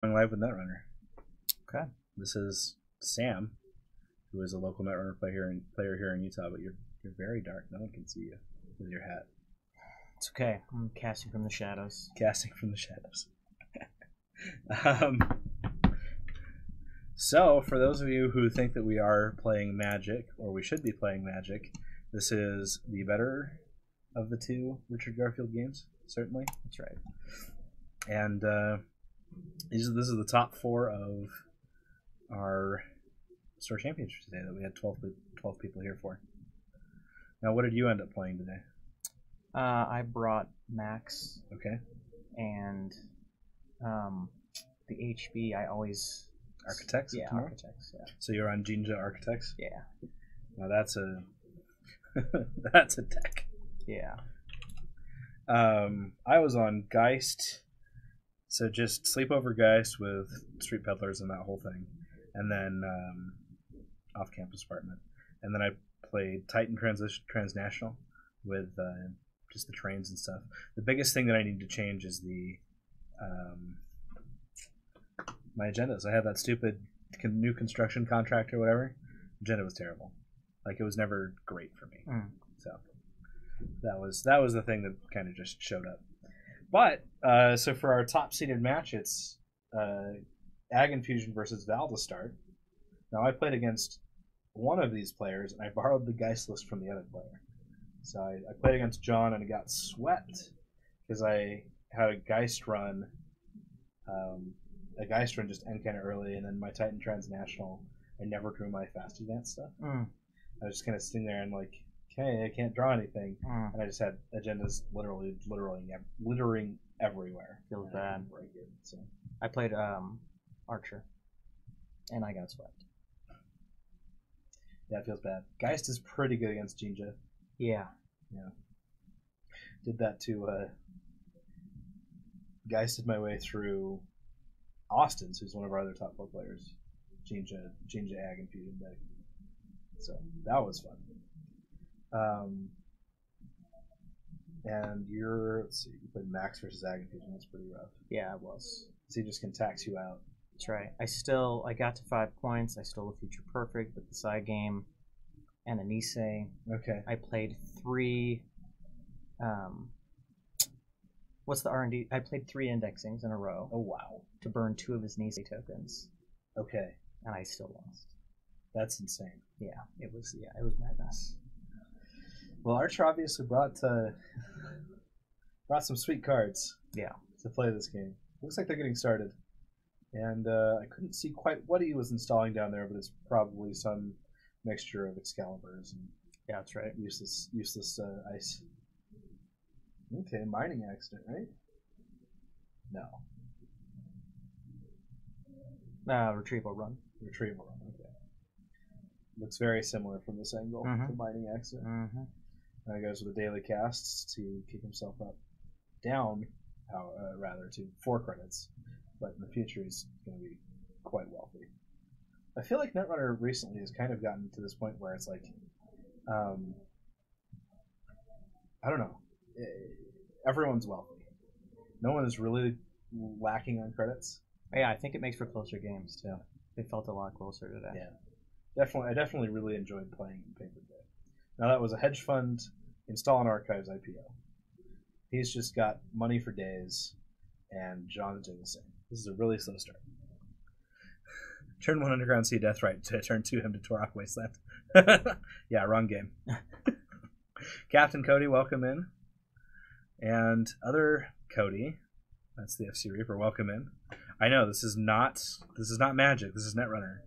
Going live with Netrunner. Okay. This is Sam, who is a local Netrunner player here in Utah, but you're very dark. No one can see you with your hat. It's okay. I'm casting from the shadows. Casting from the shadows. So, for those of you who think that we are playing Magic, or we should be playing Magic, this is the better of the two Richard Garfield games, certainly. That's right. And this is the top four of our store championships today that we had 12 people here for. Now, what did you end up playing today? I brought Max. Okay. And the HB, I always... Architects? Yeah, Architects, yeah. So you're on Jinja Architects? Yeah. Now that's a... that's a deck. Yeah. I was on Geist, so just Sleepover Geist with Street Peddlers and that whole thing, and then Off-Campus Apartment, and then I played Titan Transnational with just the trains and stuff. The biggest thing that I need to change is the my agendas. I had that stupid new construction contract or whatever. Agenda was terrible. Like, it was never great for me. So that was the thing that kind of just showed up. But so for our top seeded match, it's Ag Infusion versus Val to start. Now, I played against one of these players, and I borrowed the Geist list from the other player. So I played against John, and I got swept because I had a Geist run. A Geist run just end kind of early, and then my Titan Transnational, I never drew my fast advance stuff. I was just kind of sitting there and like, okay, I can't draw anything, and I just had agendas littering everywhere. Feels bad. Break it, so. I played Archer, and I got swept. Yeah, it feels bad. Geist is pretty good against Jinja. Yeah. Yeah. Did that to Geisted my way through Austin's, who's one of our other top 4 players. Jinja Ag Infusion deck. So that was fun. And let's see, you played Max versus Ag Infusion. That's pretty rough. Yeah, it was. So he just can tax you out. That's right. I got to 5 points. I stole a Future Perfect with the side game and a Nisei. Okay. I played 3. What's the R&D? I played 3 indexings in a row. Oh, wow. To burn 2 of his Nisei tokens. Okay. And I still lost. That's insane. Yeah, it was madness. Well, Archer obviously brought some sweet cards. Yeah. To play this game. Looks like they're getting started. And I couldn't see quite what he was installing down there, but it's probably some mixture of Excaliburs and yeah, that's right. Useless ice. Okay, mining accident, right? No. Retrieval run. Retrieval run, okay. Looks very similar from this angle to mining accident. Now he goes with the daily casts to kick himself up. Down, to 4 credits. But in the future, he's going to be quite wealthy. I feel like Netrunner recently has kind of gotten to this point where it's like, I don't know, everyone's wealthy. No one is really lacking on credits. Yeah, I think it makes for closer games too. It felt a lot closer today. Yeah, definitely. I definitely really enjoyed playing in Paper Day. Now that was a hedge fund install and archives IPO. He's just got money for days, and John's doing the same. This is a really slow start. Turn 1 Underground Sea Deathrite to turn 2 him to Torok Wasteland. Yeah, wrong game. Captain Cody, welcome in. And other Cody, that's the FC Reaper, welcome in. I know this is not Magic. This is Netrunner.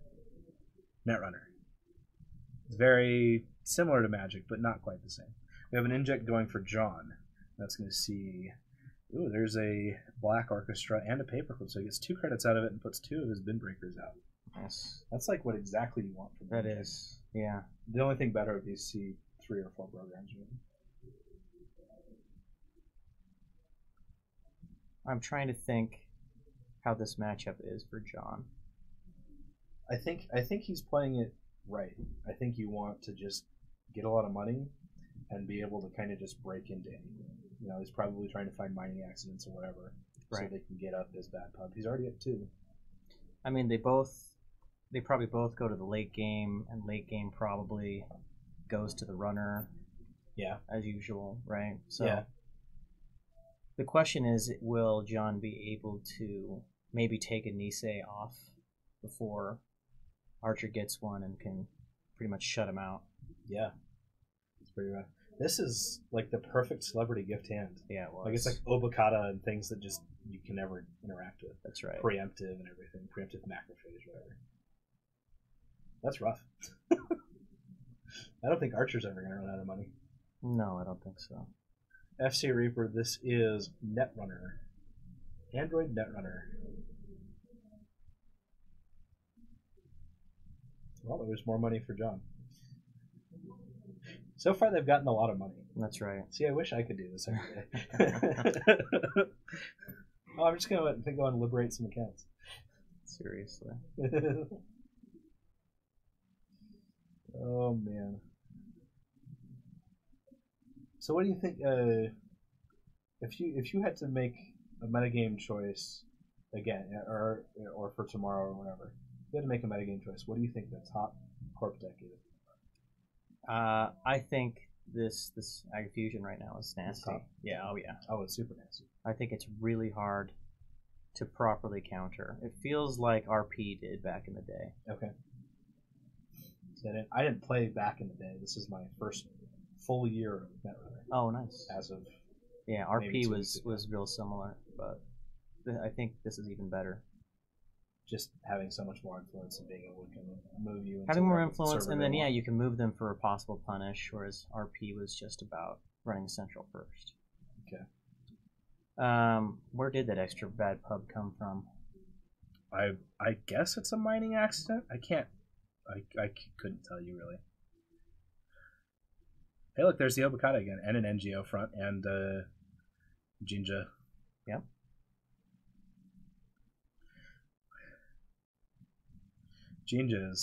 It's very similar to Magic, but not quite the same. We have an inject going for John. That's going to see. Ooh, there's a Black Orchestra and a Paperclip, so he gets 2 credits out of it and puts 2 of his bin breakers out. Yes. That's like what exactly you want from that is. Yeah. The only thing better would be see 3 or 4 programs. Really. I'm trying to think how this matchup is for John. I think he's playing it right. I think you want to just get a lot of money and be able to kind of just break into anything. You know, he's probably trying to find mining accidents or whatever, right, so they can get up his bad pub. He's already at 2. I mean, they probably both go to the late game, and late game probably goes to the runner. Yeah. As usual, right? So Yeah. the question is, will John be able to maybe take a Nisei off before Archer gets one and can pretty much shut him out? Yeah. It's pretty rough. This is like the perfect celebrity gift hand. Yeah, it was. Like it's like Obokata and things that just you can never interact with. That's right. Preemptive and everything. Preemptive macrophage, whatever. That's rough. I don't think Archer's ever going to run out of money. No, I don't think so. FC Reaper, this is Netrunner. Android Netrunner. Well, there's more money for John. So far, they've gotten a lot of money. That's right. See, I wish I could do this every day. Oh, I'm just going to go and liberate some accounts. Seriously. Oh, man. So what do you think, if you had to make a metagame choice again, or for tomorrow or whatever, if you had to make a metagame choice, what do you think the top corp deck is? I think this Ag Fusion right now is nasty. Yeah, oh yeah. Oh, it's super nasty. I think it's really hard to properly counter. It feels like RP did back in the day. Okay. So I didn't play back in the day. This is my first full year of Netrunner. Oh, nice. As of RP was real similar, but I think this is even better. Just having so much more influence and being able to move you. Having more influence, and then you can move them for a possible punish, whereas RP was just about running central first. Okay. Where did that extra bad pub come from? I guess it's a mining accident. I couldn't tell you really. Hey, look, there's the Obokata again, and an NGO front, and Jinja. Yep. Jinja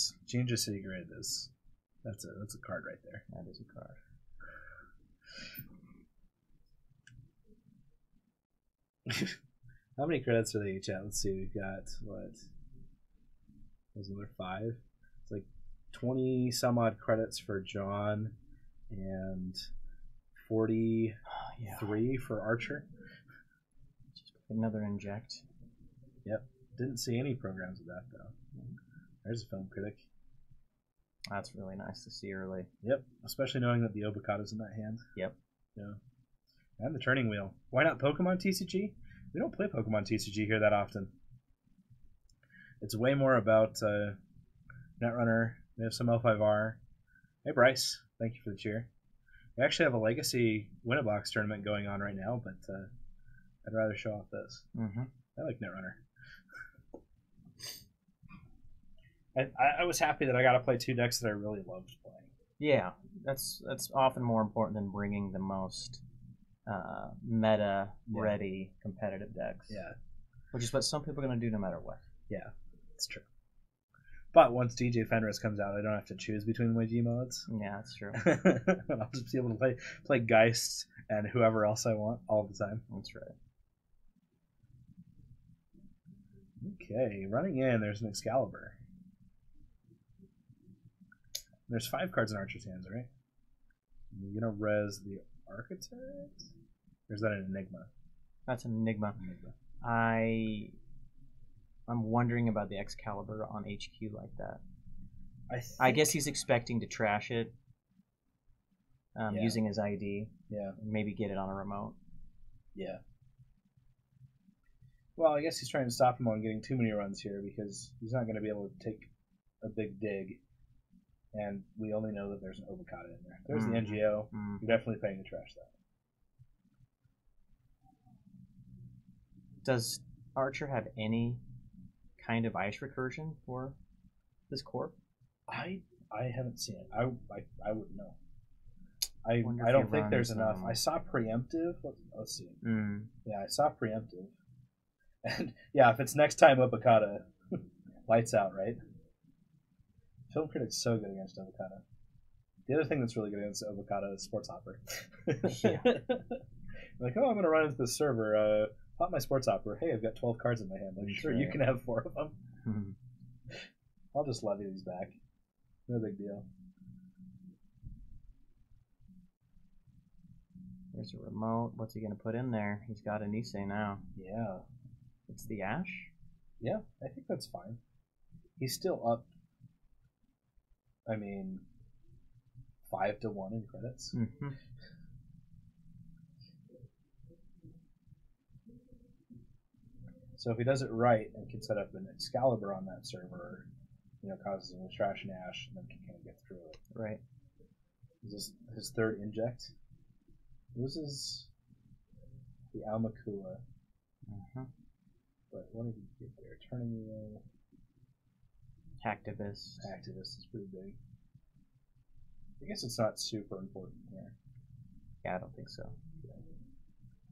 City Grid is that's a card right there. That is a card. How many credits are they each at? Let's see. We've got what? There's another 5. It's like 20 some odd credits for John, and 43 for Archer. Just another inject. Yep. Didn't see any programs of that though. There's a film critic. That's really nice to see early. Yep. Especially knowing that the Obokata's in that hand. Yep. Yeah. And the turning wheel. Why not Pokemon TCG? We don't play Pokemon TCG here that often. It's way more about Netrunner. We have some L5R. Hey, Bryce. Thank you for the cheer. We actually have a Legacy Win-A-Box tournament going on right now, but I'd rather show off this. Mm-hmm. I like Netrunner. And I was happy that I got to play 2 decks that I really loved playing. Yeah, that's often more important than bringing the most meta-ready competitive decks. Yeah. Which is what some people are going to do no matter what. Yeah, it's true. But once DJ Fenris comes out, I don't have to choose between my G mods. Yeah, that's true. I'll just be able to play Geist and whoever else I want all the time. That's right. Okay, running in, there's an Excalibur. There's 5 cards in Archer's hands, right? You're gonna res the Architect? Or is that an Enigma? That's an Enigma. I'm wondering about the Excalibur on HQ like that. I guess he's expecting to trash it using his ID. Yeah. And maybe get it on a remote. Yeah. Well, I guess he's trying to stop him on getting too many runs here because he's not going to be able to take a big dig. And we only know that there's an Obokata in there. There's the NGO. You're definitely paying to trash that. Does Archer have any kind of ice recursion for this corp? I haven't seen it. I wouldn't know. I don't think there's enough. I saw preemptive. Let's see. Yeah, I saw preemptive. And yeah, if it's next time Obokata, lights out, right? Film Critic's so good against Obokata. The other thing that's really good against Obokata is Sports Hopper. Yeah. Like, oh, I'm going to run into this server. Pop my Sports Hopper. Hey, I've got 12 cards in my hand. Like, sure, you can have 4 of them. I'll just levy these back. No big deal. There's a remote. What's he going to put in there? He's got a Nisei now. Yeah. It's the Ash? Yeah, I think that's fine. He's still up, 5-1 in credits. Mm-hmm. So if he does it right and can set up an Excalibur on that server, causes him to trash and Ash, and then can kind of get through it. Right. This is his third inject. Loses the Almakua. Mm-hmm. But what did he get there? Turning away. Hacktivist. Activist is pretty big. I guess it's not super important here. Yeah, I don't think so. Yeah.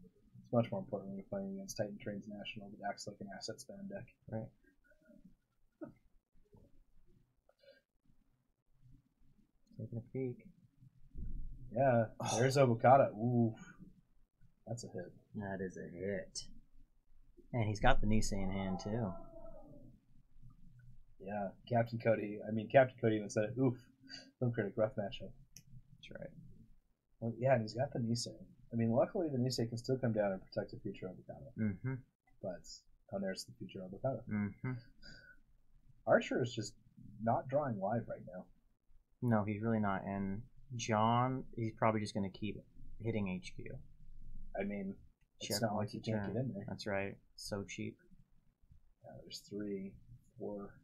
It's much more important when you're playing against Titan Trains National that acts like an asset span deck. Right. Taking a peek. Yeah, there's Obokata. Ooh, that's a hit. That is a hit. And he's got the Nisei in hand, too. Yeah, Captain Cody even said, oof, Film Critic, rough matchup. That's right. Well, yeah, and he's got the Nisei. Luckily the Nisei can still come down and protect the future Obokata. Mm-hmm. But, there's the future Obokata. Mm-hmm. Archer is just not drawing live right now. No, he's really not. And John, he's probably just going to keep hitting HQ. It's not like he can't get in there. That's right. So cheap. Yeah, there's 3, 4.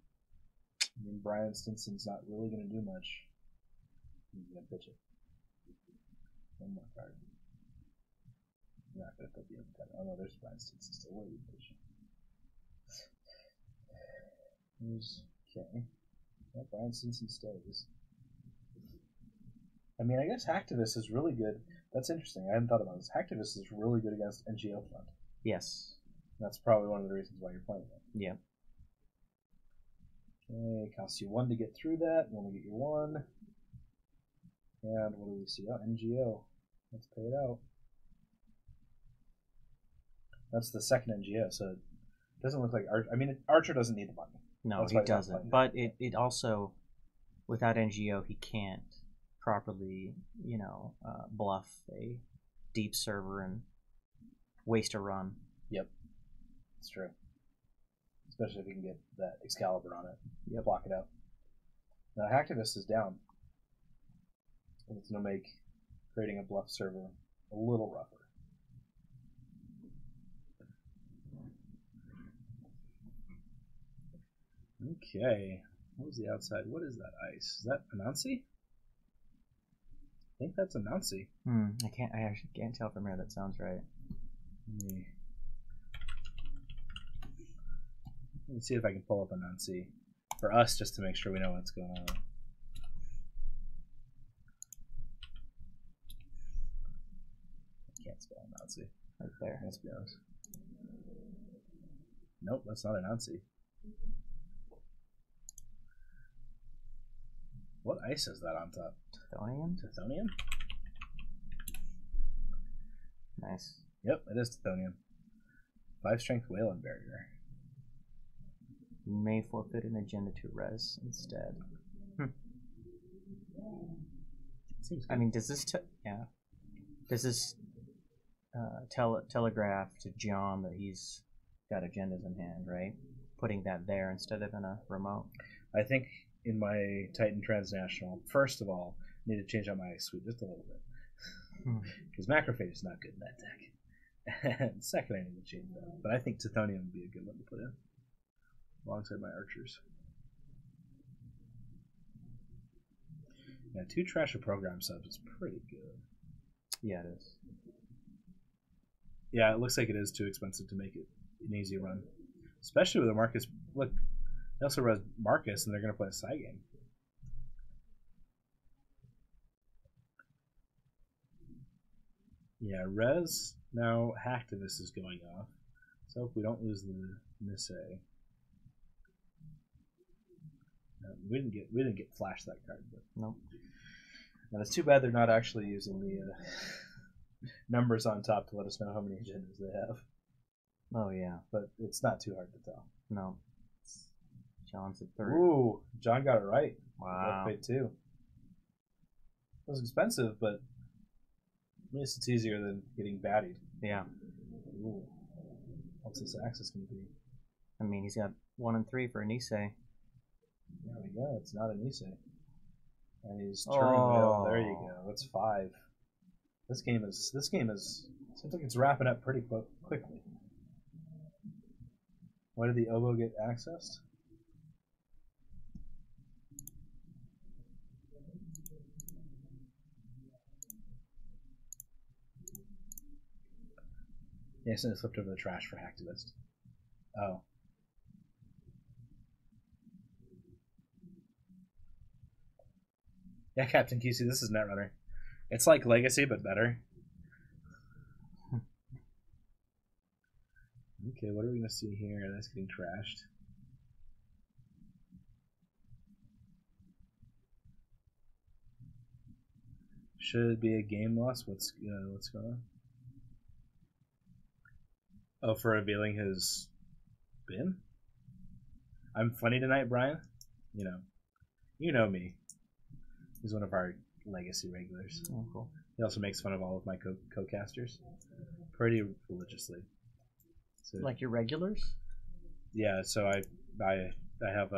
Brian Stinson's not really going to do much. He's going to pitch it. One more card. You're not going to put the other card. Oh no, there's Brian Stinson still. Where are you pitching? Okay. Yeah, Brian Stinson stays. I guess Hacktivist is really good. That's interesting. I hadn't thought about this. Hacktivist is really good against NGO front. Yes. That's probably one of the reasons why you're playing it. Yeah. Okay, costs you 1 to get through that. You only get your 1. And what do we see? Oh, NGO. Let's pay it out. That's the second NGO, so it doesn't look like Archer. Archer doesn't need the money. No, he doesn't. But it also, without NGO, he can't properly, bluff a deep server and waste a run. Yep, it's true. Especially if you can get that Excalibur on it. Yep. Block it out. Now, Hacktivist is down. And it's going to make creating a bluff server a little rougher. Okay. What was the outside? What is that ice? Is that Anansi? I think that's Anansi. I actually can't tell from here. That sounds right. Let me see if I can pull up Anansi for us just to make sure we know what's going on. I can't spell Anansi. Right there. Let's be honest. Nope, that's not Anansi. What ice is that on top? Tithonium? Nice. Yep, it is Tithonium. 5 strength Whalen Barrier. You may forfeit an agenda to res instead. Seems good. Does this telegraph to John that he's got agendas in hand, right? Putting that there instead of in a remote. I think in my Titan Transnational, first of all, I need to change out my ice suite just a little bit. Because Macrophage is not good in that deck. And second, I need to change that. But I think Tithonium would be a good one to put in. Alongside my archers. Yeah, 2 Trasher program subs is pretty good. Yeah, it is. Yeah, it looks like it is too expensive to make it an easy run. Especially with a Marcus. Look, they also res Marcus and they're going to play a side game. Yeah, res. Now Hacktivist is going off. So if we don't lose the Nisei. We didn't get flash that card, but nope. And it's too bad they're not actually using the numbers on top to let us know how many agendas they have. Oh yeah, but it's not too hard to tell. No. John's at third. Ooh, John got it right. Wow. Paid 2. It was expensive, but at least it's easier than getting battied. Yeah. Ooh. What's this axis going to be? I mean, he's got 1 and 3 for a Nisei. There we go. It's not a Nisei. And he's turning wheel. There you go. That's 5. This game is seems like it's wrapping up pretty quickly. Why did the oboe get accessed? Yeah, I accidentally flipped over the trash for Hacktivist. Oh. Yeah, Captain QC, this is Netrunner. It's like Legacy, but better. Okay, what are we going to see here? That's getting trashed. Should it be a game loss? What's going on? Oh, for revealing his bin? I'm funny tonight, Brian. You know me. He's one of our Legacy regulars. Oh, cool. He also makes fun of all of my co-casters pretty religiously. So, like your regulars? Yeah, so I have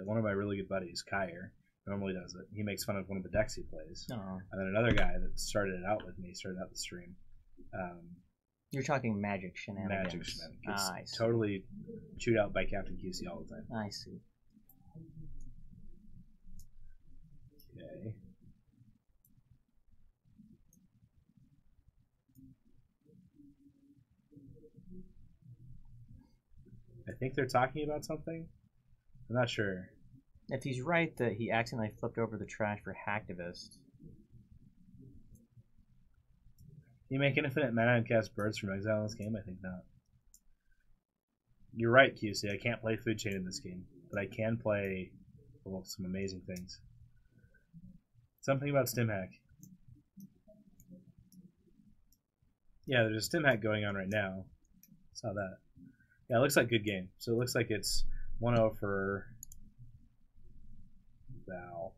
one of my really good buddies, Kyer, normally does it. He makes fun of one of the decks he plays. Oh. And then another guy that started it out with me, started out the stream. You're talking Magic shenanigans. Magic shenanigans. I see. Totally chewed out by Captain QC all the time. I see. Okay. I think they're talking about something. I'm not sure. If he's right that he accidentally flipped over the trash for Hacktivist. Can you make infinite mana and cast birds from exile in this game? I think not. You're right, QC. I can't play Food Chain in this game, but I can play some amazing things. Something about StimHack. Yeah, there's a StimHack going on right now. Saw that. Yeah, it looks like a good game. So it looks like it's 1-0 for Val.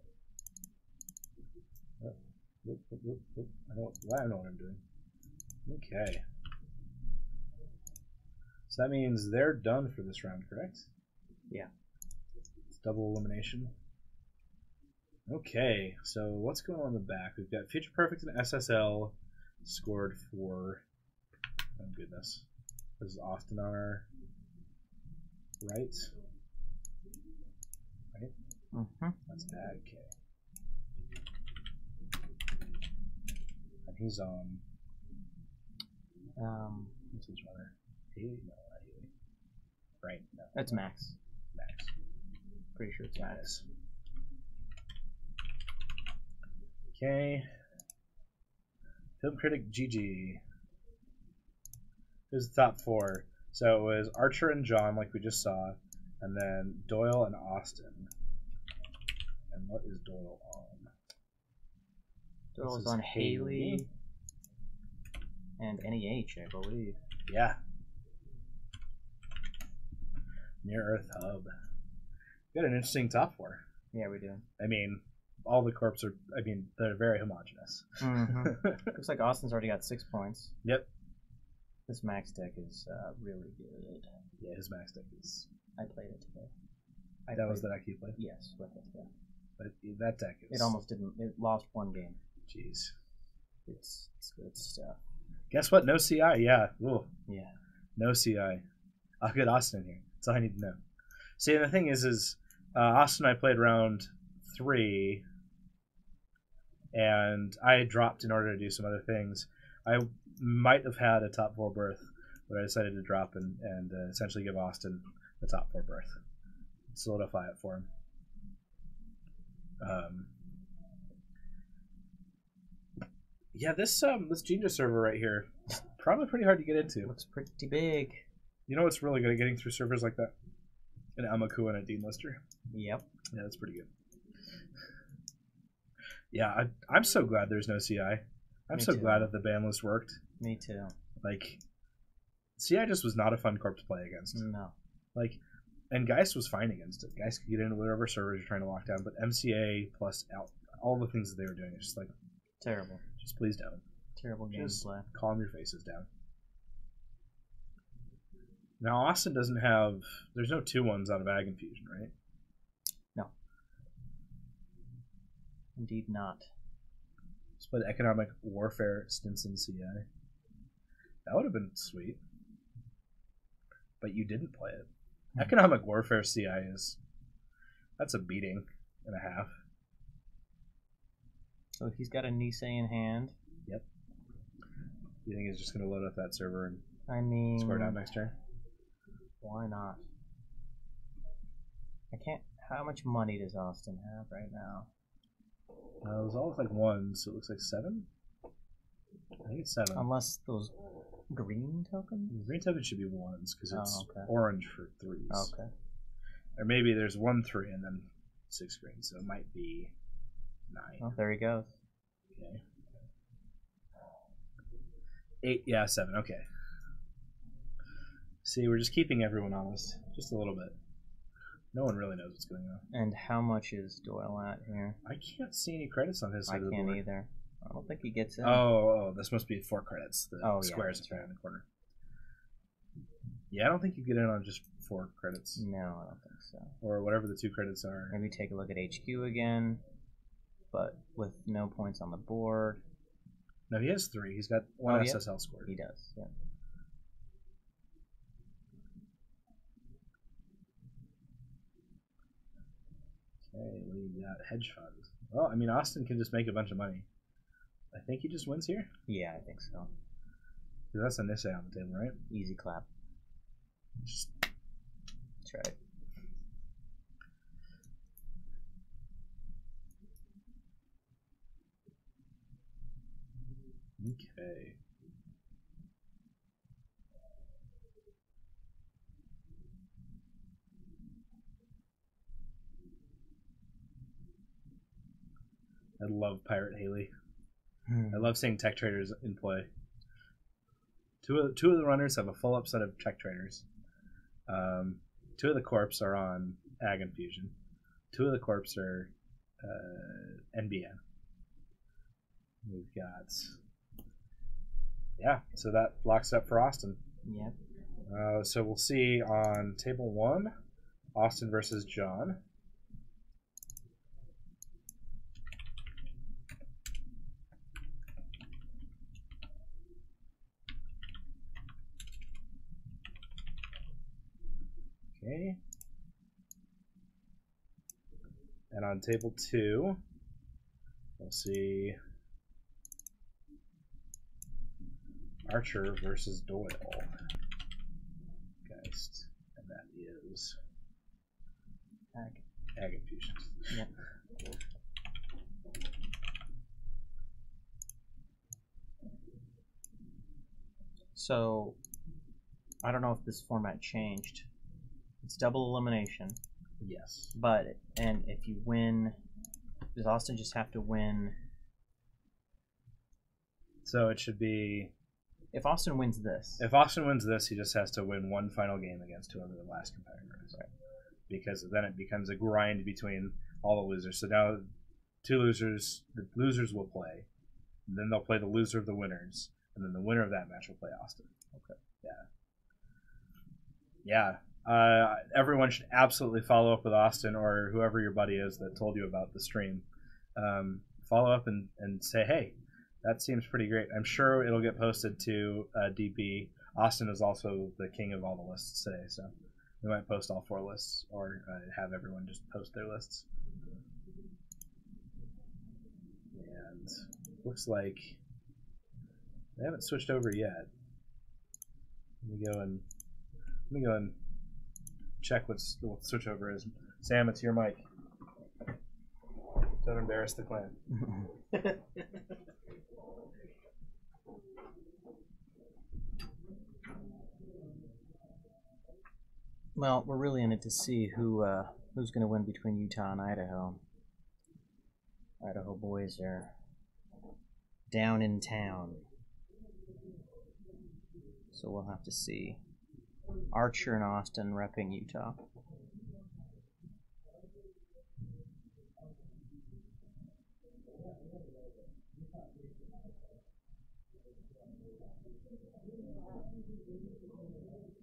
Oh, I don't know what I'm doing. Okay. So that means they're done for this round, correct? Yeah. It's double elimination. Okay, so what's going on in the back? We've got Future Perfect and SSL scored for... Oh, goodness. This is Austin on our right. Right? Mm-hmm. That's bad. Okay. And he's on... what's his runner? Haley? No, not Haley. Right? No. That's Max. Max. Pretty sure it's Max. Okay. Film Critic GG. Here's the top 4. So it was Archer and John, like we just saw, and then Doyle and Austin. And what is Doyle on? Doyle's on Haley and NEH, I believe. Yeah. Near Earth Hub. We got an interesting top 4. Yeah, we do. I mean, all the corps are, they're very homogenous. Mm-hmm. Looks like Austin's already got 6 points. Yep. This Max deck is really good. Yeah, his Max deck is... I played it today. That was the deck you played? Yes, with it, yeah. But that deck is... It almost didn't... It lost 1 game. Jeez. It's good stuff. Guess what? No CI. Yeah. Ooh. Yeah. No CI. I'll get Austin in here. That's all I need to know. See, the thing is Austin and I played round 3, and I dropped in order to do some other things. I might have had a top 4 berth, but I decided to drop and essentially give Austin the top 4 berth. Solidify it for him. Yeah, this Genius server right here, probably pretty hard to get into. Looks pretty big. You know what's really good at getting through servers like that? An Amaku and a Dean Lister. Yep. Yeah, that's pretty good. Yeah, I'm so glad there's no CI. I'm so glad that the ban list worked. Me too. Like, CI just was not a fun corp to play against. No. Like, And Geist was fine against it. Geist could get into whatever servers you're trying to lock down, but MCA plus all the things that they were doing is just like terrible. Just please don't. Terrible gameplay. Calm your faces down. Now Austin doesn't have. There's no 2-1s out of Ag Infusion, right? No. Indeed not. Just play the Economic Warfare Stinson CI. That would have been sweet. But you didn't play it. Economic Warfare CI that's a beating and a half. So he's got a Nisei in hand. Yep. You think he's just going to load up that server and score down next turn? Why not? I can't. How much money does Austin have right now? It was all like 1, so it looks like 7. I think it's 7. Unless those green tokens? Green tokens should be 1s because it's orange for 3s. Okay. Or maybe there's 1 3 and then 6 green, so it might be 9. Oh, there he goes. Okay. 8, yeah, 7. Okay. See, we're just keeping everyone honest, just a little bit. No one really knows what's going on. And how much is Doyle at here? I can't see any credits on his side of the board. I can't either. I don't think he gets in. Oh, this must be 4 credits. The squares yeah, in the corner. Yeah, I don't think you get in on just 4 credits. No, I don't think so. Or whatever the 2 credits are. Maybe take a look at HQ again, but with no points on the board. No, he has 3. He's got 1 SSL score. He does, yeah. Okay, we got hedge funds. Well, I mean, Austin can just make a bunch of money. I think he just wins here. Yeah, I think so. That's a Nisei on the table, right? Easy clap. Just that's right. Okay. I love Pirate Haley. I love seeing tech traders in play. Two of the runners have a full up set of tech traders. 2 of the corps are on Ag Infusion. 2 of the corps are NBN. We've got... Yeah, so that locks it up for Austin. Yeah. So we'll see on table 1, Austin versus John. Okay. And on table 2, we'll see Archer versus Doyle. Geist. And that is Ag Infusion. Yep. So, I don't know if this format changed. It's double elimination. Yes. And if you win, does Austin just have to win? So it should be... If Austin wins this. If Austin wins this, he just has to win 1 final game against whoever the last competitor is. Right. Because then it becomes a grind between all the losers. So now 2 losers, the losers will play. And then they'll play the loser of the winners. And then the winner of that match will play Austin. Okay. Yeah. Yeah. Everyone should absolutely follow up with Austin or whoever your buddy is that told you about the stream. Follow up and say, hey, that seems pretty great. I'm sure it'll get posted to DP. Austin is also the king of all the lists today, so we might post all 4 lists or have everyone just post their lists. And looks like they haven't switched over yet. Let me go and check what switch over is. Sam, it's your mic. Don't embarrass the clan. Well, we're really in it to see who's going to win between Utah and Idaho. Idaho boys are down in town. So we'll have to see. Archer and Austin repping Utah.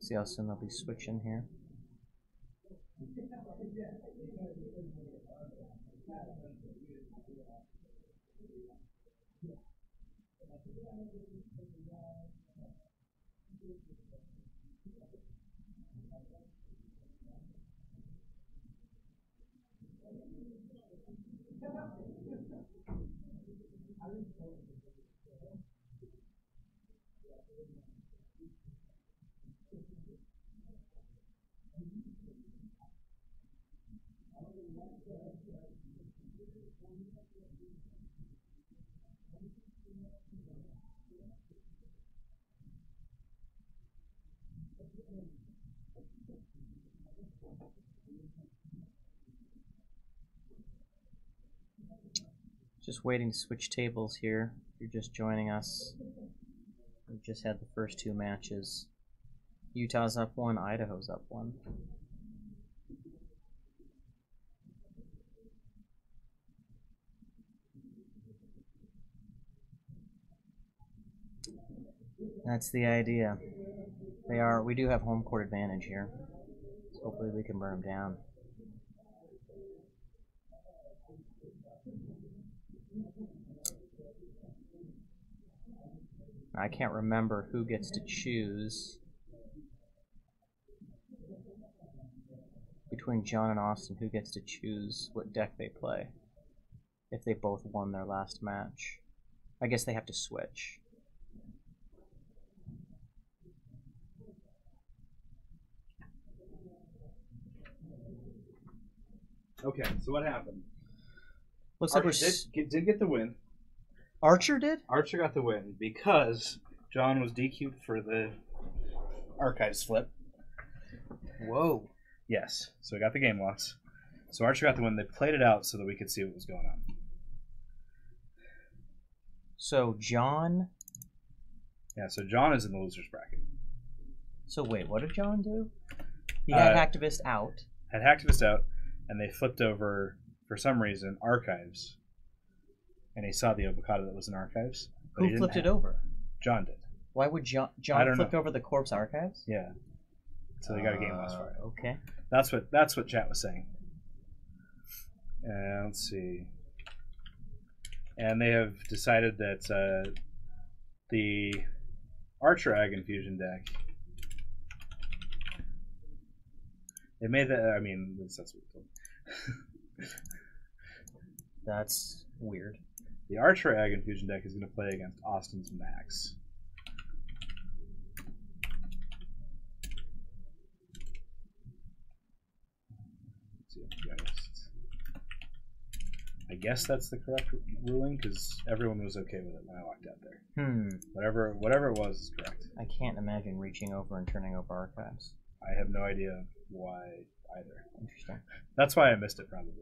See how soon they'll be switching here. Just waiting to switch tables here. If you're just joining us, we've just had the first two matches. Utah's up 1, Idaho's up 1. That's the idea. We do have home court advantage here. So hopefully we can burn them down. I can't remember who gets to choose between John and Austin, who gets to choose what deck they play if they both won their last match. I guess they have to switch. Okay, so what happened? Looks like Archer did get the win. Archer did? Archer got the win because John was DQ'd for the archives flip. Whoa. Yes, so we got the game loss. So Archer got the win. They played it out so that we could see what was going on. So John... Yeah, so John is in the loser's bracket. So wait, what did John do? He had Hacktivist out. Had Hacktivist out, and they flipped over, for some reason, archives. And he saw the avocado that was in archives. Who flipped it over? John did. Why would John flip over the corpse archives? Yeah. So they got a game loss for it. Okay. That's what chat was saying. Let's see. And they have decided that the Archer Ag Infusion deck. They made that. I mean, that's what it told me. That's weird. The Archer Ag Infusion deck is going to play against Austin's Max. I guess that's the correct ruling because everyone was okay with it when I walked out there. Whatever it was is correct. I can't imagine reaching over and turning over archives. I have no idea why either. Interesting. That's why I missed it probably.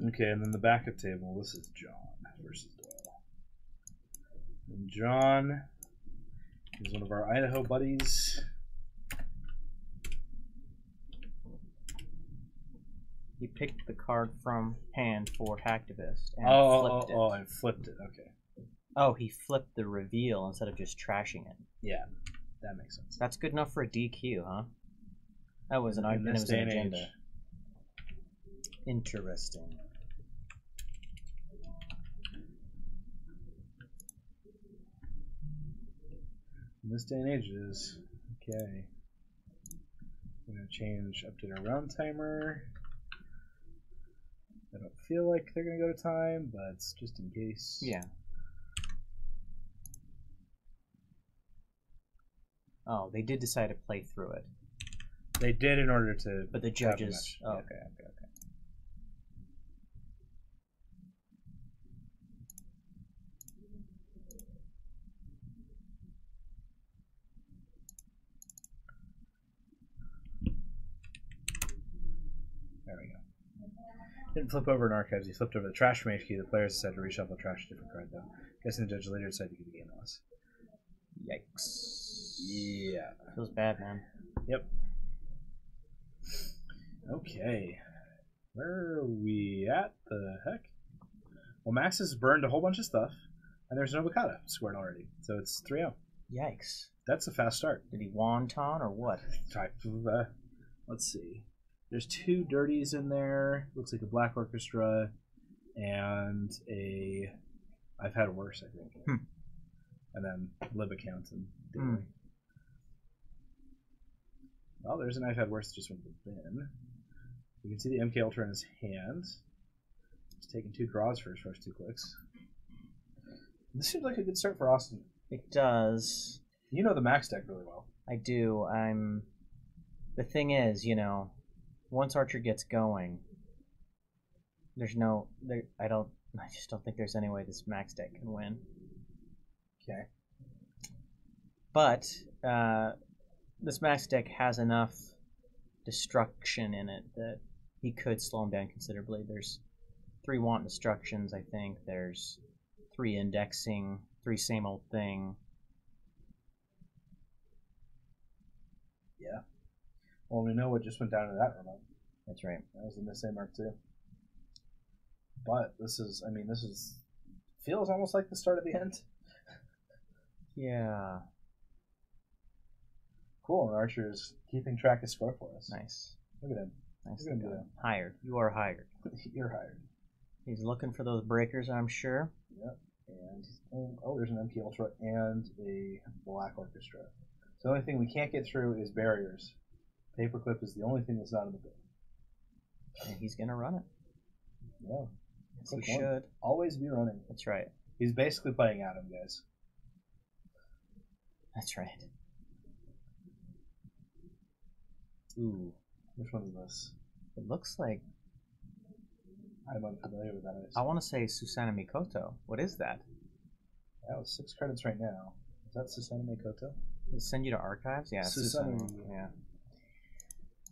Okay, and then the backup table. This is John versus Doyle. And John is one of our Idaho buddies. He picked the card from hand for Hacktivist and flipped it. Oh, and flipped it. Okay. Oh, he flipped the reveal instead of just trashing it. Yeah, that makes sense. That's good enough for a DQ, huh? That was an agenda. Interesting. In this day and age, it is. Okay. I'm going to change update our round timer. I don't feel like they're going to go to time, but it's just in case. Yeah. Oh, they did decide to play through it. They did in order to. But the judges. Oh, yeah. okay. There we go. Didn't flip over an archives. He flipped over the trash from HQ. The players decided to reshuffle trash a different card, though. Guessing the judge later decided to give the game loss. Yikes. Yeah. Feels bad, man. Yep. Okay. Where are we at? The heck? Well, Max has burned a whole bunch of stuff, and there's no avocado squared already. So it's 3-0. Yikes. That's a fast start. Did he wonton or what? Let's see. There's 2 dirties in there. Looks like a Black Orchestra and a I've Had Worse, I think. And then Lib accounts and daily. Well, there's an I've Had Worse that just went to the bin. You can see the MK Ultra in his hand. He's taking 2 draws for his first 2 clicks. This seems like a good start for Austin. It does. You know the Max deck really well. I do. The thing is, you know, once Archer gets going, I just don't think there's any way this Max deck can win. Okay. But this Max deck has enough destruction in it that he could slow him down considerably. There's 3 want destructions, I think. There's 3 indexing, 3 same old thing. Yeah. Well, we know what just went down to that remote. That's right. That was in the same arc too. But this feels almost like the start of the end. Yeah. Cool, and Archer's keeping track of score for us. Nice. Look at him. Nice. Hired. You are hired. You're hired. He's looking for those breakers, I'm sure. Yep. And there's an MK Ultra and a Black Orchestra. So the only thing we can't get through is barriers. Paperclip is the only thing that's not in the bin. And he's gonna run it. Yeah. He should. Always be running. That's right. He's basically playing Adam, guys. That's right. Ooh. Which one is this? It looks like... I'm unfamiliar with that. I want to say Susanna Mikoto. What is that? That was 6 credits right now. Is that Susanna Mikoto? Does it send you to archives? Yeah, Susanna. Yeah.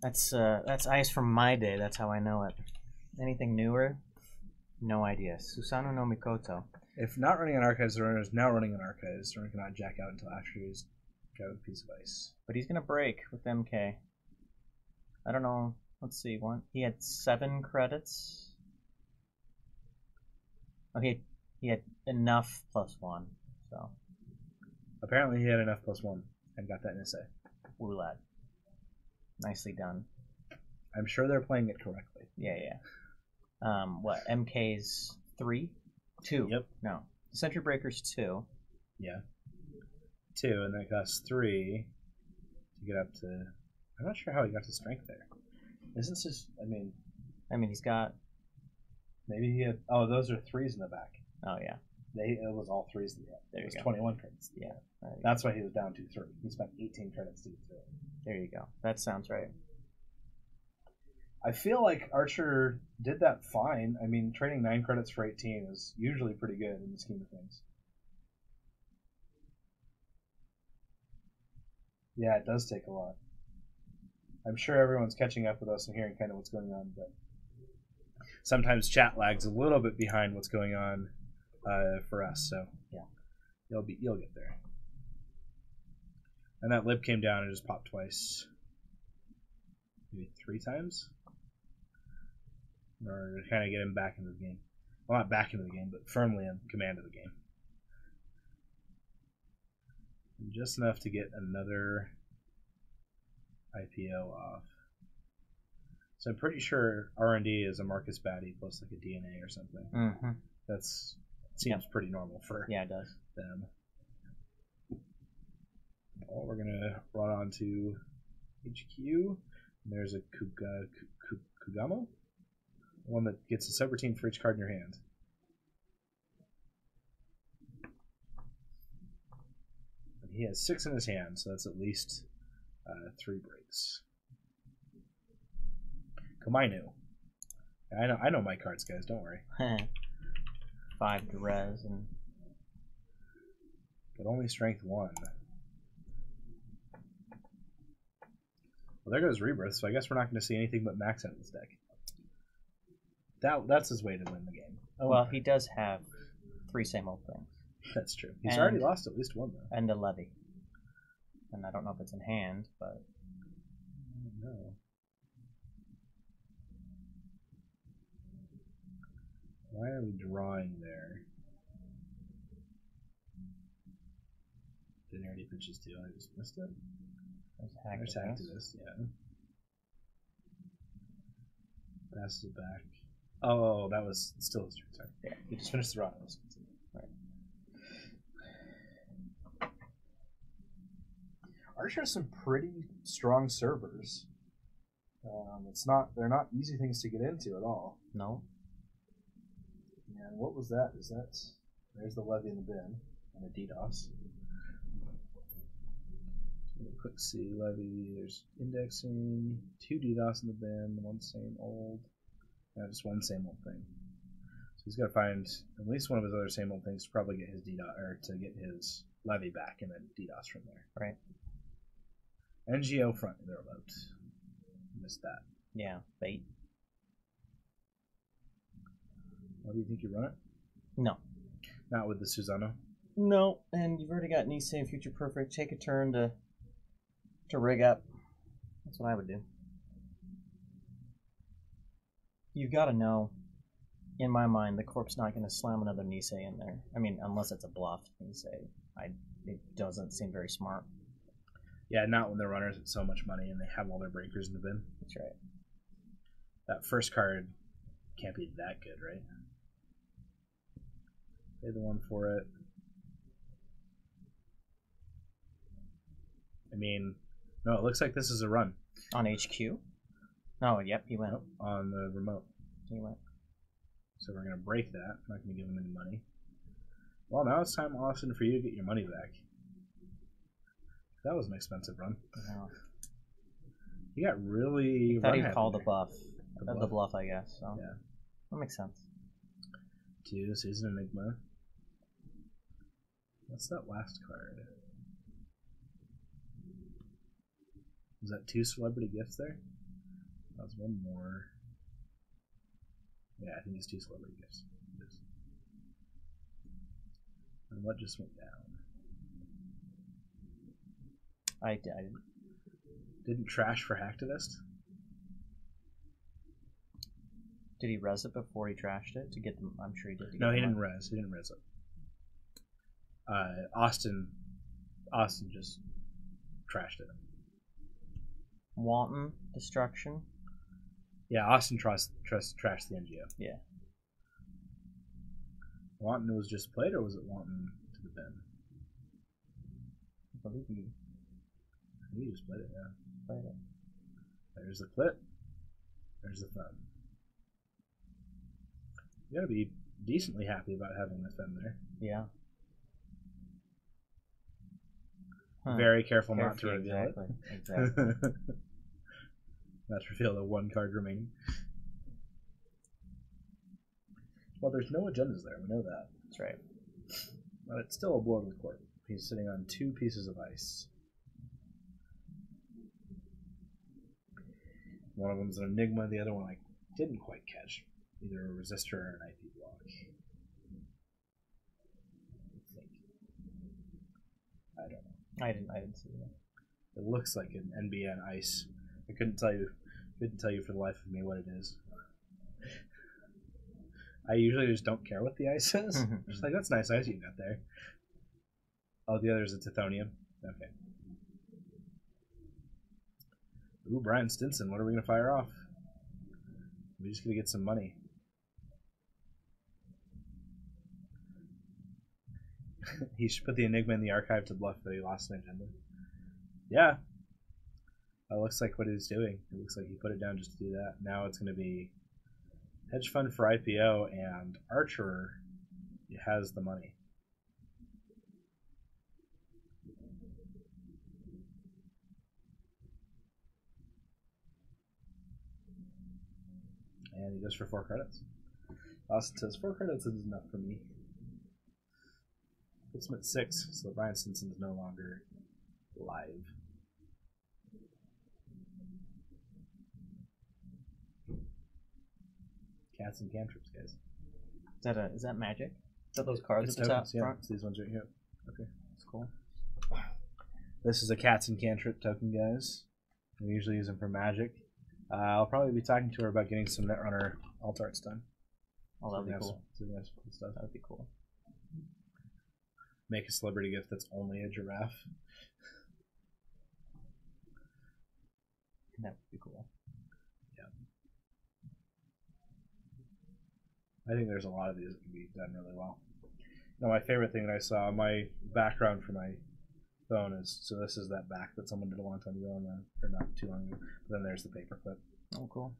That's ice from my day. That's how I know it. Anything newer? No idea. Susanna no Mikoto. If not running on archives, the runner is now running on archives. The runner cannot jack out until after he's got a piece of ice. But he's gonna break with MK. I don't know. Let's see. He had 7 credits. Okay, he had enough +1. So apparently he had enough +1 and got that in his A. Ooh, lad. Nicely done. I'm sure they're playing it correctly. Yeah. What? MK's 3? 2. Yep. No. Sentry Breaker's 2. Yeah. 2, and then it costs 3 to get up to... I'm not sure how he got to strength there. Isn't this... I mean, he's got... Maybe he had... Oh, those are 3s in the back. Oh, yeah. It was all 3s that he had. There you go. 21 credits. Yeah. That's why he was down 2-3. He spent 18 credits to get through it. There you go. That sounds right. I feel like Archer did that fine. I mean, trading 9 credits for 18 is usually pretty good in the scheme of things. Yeah, it does take a lot. I'm sure everyone's catching up with us and hearing kind of what's going on, but sometimes chat lags a little bit behind what's going on for us. So yeah, you'll get there. And that lib came down and just popped twice, maybe 3 times, in order to kind of get him back into the game. Well, not back into the game, but firmly in command of the game. And just enough to get another IPO off. So I'm pretty sure R&D is a Marcus Batty plus like a DNA or something. Mm-hmm. Seems pretty normal for it does. them. Well, we're gonna run on to HQ. And there's a Kugamo, one that gets a subroutine for each card in your hand. And he has 6 in his hand, so that's at least 3 breaks. Komainu. I know my cards, guys. Don't worry. 5 to res and. But only strength 1. Well, there goes Rebirth, so I guess we're not going to see anything but max out of this deck. That's his way to win the game. Oh, well, he does have 3 same old things. That's true. He's already lost at least 1, though. And a levy. And I don't know if it's in hand, but... I don't know. Why are we drawing there? already pitches too. I just missed it. There's Hacktivist, yeah. Passes it back. Oh, that was still his turn. Sorry. Yeah. He just finished the run. Right. Archer has some pretty strong servers. They're not easy things to get into at all. No. And what was that? There's the levy in the bin and a DDoS. Quick see levy. There's indexing. 2 DDoS in the bin. 1 same old. Yeah, just 1 same old thing. So he's got to find at least one of his other same old things to probably get his DDoS or to get his levy back and then DDoS from there. Right. NGO front they're about. Missed that. Yeah, bait. What do you think you run it? No. Not with the Susano. No, and you've already got Nisei and Future Perfect. Take a turn to rig up. That's what I would do. You've got to know, in my mind, the Corp's not going to slam another Nisei in there. I mean, unless it's a bluff Nisei. It doesn't seem very smart. Yeah, not when the runners at so much money and they have all their breakers in the bin. That's right. That first card can't be that good, right? Pay the 1 for it. I mean, no, it looks like this is a run. On HQ? Oh, yep, he went. Nope, on the remote. He went. So we're going to break that. I'm not going to give him any money. Well, now it's time, Austin, for you to get your money back. That was an expensive run. No. You got really... I thought he'd call the bluff. The bluff, I guess. So. Yeah. That makes sense. 2, Season Enigma. What's that last card? Was that 2 celebrity gifts there? That was 1 more. Yeah, I think it's 2 celebrity gifts. And what just went down? I didn't trash for Hacktivist? Did he res it before he trashed it to get them? I'm sure he did. No, he didn't res. He didn't res it. Austin just trashed it. Wanton destruction. Yeah, Austin trashed the NGO. Yeah. Wanton was just played, or was it Wanton to the bin? I believe he just played it. Yeah. Played it. There's the clip. There's the thumb. You gotta be decently happy about having the thumb there. Yeah. Very careful not to reveal it. Exactly. Not to reveal the 1 card remaining. Well, there's no agendas there. We know that. That's right. But it's still a blow to the court. He's sitting on 2 pieces of ice. One of them's an Enigma. The other one I didn't quite catch. Either a resistor or an IP block. I don't know. I didn't see that. It looks like an NBN ice. I couldn't tell you for the life of me what it is. I usually just don't care what the ice is. Just like, that's nice ice you got there. Oh, the other is a Tithonium. Okay. Ooh, Brian Stinson. What are we going to fire off? We're just going to get some money. He should put the Enigma in the archive to bluff that he lost an agenda. Yeah. That looks like what he's doing. It looks like he put it down just to do that. Now it's going to be hedge fund for IPO, and Archer has the money. And he goes for 4 credits. Austin says 4 credits is enough for me. Puts him at 6, so Brian Stinson's no longer live. Cats and cantrips, guys. Is that magic? Is that those cards It's at the top tokens, yeah. front? It's these ones right here. Okay. That's cool. This is a cats and cantrip token, guys. We usually use them for magic. I'll probably be talking to her about getting some Netrunner alt arts done. Oh, that'd be cool. Some nice cool stuff. That'd be cool. make a celebrity gift that's only a giraffe. That would be cool. Yeah. I think there's a lot of these that can be done really well. Now, my favorite thing that I saw, my background for my phone is, so this is that back that someone did a long time ago, or not too long ago, but then there's the paperclip. Oh, cool.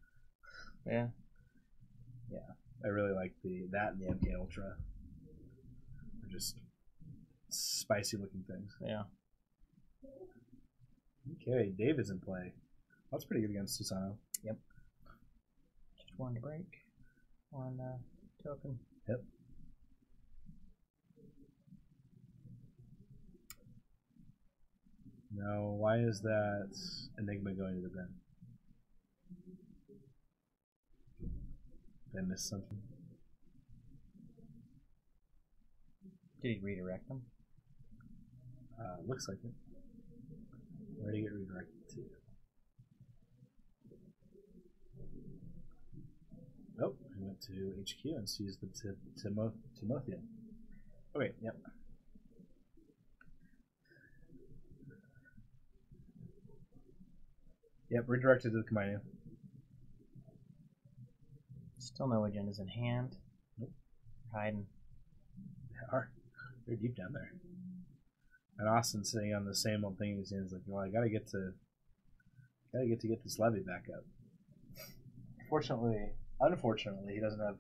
Yeah. Yeah. I really like that and the MK Ultra. They're just spicy looking things. Yeah. Okay, David's in play. That's pretty good against Susano. Yep. Just one break. One token. Yep. No, why is that Enigma going to the bin? Did I miss something? Did he redirect them? Looks like it. Where did he get redirected to? Oh, he went to HQ and sees the Timotheum. Okay, yep. Yep, redirected to the Kamino. Still no agendas in hand. Nope. Hiding. They are. They're deep down there. And Austin's sitting on the same old thing. He's like, well, I gotta get to get this levy back up. Unfortunately, he doesn't have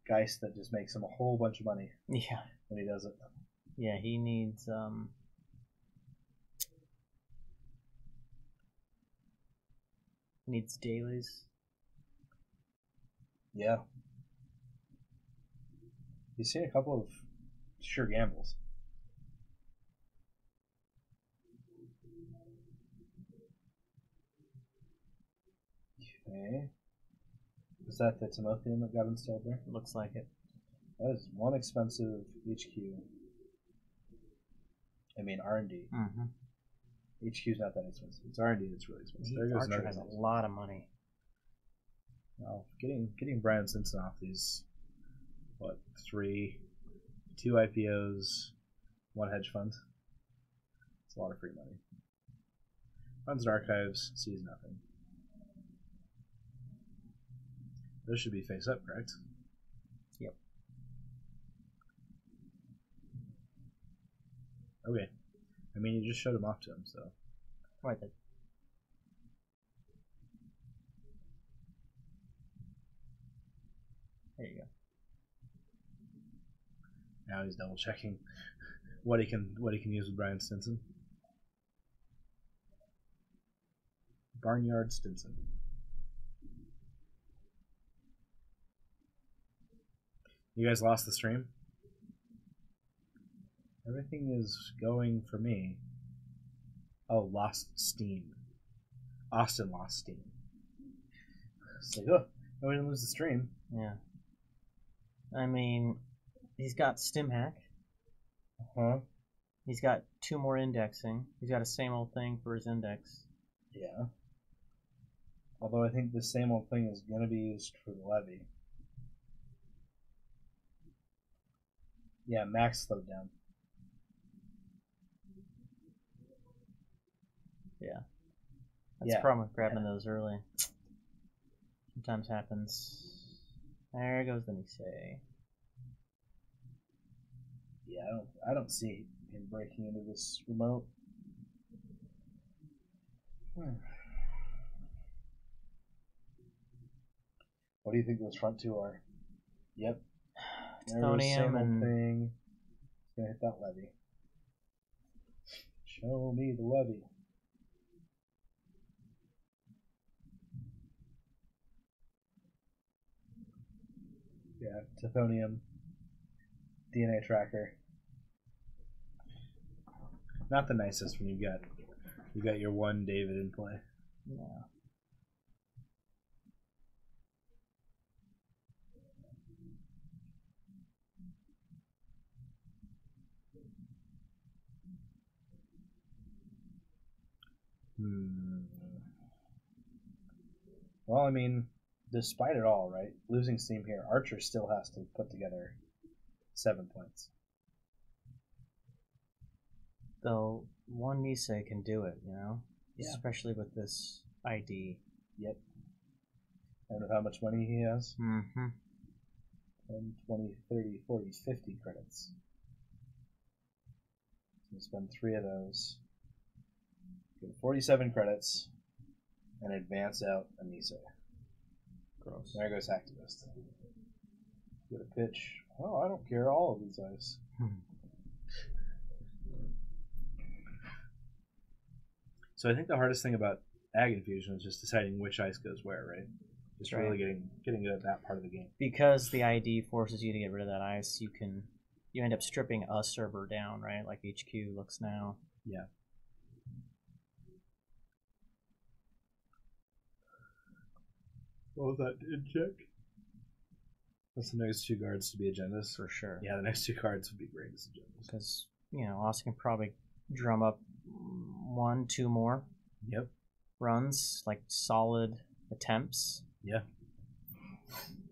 Geist that just makes him a whole bunch of money. Yeah. When he does it. Yeah, he needs dailies. Yeah. He's seen a couple of sure gambles. Okay. Is that the Timotheum that got installed there? Looks like it. That is one expensive HQ. I mean R&D. Mm-hmm. HQ's not that expensive. It's R&D that's really expensive. There goes Archer has a lot of money. Well, getting Brian Simpson off these, what, 2 IPOs, 1 hedge fund. It's a lot of free money. Runs and archives, sees nothing. Those should be face up, correct? Yep. Okay. I mean, you just showed him off to him, so. Right then. There you go. Now he's double checking what he can use with Brian Stinson. Barnyard Stinson. You guys lost the stream? Everything is going for me. Oh, lost steam. Austin lost steam. It's like, oh, no, we didn't lose the stream. Yeah. I mean, he's got StimHack. Huh? He's got 2 more indexing. He's got a same old thing for his index. Yeah. Although I think the same old thing is going to be used for the levy. Yeah, Max slowed down. Yeah. That's the problem with grabbing those early. Sometimes happens. There goes the Nisei. Yeah, I don't see him breaking into this remote. What do you think those front 2 are? Yep. Euphonium and thing. It's gonna hit that levy. Show me the levy. Yeah, Tithonium, DNA tracker. Not the nicest when you got your one David in play. Yeah. Well, I mean, despite it all, right? Losing steam here, Archer still has to put together 7 points. the one Nisei can do it, you know? Yeah. Especially with this ID. Yep. And with how much money he has? Mm-hmm. 10, 20, 30, 40, 50 credits. So spend 3 of those. Get 47 credits. And advance out a Nisei. Gross. There goes Activist. Get a pitch. Oh, I don't care. All of these ice. So I think the hardest thing about Ag Infusion is just deciding which ice goes where, right? Just right. really getting good at that part of the game. Because the ID forces you to get rid of that ice, you end up stripping a server down, right? Like HQ looks now. Yeah. What was that? Check. That's the next 2 cards to be agendas. For sure. Yeah, the next 2 cards would be great as agendas. Because, Austin can probably drum up 1, 2 more. Yep. Runs, like solid attempts. Yeah.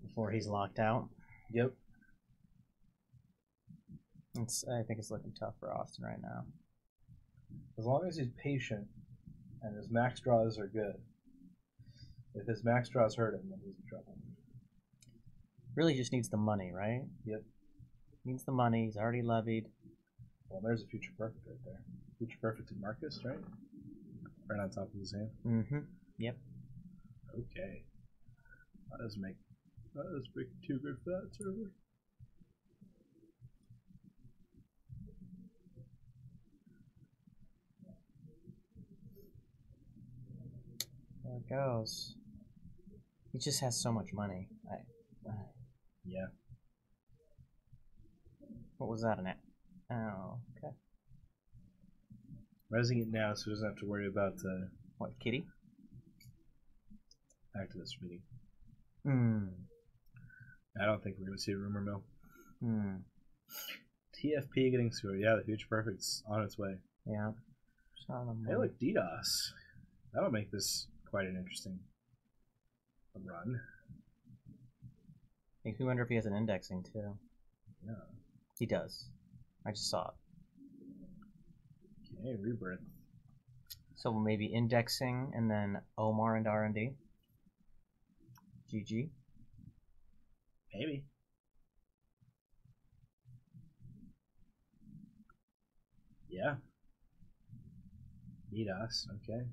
Before he's locked out. Yep. I think it's looking tough for Austin right now. As long as he's patient and his max draws are good. If his max draws hurt him, then he's in trouble. Really just needs the money, right? Yep. Needs the money. He's already levied. Well, there's a Future Perfect right there. Future Perfect and Marcus, right? Right on top of his hand. Mm-hmm. Yep. Okay. That doesn't make too good for that server. There it goes. He just has so much money. Yeah. What was that? Oh, okay. Resing it now so he doesn't have to worry about What, Kitty? Activist meeting. I don't think we're going to see a rumor mill. TFP getting scored. Yeah, the Future Perfect's on its way. Yeah. Hey, look, DDoS. That'll make this quite an interesting run. Makes me wonder if he has an indexing too. Yeah. He does. I just saw it. Okay, Rebirth. So maybe indexing and then Omar and R&D. GG. Maybe. Yeah. DDoS, okay.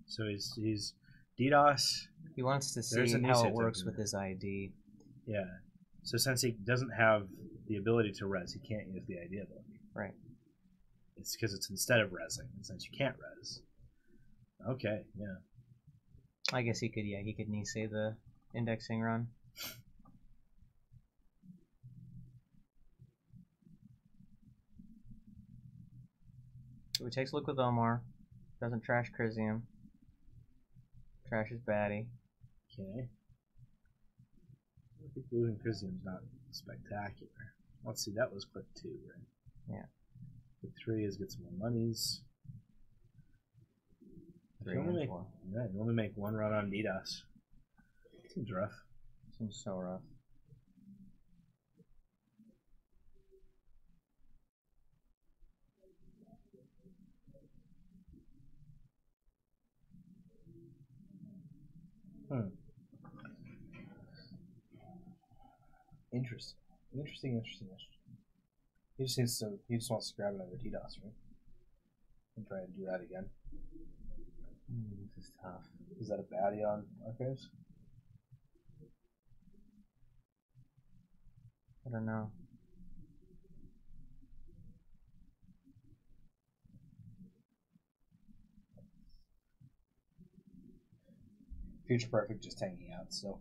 So he's DDoS. He wants to see how it works with his ID. Yeah. So since he doesn't have the ability to res, he can't use the ID ability. Right. It's because it's instead of resing, and since you can't res. Okay, yeah. I guess he could Nisei the indexing run. So he takes a look with Omar. Doesn't trash Chrysium. Trashes Batty. Okay. I think losing Chrysium's not spectacular. Let's see, that was click 2, right? Yeah. Click 3 is get some more monies. 3 and 4. Yeah, you only make 1 run on DDoS. Seems rough. Seems so rough. Interesting. He just wants to grab another DDoS, right? And try and do that again. This is tough. Is that a baddie on Archives? I don't know. Future Perfect just hanging out still.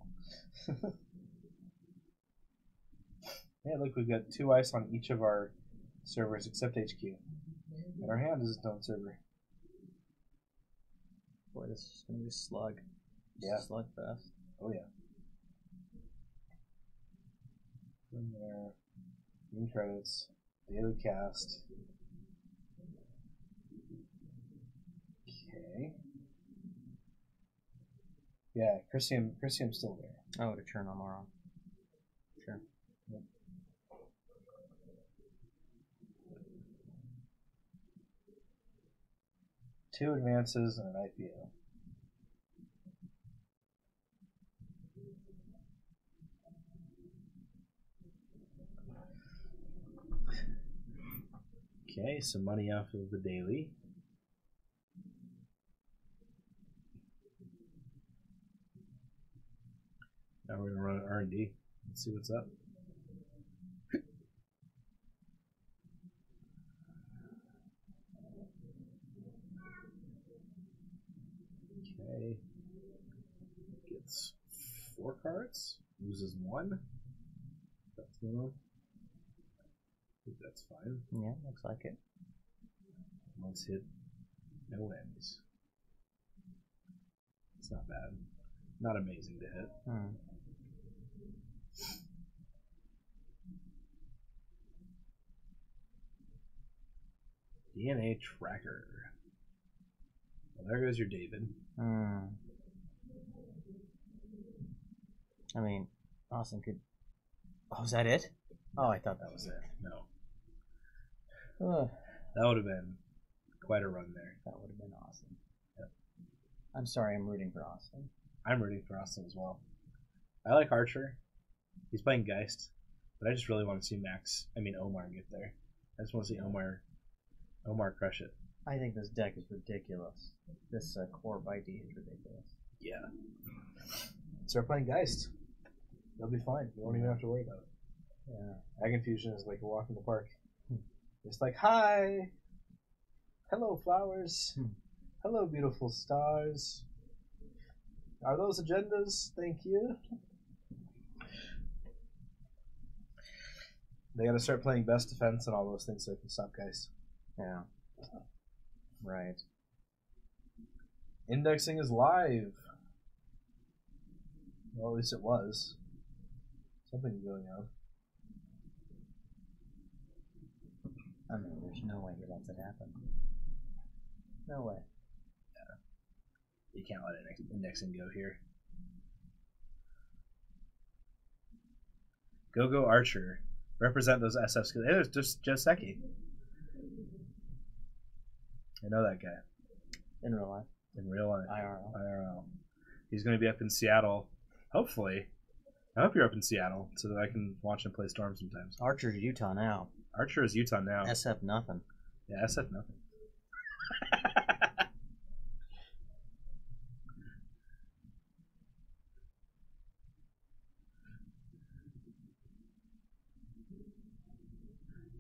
Yeah, look, we've got 2 ice on each of our servers except HQ. And our hand is its own server. Boy, this is going to be a slug. Yeah. Slugfest. Oh, yeah. In there. Green credits. Daily cast. Okay. Yeah, Chrysium's still there. Oh, to turn on more on. Sure. Yep. 2 advances and an IPO. Okay, some money off of the daily. Now we're gonna run an R&D. Let's see what's up. Okay. Gets 4 cards. Loses 1. That's one. I think that's fine. Yeah, looks like it. Once hit, no whammies. It's not bad. Not amazing to hit. DNA tracker. Well, there goes your David. I mean, Austin could. Oh, is that it? Oh, I thought that was it. No. That would have been quite a run there. That would have been awesome. Yep. I'm sorry, I'm rooting for Austin. I'm rooting for Austin as well. I like Archer. He's playing Geist, but I just really want to see Omar get there. I just want to see Omar crush it. I think this deck is ridiculous. This core by D is ridiculous. Yeah. Start playing Geist. They'll be fine. You won't even have to worry about it. Yeah. Ag Infusion is like a walk in the park. It's like, hi! Hello, flowers. Hello, beautiful stars. Are those agendas? Thank you. They gotta start playing best defense and all those things so they can stop Geist. Yeah. Right. Indexing is live. Well, at least it was. Something's going on. I mean, there's no way he lets it happen. No way. Yeah. You can't let indexing go here. Go Archer. Represent those SF skills. Hey, there's just Joseki. I know that guy. In real life. In real life. IRL. He's going to be up in Seattle. Hopefully. I hope you're up in Seattle so that I can watch him play Storm sometimes. Archer's Utah now. Archer is Utah now. SF nothing. Yeah, SF nothing.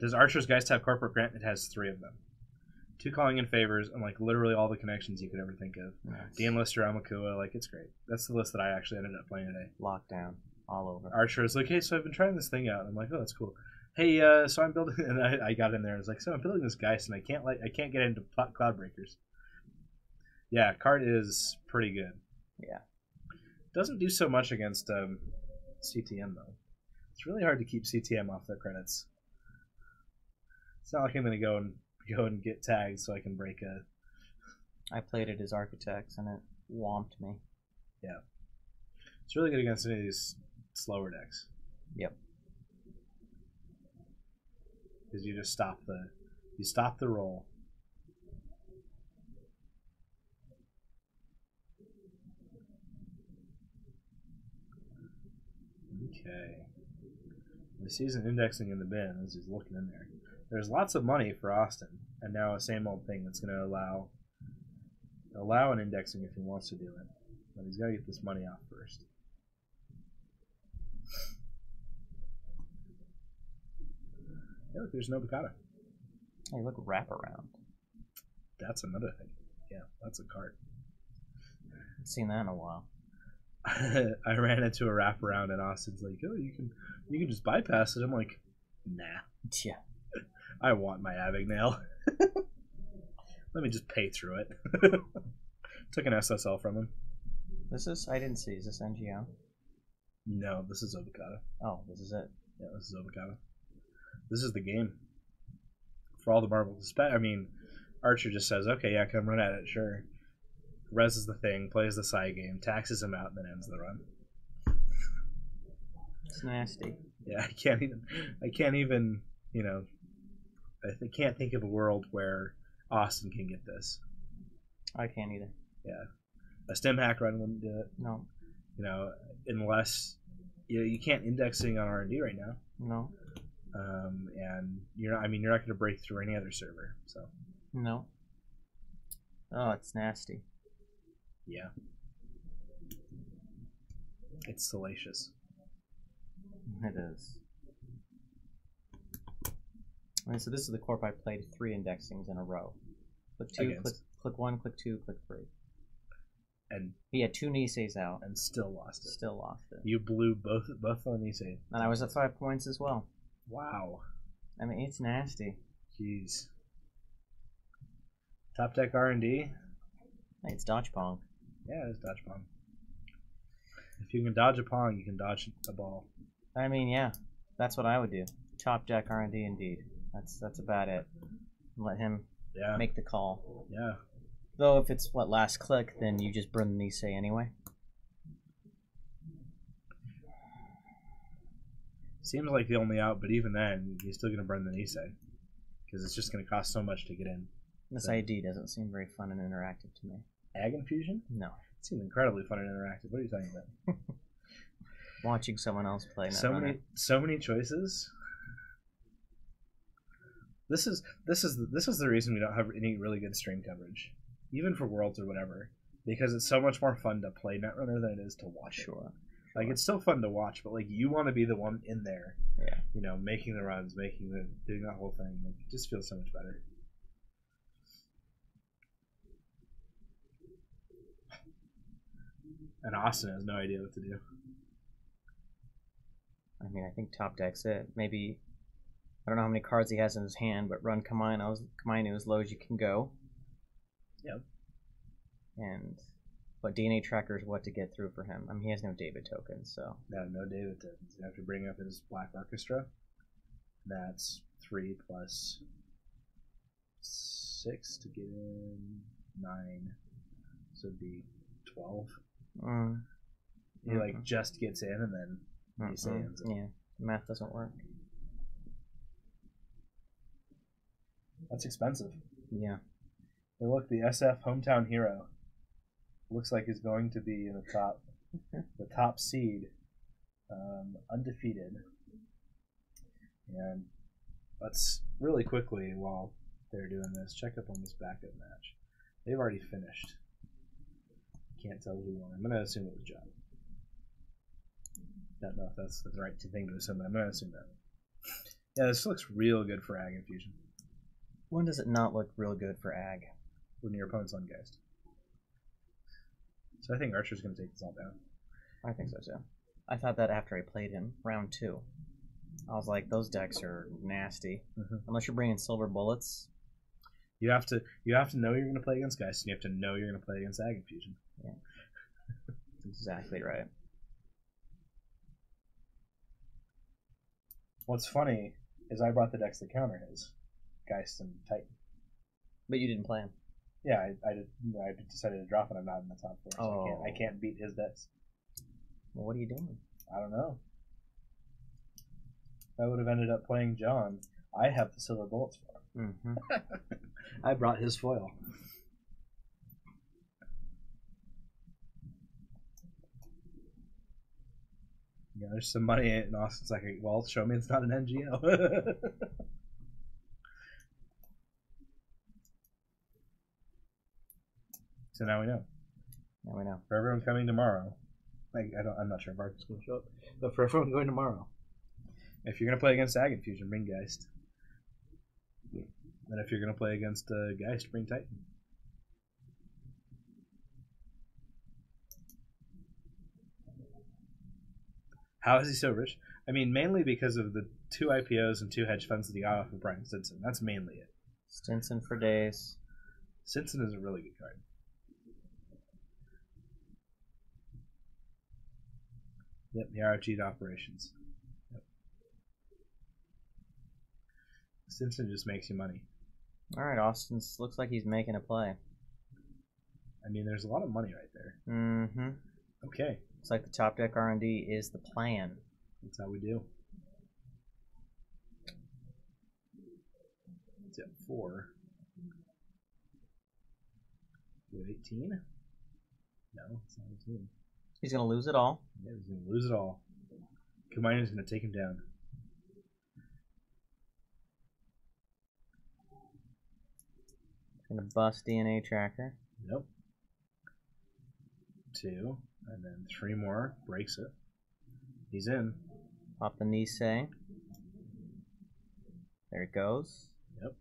Does Archer's Geist have Corporate Grant? It has 3 of them. 2 calling in favors and like literally all the connections you could ever think of. Nice. Dean Lister, Amakua, like it's great. That's the list that I actually ended up playing today. Lockdown. All over. Archer is like, hey, so I've been trying this thing out. I'm like, oh, that's cool. Hey, so I'm building, and I got in there. I was like, so I'm building this Geist, and I can't get into Cloud Breakers. Yeah, card is pretty good. Yeah. Doesn't do so much against CTM though. It's really hard to keep CTM off their credits. It's not like I'm gonna go and get tagged so I can break a. I played it as Architects, and it whomped me. Yeah. It's really good against any of these slower decks. Yep. Because you just stop the roll. Okay. He sees an indexing in the bin as he's looking in there. There's lots of money for Austin, and now a same old thing that's going to allow an indexing if he wants to do it. But he's got to get this money off first. Hey, look, there's no Bacata. Hey, look, wraparound. That's another thing. Yeah, that's a card. Haven't seen that in a while. I ran into a wraparound, and Austin's like, "Oh, you can just bypass it." I'm like, "Nah." Yeah. I want my Avignail. Let me just pay through it. Took an SSL from him. I didn't see. Is this NGO? No, this is Obacata. Oh, this is it. Yeah, this is Obacata. This is the game. For all the marbles. I mean, Archer just says, okay, yeah, come run at it, sure. reses the thing, plays the side game, taxes him out, and then ends the run. It's nasty. Yeah, I can't even, you know, I can't think of a world where Austin can get this. I can't either. Yeah. A stem hack run wouldn't do it. No. You know, unless you can't indexing on R&D right now. No. And you're not going to break through any other server. So. No. Oh, it's nasty. Yeah. It's salacious. It is. And so this is the corp I played 3 indexings in a row. Click 2, click 1, click 2, click 3. And he had 2 Niseis out. And still lost it. Still lost it. You blew both on Nisei. And I was at 5 points as well. Wow. I mean, it's nasty. Jeez. Top deck R&D? Hey, it's dodge pong. Yeah, it's dodge pong. If you can dodge a pong, you can dodge a ball. I mean, yeah. That's what I would do. Top deck R&D indeed. That's about it. Let him make the call. Yeah. Though if it's last click, then you just burn the Nisei anyway. Seems like the only out, but even then, you're still going to burn the Nisei. Because it's just going to cost so much to get in. This ID doesn't seem very fun and interactive to me. Ag Infusion? No. It seems incredibly fun and interactive. What are you talking about? Watching someone else play Netrunner. So many choices. This is the reason we don't have any really good stream coverage, even for Worlds or whatever, because it's so much more fun to play Netrunner than it is to watch it. Sure. Like, it's still fun to watch, but like, you want to be the one in there. Yeah. You know, making the runs, doing that whole thing. Like, it just feels so much better. And Austin has no idea what to do. I mean, I think top deck's it. Maybe, I don't know how many cards he has in his hand, but run Kamainu as low as you can go. Yep. But DNA tracker is what to get through for him. I mean, he has no David tokens, so. No David tokens. You have to bring up his Black Orchestra. That's 3 plus 6 to get in 9. So it'd be 12. He like just gets in and then he sands it. Yeah, math doesn't work. That's expensive. Yeah. Hey, look, the SF hometown hero looks like he's going to be in the top seed, undefeated. And let's really quickly, while they're doing this, check up on this backup match. They've already finished. Can't tell who won. I'm going to assume it was John. Don't know if that's the right thing to assume, but I'm going to assume that. Yeah, this looks real good for Ag Infusion. When does it not look real good for Ag? When your opponent's on Geist. So I think Archer's going to take this all down. I think so too. I thought that after I played him, round 2. I was like, those decks are nasty. Unless you're bringing silver bullets. You have to know you're going to play against Geist, and you have to know you're going to play against Ag Infusion. Yeah. That's exactly right. What's funny is I brought the decks that counter his Geist and Titan. But you didn't play him. Yeah, I decided to drop it. I'm not in the top 4, so Oh. I can't beat his decks. Well, what are you doing? I don't know. I would have ended up playing John. I have the silver bullets for him. I brought his foil. Yeah, there's some money in Austin's like, well, show me it's not an NGO. So now we know. Now we know. For everyone coming tomorrow, I'm not sure if Archer's going to show up, but for everyone going tomorrow, if you're going to play against Ag Infusion, bring Geist. And if you're going to play against Geist, bring Titan. How is he so rich? I mean, mainly because of the 2 IPOs and 2 hedge funds that he got off of Brian Stinson. That's mainly it. Stinson for days. Stinson is a really good card. Yep, the RG operations. Yep. Stinson just makes you money. Alright, Austin looks like he's making a play. I mean, there's a lot of money right there. Mm-hmm. Okay. It's like the top deck R&D is the plan. That's how we do. It's at 4. Do 18? No, it's not 18. He's going to lose it all. Yeah, he's going to lose it all. Kumaina's going to take him down. Going to bust DNA tracker. Nope. 2, and then 3 more. Breaks it. He's in. Pop the Nisei. There it goes. Yep.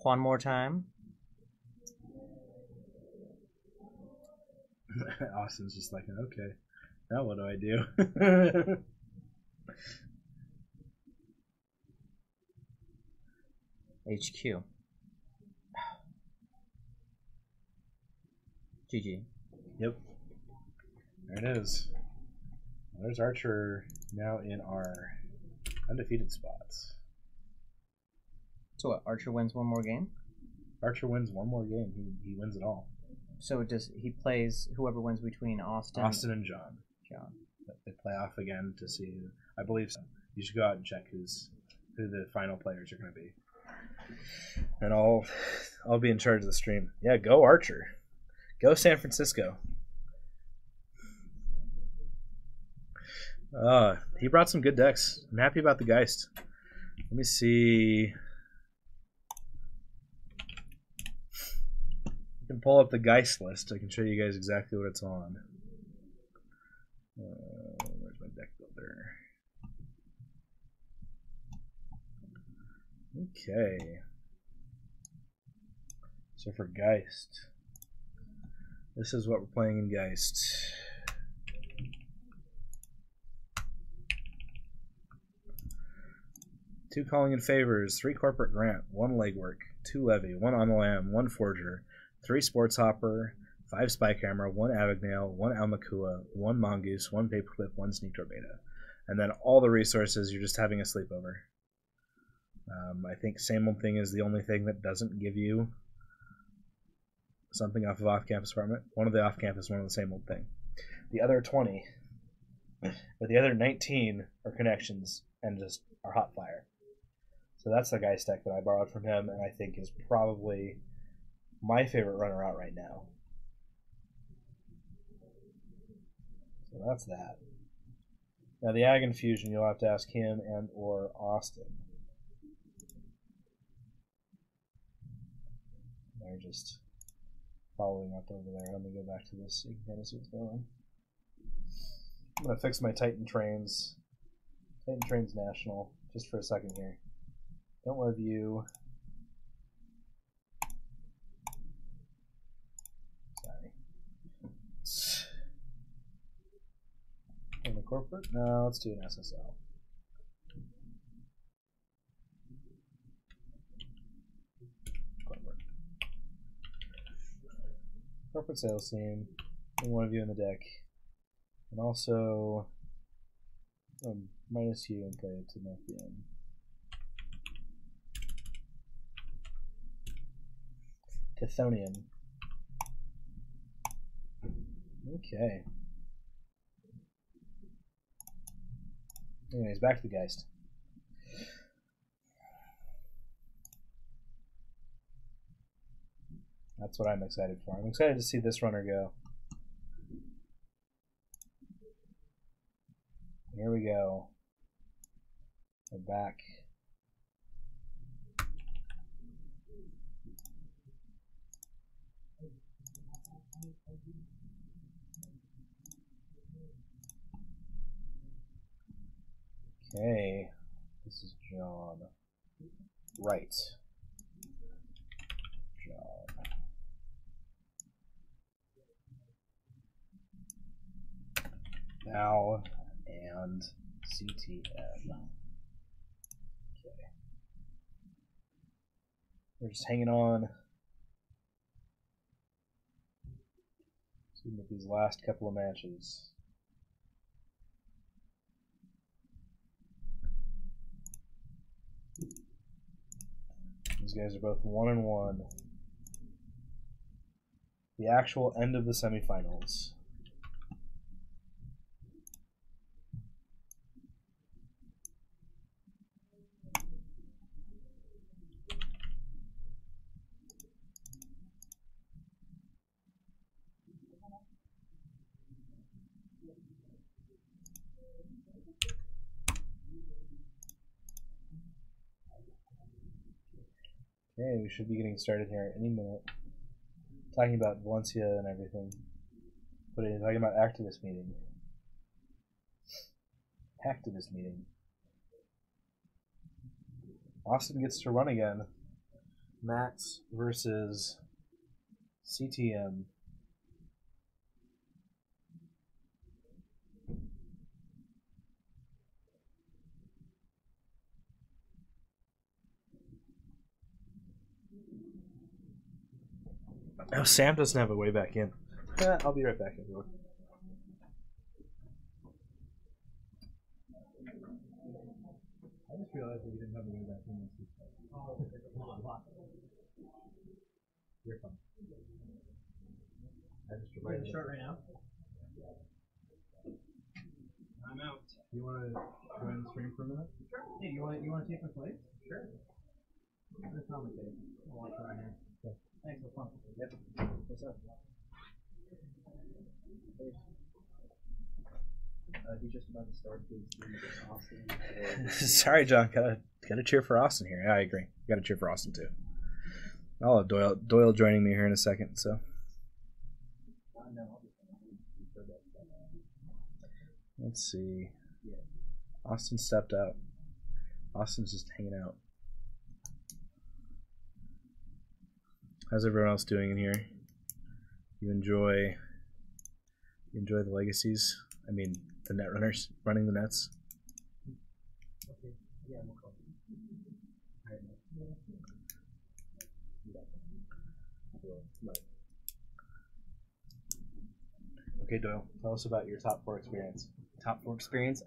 One more time. Austin's just like, okay, now what do I do? HQ. GG. Yep. There it is. There's Archer now in our undefeated spots. So what, Archer wins one more game? Archer wins one more game. He wins it all. So does he plays whoever wins between Austin and John. John. They play off again to see who. I believe so. You should go out and check who the final players are going to be. And I'll be in charge of the stream. Yeah, go Archer. Go San Francisco. He brought some good decks. I'm happy about the Geist. Let me see. I can pull up the Geist list. I can show you guys exactly what it's on. Where's my deck builder? Okay. So for Geist, this is what we're playing in Geist. Two calling in favors, 3 corporate grant, 1 legwork, 2 levy, 1 on the lam, 1 forger, 3 sports hopper, 5 spy camera, 1 Abagnale, 1 Almakua, 1 mongoose, 1 paperclip, 1 sneak torpedo, and then all the resources. You're just having a sleepover. I think same old thing is the only thing that doesn't give you something off-campus apartment. One of the off-campus, one of the same old thing. The other 20, but the other 19 are connections and just are hot fire. So that's the Geist deck that I borrowed from him, and I think is probably my favorite runner out right now. So that's that. Now the Ag Infusion, you'll have to ask him and or Austin. They're just following up over there. Let me go back to this so you can kind of see what's going on. I'm going to fix my Titan Trains. Titan Trains National, just for a second here. Don't love you. Sorry. And the corporate? No, let's do an SSL. Corporate sales team, and one of you in the deck, and also minus you and play it to not the end. Tithonian. Okay. Anyways, back to the Geist. That's what I'm excited for. I'm excited to see this runner go. Here we go. We're back. Okay. This is John. Right. John. Val and CTM. Okay. We're just hanging on. Seeing with these last couple of matches. These guys are both 1-1. the actual end of the semifinals. Okay, we should be getting started here any minute. Talking about Valencia and everything. But you're talking about activist meeting. Activist meeting. Austin gets to run again. Max versus CTM. Oh, Sam doesn't have a way back in. I'll be right back, everyone. I just realized that you didn't have a way back in. You're fine. I just reminded you. Short right now. I'm out. You want to go ahead and stream for a minute? Sure. Hey, you want to take my place? Sure. Let's commentate. I'll watch right here. Okay. Thanks for fun. Yep. What's up? He's just about to start his Austin. Sorry, John. Gotta cheer for Austin here. Yeah, I agree. Gotta cheer for Austin too. I'll have Doyle joining me here in a second. So. Let's see. Austin stepped out. Austin's just hanging out. How's everyone else doing in here? You enjoy the legacies? I mean, the Netrunners running the nets? Okay. Yeah, no problem. Okay, Doyle, tell us about your top 4 experience. Top 4 experience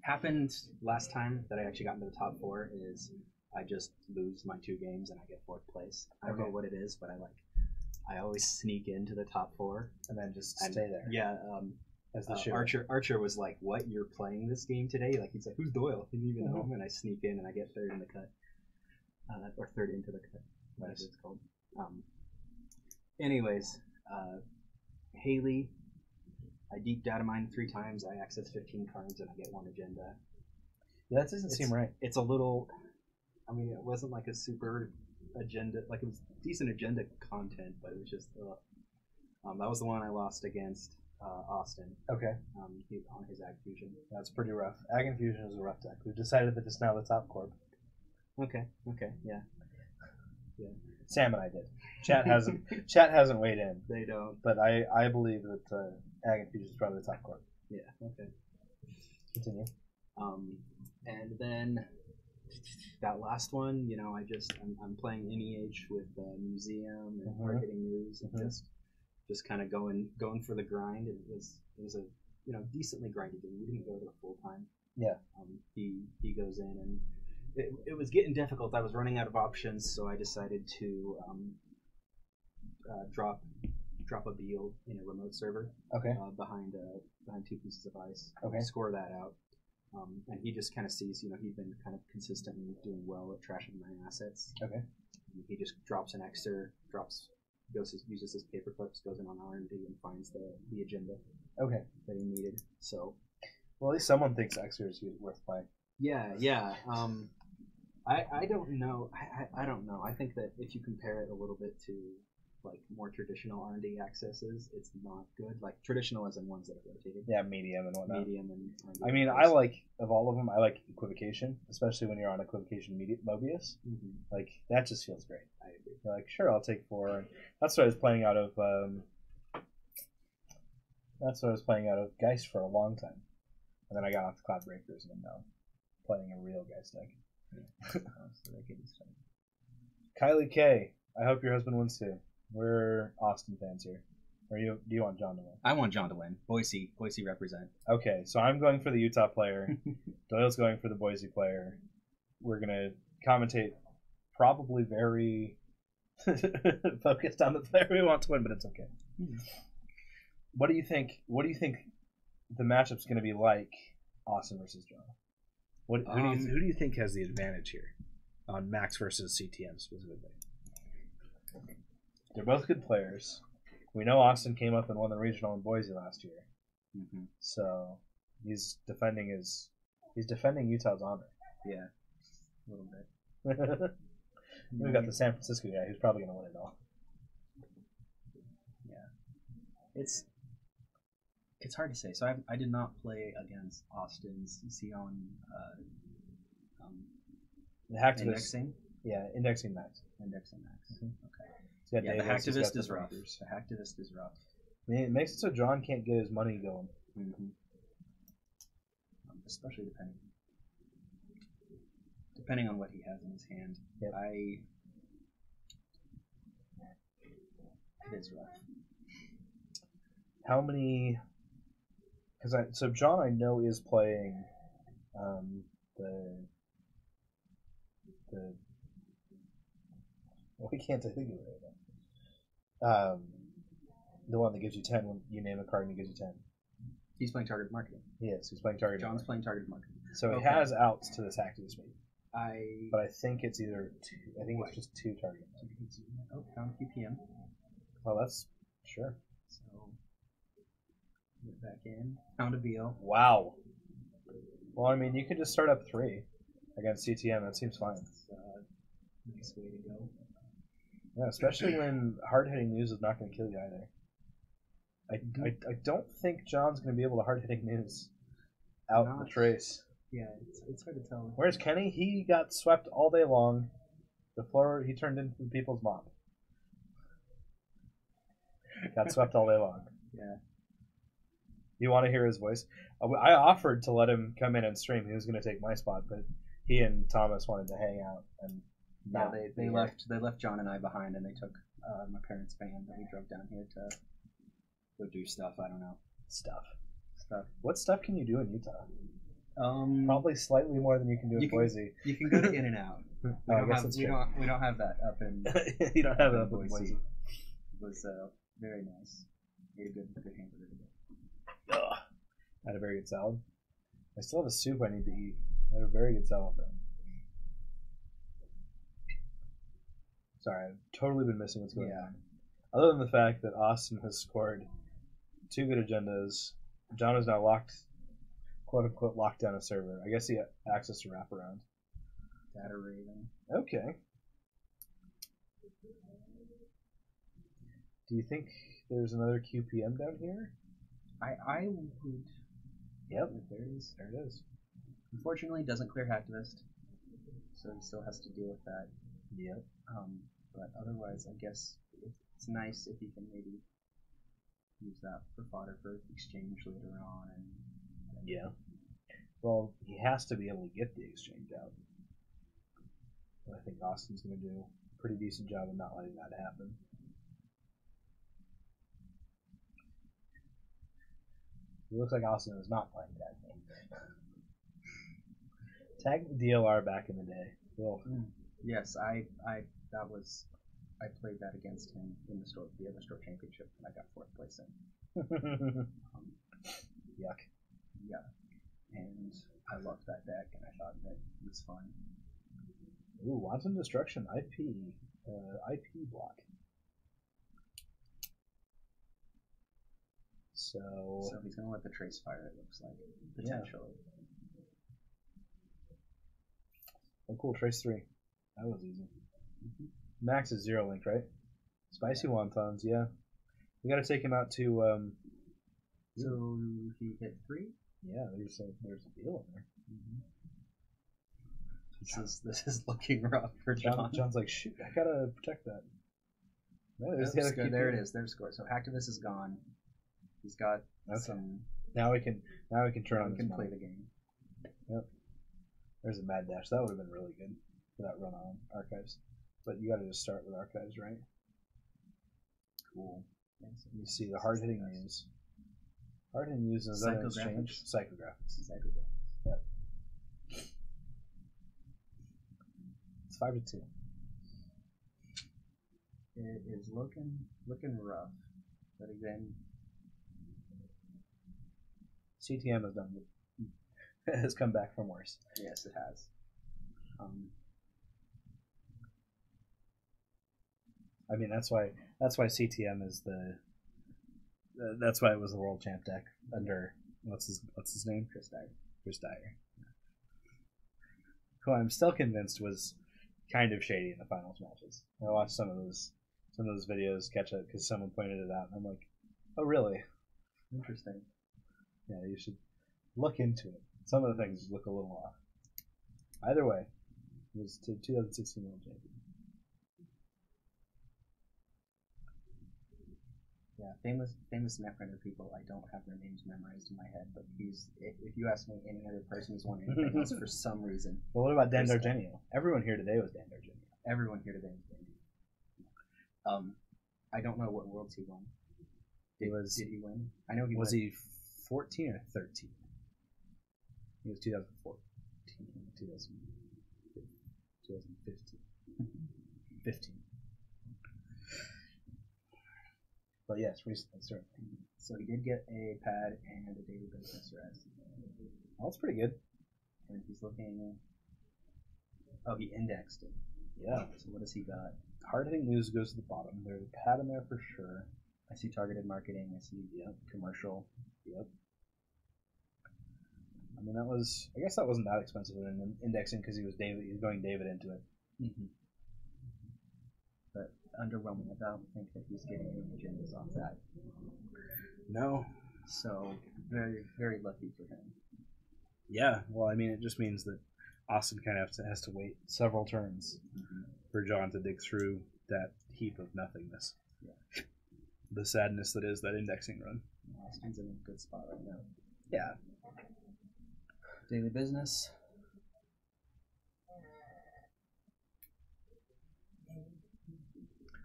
happened last time that I actually got into the top 4 is I just lose my 2 games and I get 4th place. I don't know what it is, but I always sneak into the top 4 and then just stay there. Yeah. As the Archer was like, "What? You're playing this game today?" Like he's like, "Who's Doyle?" He didn't even know him, and I sneak in and I get 3rd in the cut, or 3rd into the cut, whatever it's called. Anyways, Haley, I deep data mine 3 times. I access 15 cards and I get 1 agenda. Yeah, that doesn't seem right. It's a little. I mean, it wasn't like a super agenda. Like it was decent agenda content, but it was just. That was the one I lost against Austin. Okay. On his Ag Fusion. That's pretty rough. Ag Infusion is a rough deck. We've decided that it's now the top corp. Okay. Yeah. Sam and I did. Chat hasn't weighed in. They don't. But I believe that Ag Infusion is probably the top corp. Yeah. Okay. Continue. And then that last one, I'm playing NEH with Museum and Marketing News and just kind of going for the grind. It was a decently grindy game. We didn't go to the full time. Yeah. He goes in and it was getting difficult. I was running out of options, so I decided to drop a Beal in a remote server. Okay. Behind 2 pieces of ice. Okay. Score that out. And he just kind of sees, he's been kind of consistently doing well at trashing my assets. Okay. And he just drops an Xer, uses his paper clips, goes in on R&D and finds the agenda. Okay. That he needed. So. Well, at least someone thinks Xer is worth playing. Yeah. I don't know. I don't know. I think that if you compare it a little bit to like more traditional R&D accesses, it's not good. Like traditional as in ones that are rotated. Yeah, medium and whatnot. Medium and R&D. I mean, I like, of all of them, I like equivocation, especially when you're on equivocation Mobius. Mm-hmm. Like, that just feels great. I agree. You're like, sure, I'll take 4. And that's what I was playing out of. Geist for a long time, and then I got off the Cloud Breakers, and I'm now playing a real Geist deck. So that kid is fun. Kylie K, I hope your husband wins too. We're Austin fans here. Or do you want John to win? I want John to win. Boise represent. Okay, so I'm going for the Utah player. Doyle's going for the Boise player. We're gonna commentate probably very Focused on the player we want to win, but it's okay. What do you think? What do you think the matchup's going to be like? Austin versus John. Who do you think has the advantage here on Max versus CTM specifically? They're both good players. We know Austin came up and won the regional in Boise last year, so he's defending Utah's honor. Yeah, a little bit. We got the San Francisco guy who's probably going to win it all. Yeah, it's hard to say. So I did not play against Austin's Sion The hacktivist, indexing. Yeah, indexing max. Indexing max. Okay. Yeah, the hacktivist is rough. The hacktivist is rough. I mean, it makes it so John can't get his money going. Especially depending on what he has in his hand. Yep. It is rough. How many? So John, I know, is playing the why can't I think of it right now? The one that gives you 10 when you name a card and it gives you 10. He's playing targeted marketing. Yes, he's playing targeted. John's playing targeted marketing. So he has outs to this hacktivist maybe. I But I think it's either two. I think it's just 2 target. Oh, found QPM. Oh, that's sure. So get back in. Found a BO. Wow. Well, I mean, you could just start up 3 against CTM. That seems fine. That's nice way to go. Yeah, especially when hard-hitting news is not going to kill you either. I don't think John's going to be able to hard-hitting news out the trace. Yeah, it's hard to tell. Whereas Kenny, he got swept all day long. The floor, he turned into the people's mop. Got swept all day long. Yeah. You want to hear his voice? I offered to let him come in and stream. He was going to take my spot, but he and Thomas wanted to hang out. And yeah, they left John and I behind, and they took my parents' band, and we drove down here to go do stuff. I don't know. Stuff. What stuff can you do in Utah? Probably slightly more than you can do in Boise. You can go to In-N-Out. We don't have that up in. You don't have that up in Boise. It was very nice. Ate a good hamburger today. Ugh. Had a very good salad. I still have a soup I need to eat. I had a very good salad though. Sorry, I've totally been missing what's going on. Other than the fact that Austin has scored 2 good agendas, John is now quote unquote locked down a server. I guess he had access to wraparound. Data Raven. Okay. Do you think there's another QPM down here? I would. Yep. There it is. There it is. Unfortunately, it doesn't clear hacktivist, so he still has to deal with that. Yep. But otherwise, I guess it's nice if he can maybe use that for fodder for exchange later on. And yeah. Well, he has to be able to get the exchange out. But I think Austin's going to do a pretty decent job of not letting that happen. It looks like Austin is not playing tag game. Tag DLR back in the day. Cool. Yes, I played that against him in the other store championship, and I got 4th place in. Yuck. Yeah, and I loved that deck, and I thought that it was fun. Ooh, Wanton Destruction IP block. So he's gonna let the trace fire. It looks like potentially. Oh, cool. Trace 3. That was easy. Max is 0 link, right? Spicy wontons, yeah. We got to take him out to. So he hit 3. Yeah, there's a deal in there. This is looking rough for John. John's like, shoot, I gotta protect that. No, there it is. There's score. So hacktivist is gone. He's got some. Now we can turn on. We can play the game. Yep. There's a mad dash. That would have been really good for that run on archives. But you got to just start with archives, right? Cool. You see the hard hitting news. Hard hitting news is that an exchange? Psychographics. Yep. It's 5-2. It is looking rough, but again, CTM has done has come back from worse. yes, it has. I mean, that's why CTM is that's why it was the world champ deck under what's his name? Chris Dyer. Chris Dyer. Who I'm still convinced was kind of shady in the finals matches. I watched some of those videos catch up because someone pointed it out, and I'm like, oh really? Interesting. Yeah, you should look into it. Some of the things look a little off. Either way, it was to 2016 world champion. Yeah, famous Netrunner people. I don't have their names memorized in my head, but if you ask me any other person who's won anything else for some reason. Well, what about Dan Dargenio? Everyone here today was Dan Dargenio. Everyone here today was Dan. I don't know what worlds he won. Did he win? I know he was. Won. He 14 or 13? He was 2014, 2015. 15. But yes, recently, certainly. So he did get a pad and a daily business rest. Well, that's pretty good. And he's looking. Oh, he indexed it. Yeah. So what has he got? Hard hitting news goes to the bottom. There's a pad in there for sure. I see targeted marketing. I see commercial. Yep. I mean, I guess that wasn't that expensive in indexing because he was going David into it. Mm-hmm. But underwhelming. I don't think that he's getting any agendas off that. No. So very, very lucky for him. Yeah. Well, I mean, it just means that Austin kind of has to wait several turns for John to dig through that heap of nothingness. Yeah. The sadness that is that indexing run. Austin's in a good spot right now. Yeah. Daily business.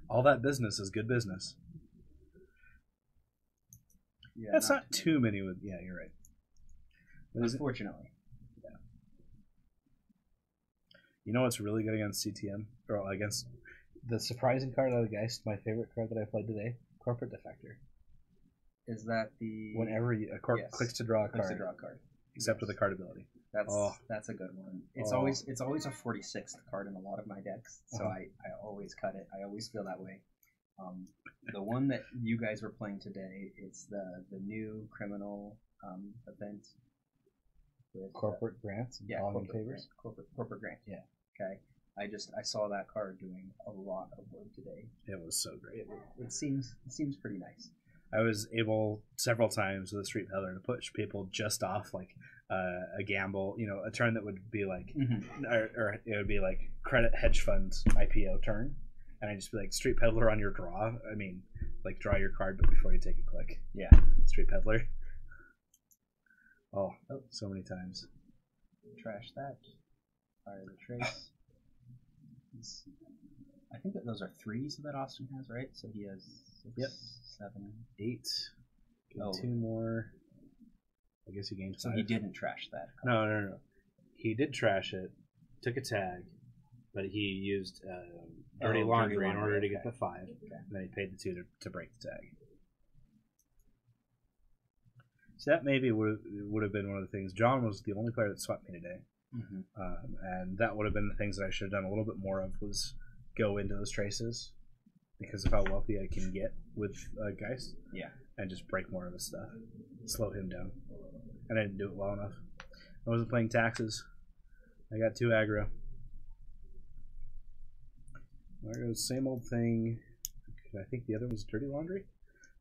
All that business is good business. Yeah, That's not too many with. Yeah, you're right. Unfortunately. Yeah. You know what's really good against CTM? Or against the surprising card out of the Geist, my favorite card that I played today? Corporate Defector. Is that the... Whenever a corp clicks to draw a card. Clicks to draw a card. Except with the card ability. That's a good one. It's always a 46th card in a lot of my decks, so I always cut it. I always feel that way. The one that you guys were playing today, it's the new criminal event with corporate grants and corporate favors. Corporate grant. Yeah. Okay. I saw that card doing a lot of work today. It was so great. It seems pretty nice. I was able several times with a Street Peddler to push people just off like a gamble, a turn that would be like, or it would be like credit hedge funds IPO turn, and I'd just be like Street Peddler on your draw. I mean, like draw your card, but before you take a click. Yeah, Street Peddler. Oh, so many times. Trash that. Fire the trace. I think that those are 3s that Austin has, right? So he has 6, 7, 8. Two more. I guess he gained 5. So he didn't trash that. No. He did trash it. Took a tag, but he used dirty laundry in order to get the 5. Okay. And then he paid the 2 to break the tag. So that maybe would have been one of the things. John was the only player that swept me today. And that would have been the things that I should have done a little bit more of, was go into those traces because of how wealthy I can get with Geist. Yeah. And just break more of his stuff. Slow him down. And I didn't do it well enough. I wasn't playing taxes. I got 2 aggro. There goes same old thing. I think the other one's Dirty Laundry.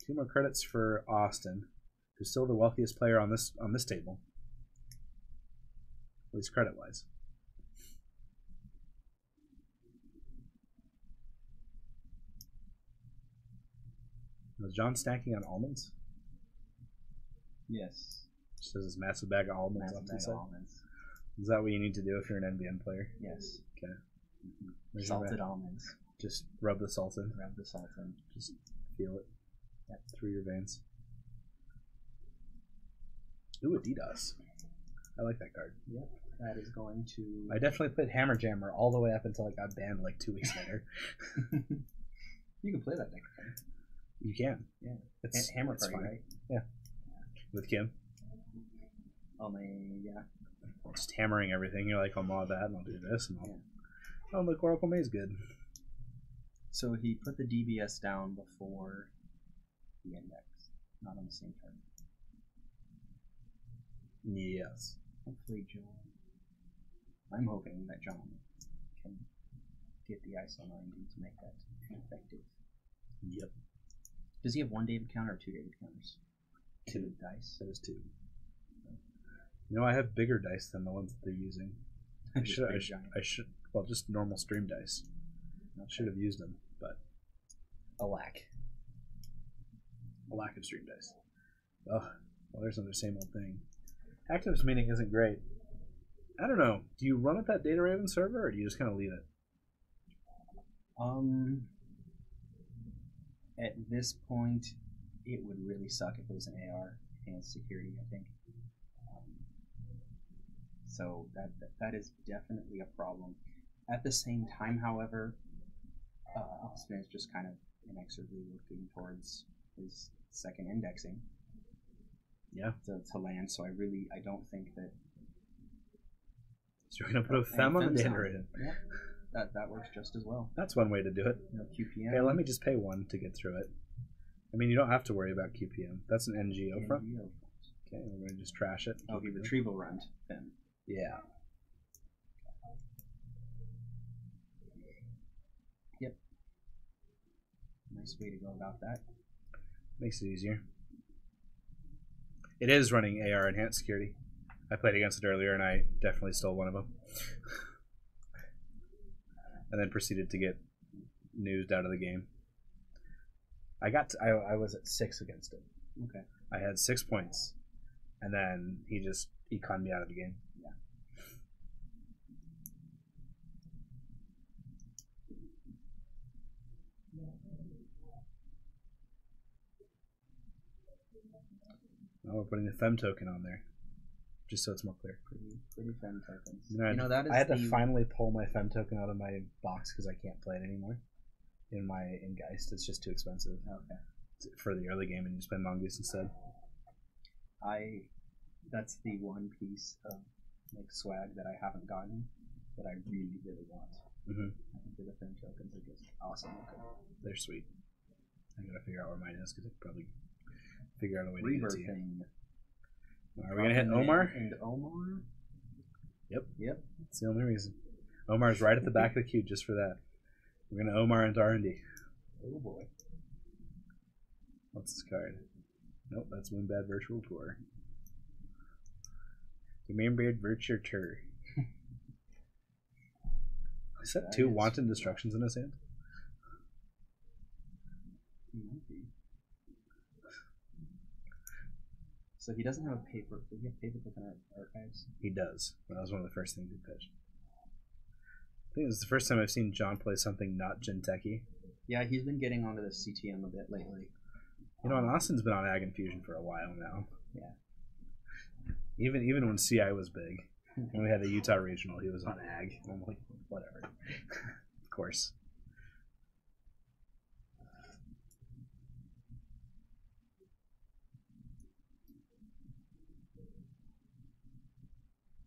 2 more credits for Austin, who's still the wealthiest player on this table. At least credit-wise. Was John stacking on almonds? Yes. Just has this massive bag of almonds. Is that what you need to do if you're an NBN player? Yes. Okay. Salted almonds. Just rub the salt in. Just feel it through your veins. Ooh, Adidas. I like that card. Yep. That is going to... I definitely played Hammer Jammer all the way up until I got banned like 2 weeks later. You can play that deck. You can. Yeah. It's Hammer it's Party, fine. right? Yeah. With Kim. Yeah. Just hammering everything. You're like, I'll mod that and I'll do this and oh, look, Oracle May's good. So he put the DBS down before the index, not on the same turn. Yes. Hopefully, I'm hoping that John can get the ice on R&D to make that effective. Yep. Does he have 1 David counter or 2 David counters? 2 dice. That is 2. You know, I have bigger dice than the ones that they're using. I should. Well, just normal stream dice. I should have used them, but a lack of stream dice. Oh, well, there's another same old thing. Actives meeting isn't great. I don't know. Do you run at that Data Raven server, or do you just kind of leave it? At this point, it would really suck if it was an AR and security, I think. So that is definitely a problem. At the same time, however, Austin is just kind of inexorably looking towards his second indexing. Yeah. To land. So I don't think that. So you're gonna put a fem on the Data Raven. Yeah. That works just as well. That's one way to do it. No QPM. Hey, let me just pay 1 to get through it. I mean, you don't have to worry about QPM. That's an NGO front. Okay, we're gonna just trash it. Oh, he retrieval run then. Yeah. Yep. Nice way to go about that. Makes it easier. It is running AR enhanced security. I played against it earlier and I definitely stole one of them. And then proceeded to get newsed out of the game. I was at 6 against it. Okay. I had 6 points. And then he conned me out of the game. Yeah. Now we're putting the Fem token on there. Just so it's more clear. Pretty Fem tokens. I had to finally pull my Fem token out of my box because I can't play it anymore. In Geist, it's just too expensive. Okay. For the early game, and you spend Mongoose instead. That's the one piece of swag that I haven't gotten that I really, really want. Mm-hmm. I think the Fem tokens are just awesome looking. They're sweet. I gotta figure out where mine is because I could probably figure out a way to get it to you. Are we gonna hit Omar? And Omar? Yep. That's the only reason. Omar's right at the back of the queue just for that. We're gonna Omar into R&D. Oh boy. What's this card? Nope, that's Moonbad Virtual Tour. Moonbad Virtual Tour. Is that 2 Wanton Destructions in his hand? So he doesn't have a paper. Does he have paper clip in archives? He does. That was one of the first things he pitched. I think this is the first time I've seen John play something not Genteki. Yeah, he's been getting onto the CTM a bit lately. You know, and Austin's been on Ag Infusion for a while now. Yeah. Even when CI was big, when we had the Utah Regional, he was on Ag. And I'm like, whatever. Of course.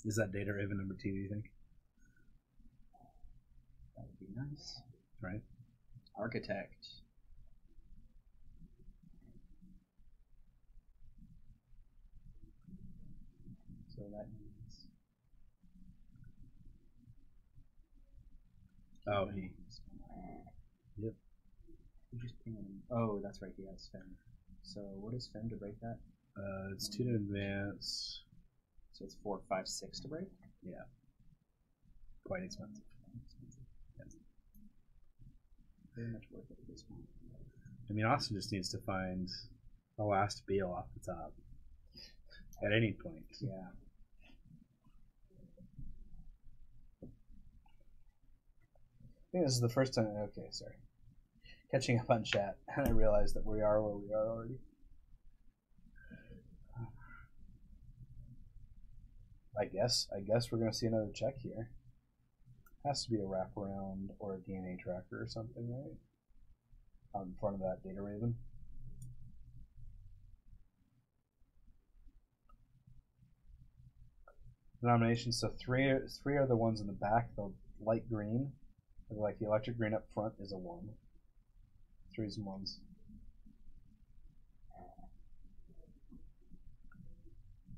Is that Data Raven number 2, do you think? That would be nice. Right? Architect. So that means... Oh, he... Yep. Just ping him. Oh, that's right, he has Fem. So what is Fem to break that? It's 2 to advance. So it's 4, 5, 6 to break? Yeah. Quite expensive. Yeah. Very much worth it at this point. I mean, Austin just needs to find the last Beal off the top. At any point. Yeah. I think this is the first time. Okay, sorry. Catching up on chat, and I realized that we are where we are already. I guess we're gonna see another check here. Has to be a wraparound or a DNA tracker or something, right? on front of that Data Raven. Denominations, so three are the ones in the back, the light green, like the electric green up front is a 1. 3s and 1s.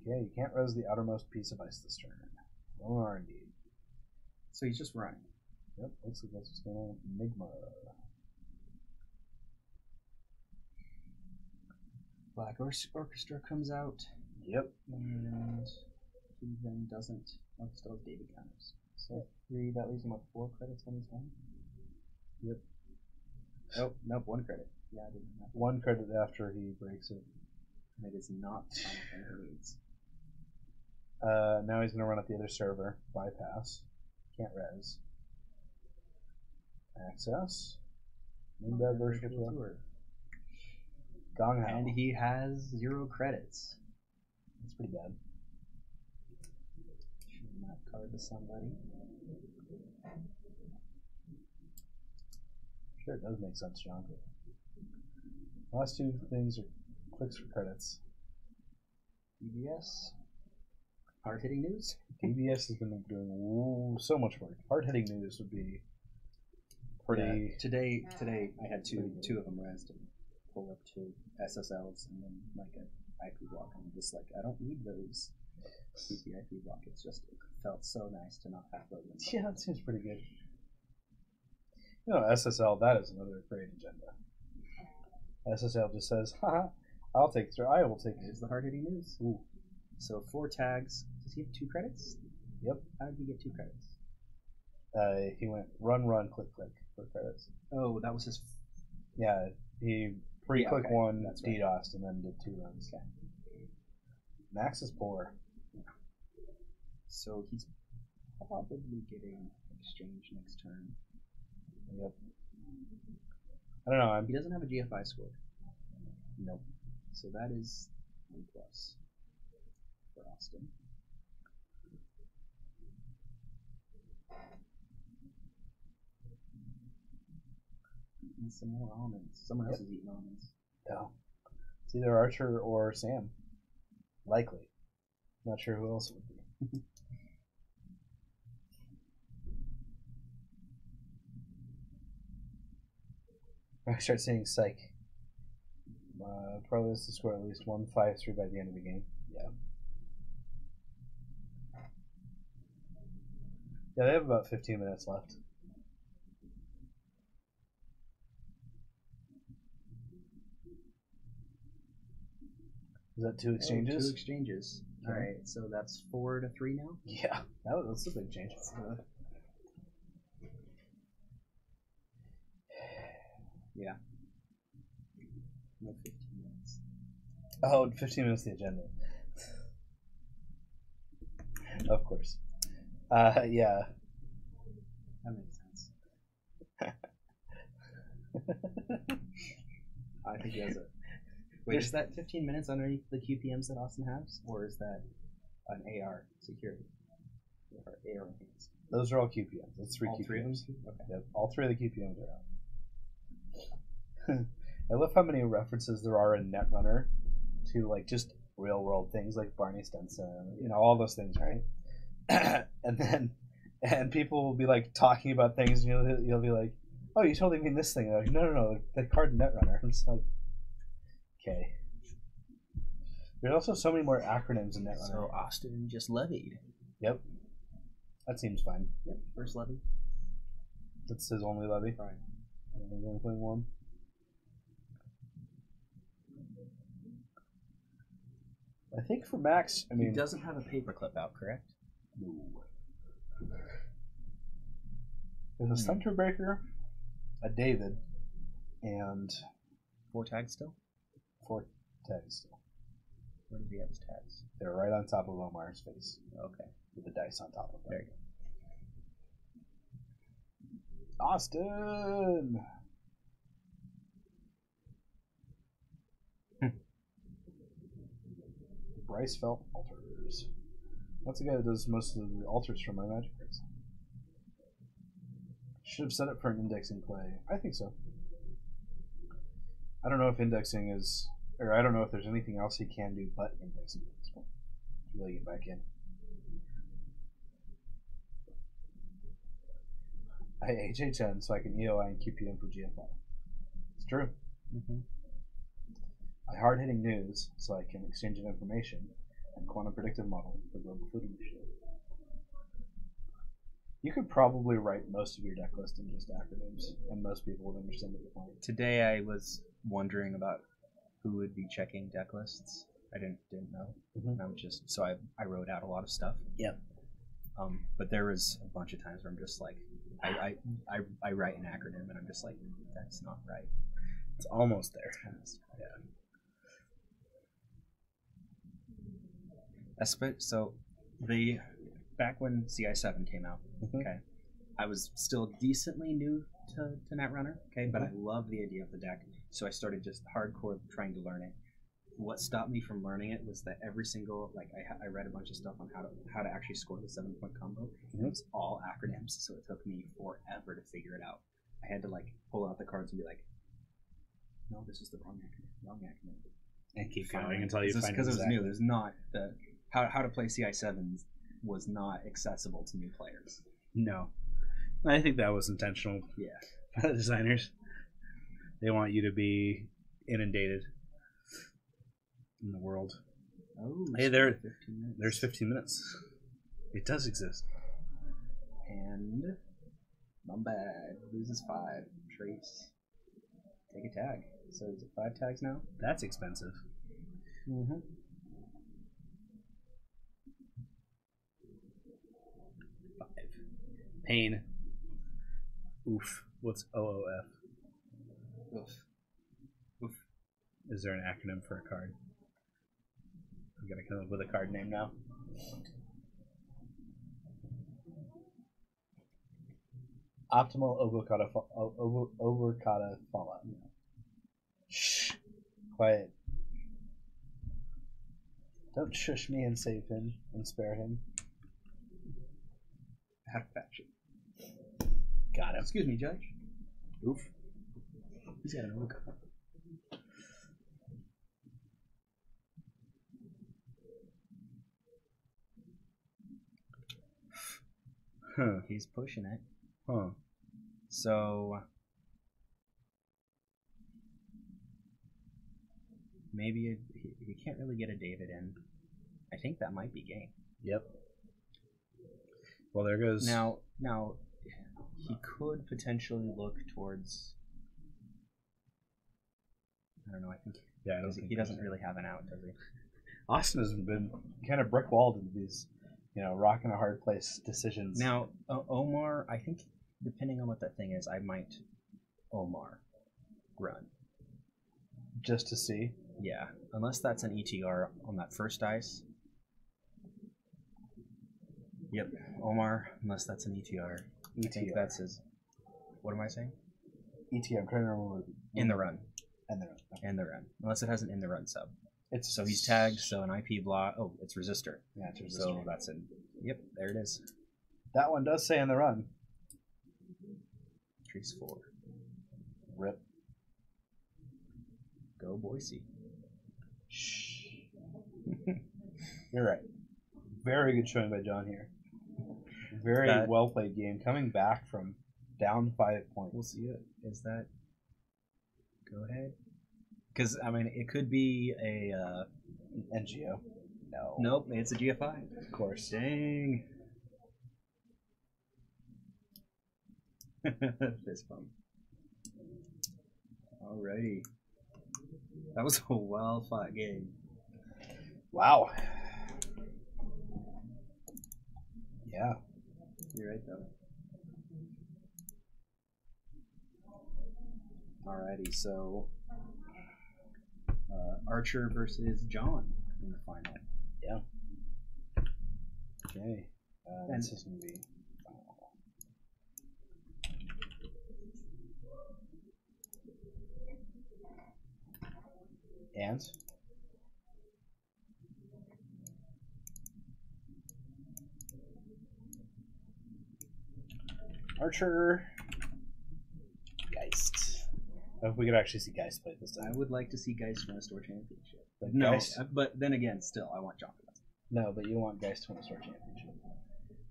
Okay, you can't res the outermost piece of ice this turn. Well, R indeed. So he's just running. Yep, looks like that's what's going on. Enigma. Black Orchestra comes out. Yep. And he then doesn't. Oh, he still has David counters. So 3, that leaves him with 4 credits on his hand. Yep. Oh, nope, 1 credit. Yeah, I didn't know. 1 credit after he breaks it. And it is not the final thing he needs. Now he's going to run up the other server. Bypass. Can't res. Access. Moonbed Virtual Tour. Gong Hao. And he has 0 credits. That's pretty bad. Showing that card to somebody. Sure, it does make sense, John. Last 2 things are clicks for credits. DBS. Hard-hitting news. DBS has been doing so much work. Hard-hitting news would be pretty... Yeah, today I had two of them res to pull up 2 SSLs and then like an IP block. I'm just like, I don't need those IP block. It's just, it felt so nice to not have those. Yeah, that seems pretty good. You know, SSL, that is another great agenda. SSL just says, haha, I will take Here's the hard-hitting news. Ooh. So 4 tags. Does he have 2 credits? Yep. How did he get 2 credits? He went run, click for credits. Oh, that was his... Yeah, he pre-click okay. 1, That's right. DDoSed, and then did 2 runs. Okay. Max is poor. So he's probably getting exchange next turn. Yep. I don't know. He doesn't have a GFI score. Nope. So that is 1+ for Austin. Eating some more almonds. Someone else is eating almonds. No. It's either Archer or Sam. Likely. Not sure who else it would be. I start seeing Psych. Probably has to score at least 1-5-3 by the end of the game. Yeah. Yeah, they have about 15 minutes left. Is that 2 exchanges? 2 exchanges. Okay. Alright, so that's 4-3 now? Yeah, that's a big change. Yeah. No 15 minutes. Oh, 15 minutes the agenda. Of course. Yeah. That makes sense. I think he has it. Wait, is that 15 minutes underneath the QPMs that Austin has? Or is that an AR security? Or AR enhanced? Those are all QPMs. That's 3 All QPMs. 3 of them? Okay. Yep, all 3 of the QPMs are out. I love how many references there are in Netrunner to like just real world things like Barney Stinson, you know, all those things, right? and people will be like talking about things, and you'll be like, oh, you totally mean this thing. They're like, no, the card in Netrunner. I'm just like, okay. There's also so many more acronyms in Netrunner. So Austin just levied. Yep. That seems fine. Yep, first levy. That's his only levy. Right. He's only playing 1. I think for Max, I mean, He doesn't have a paperclip out, correct? no. There's a Center Breaker, a David, and 4 tags still? 4 tags still. Where does he have his tags? They're right on top of Omar's face, Okay. with the dice on top of them. There you go. Austin! Bryce Felt Altars. That's the guy that does most of the altars for my Magic cards. Should have set it for an indexing play. I think so. I don't know if indexing is, or I don't know if there's anything else he can do but indexing at this point to really get back in. I HHN so I can EOI and QPM for GFI. It's true. I hard-hitting news so I can exchange information and quantum predictive model for global food initiative. You could probably write most of your deck list in just acronyms, and most people would understand it fine. Today I was wondering about who would be checking deck lists. I didn't know. I'm just so I wrote out a lot of stuff. Yep. But there was a bunch of times where I'm just like, I write an acronym and I'm just like, that's not right. It's almost there. Yeah. So back when CI7 came out, okay, I was still decently new to Netrunner, okay, but I love the idea of the deck, so I started just hardcore trying to learn it. What stopped me from learning it was that every single, like, I read a bunch of stuff on how to actually score the 7-point combo. It was all acronyms, so it took me forever to figure it out. I had to like pull out the cards and be like, no, this is the wrong acronym, and keep going until you find it. Because it was new. There's not the how to play CI7s was not accessible to new players. No, I think that was intentional. Yeah, by the designers. They want you to be inundated in the world. Oh, hey, there's 15 minutes. It does exist. And Mumbad loses 5. Trace. Take a tag. So is it 5 tags now? That's expensive. 5. Pain. Oof. What's OOF? Oof. Oof. Is there an acronym for a card? I'm gonna come up with a card name now. Optimal Overkata Fallout. Shh. Quiet. Don't shush me and save him and spare him. Out of faction. Got him. Excuse me, Judge. Oof. He's got an Overkata. Huh. He's pushing it. Huh. So maybe he can't really get a David in. I think that might be game. Yep. Well, there goes. Now he could potentially look towards. I don't know. I think he doesn't really have an out, does he? Austin has been kind of brick walled into these, rock and a hard place decisions. Now Omar, I think depending on what that thing is, I might Omar run just to see. Yeah, unless that's an ETR on that first dice. Yep, Omar, unless that's an ETR. I think that's his. What am I saying? ETR. I'm trying to remember. In the run. And the run. Okay. In the run. Unless it has an in the run sub. So he's tagged, so an IP block. Oh, it's resistor. Yeah, it's resistor. So that's in. Yep, there it is. That one does say in the run. Trees 4. Rip. Go Boise. Shh. You're right. Very good showing by John here. Very well played game. Coming back from down 5 points. We'll see it. Is that? Go ahead. Because it could be a NGO. No. Nope, it's a GFI. Of course. Dang. Fist bump. Alrighty. That was a well fought game. Wow. Yeah. You're right though. Alrighty, so Archer versus John in the final. Yeah. Okay. And this is gonna be final. And Archer Geist. If we could actually see Geist play this time. I would like to see Geist win a store championship. But No, Geist, but then again, still, I want Joffrey. no, but you want Geist to win a store championship.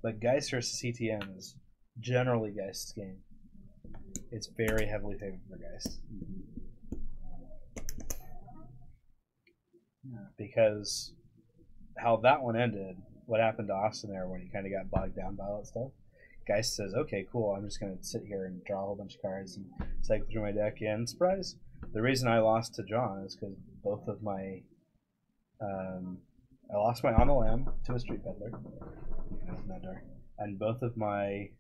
But Geist versus CTM is generally Geist's game. It's very heavily favored for Geist. Yeah. Because how that one ended, what happened to Austin there when he kind of got bogged down by all that stuff, Geist says, okay, cool, I'm just going to sit here and draw a whole bunch of cards and cycle through my deck. And surprise, the reason I lost to John is because both of my... I lost my On the Lamb to a Street Peddler. You can open that door. And both of my...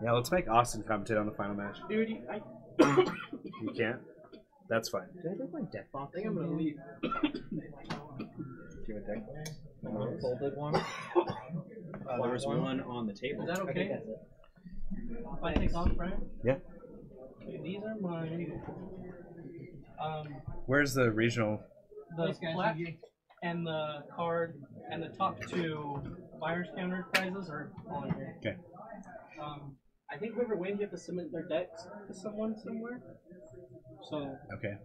yeah, let's make Austin commentate on the final match. Dude, You can't? That's fine. Did I take my deck box? I think I'm gonna leave. Do you have a deck? Folded one. There was one on the table. Is that okay? That's it. If I take off, Brian? Yeah. Okay, these are mine. Where's the regional? The black and the card and the top two buyer's counter prizes are on here. Okay. I think whoever wins, you have to submit their decks to someone somewhere. So Okay.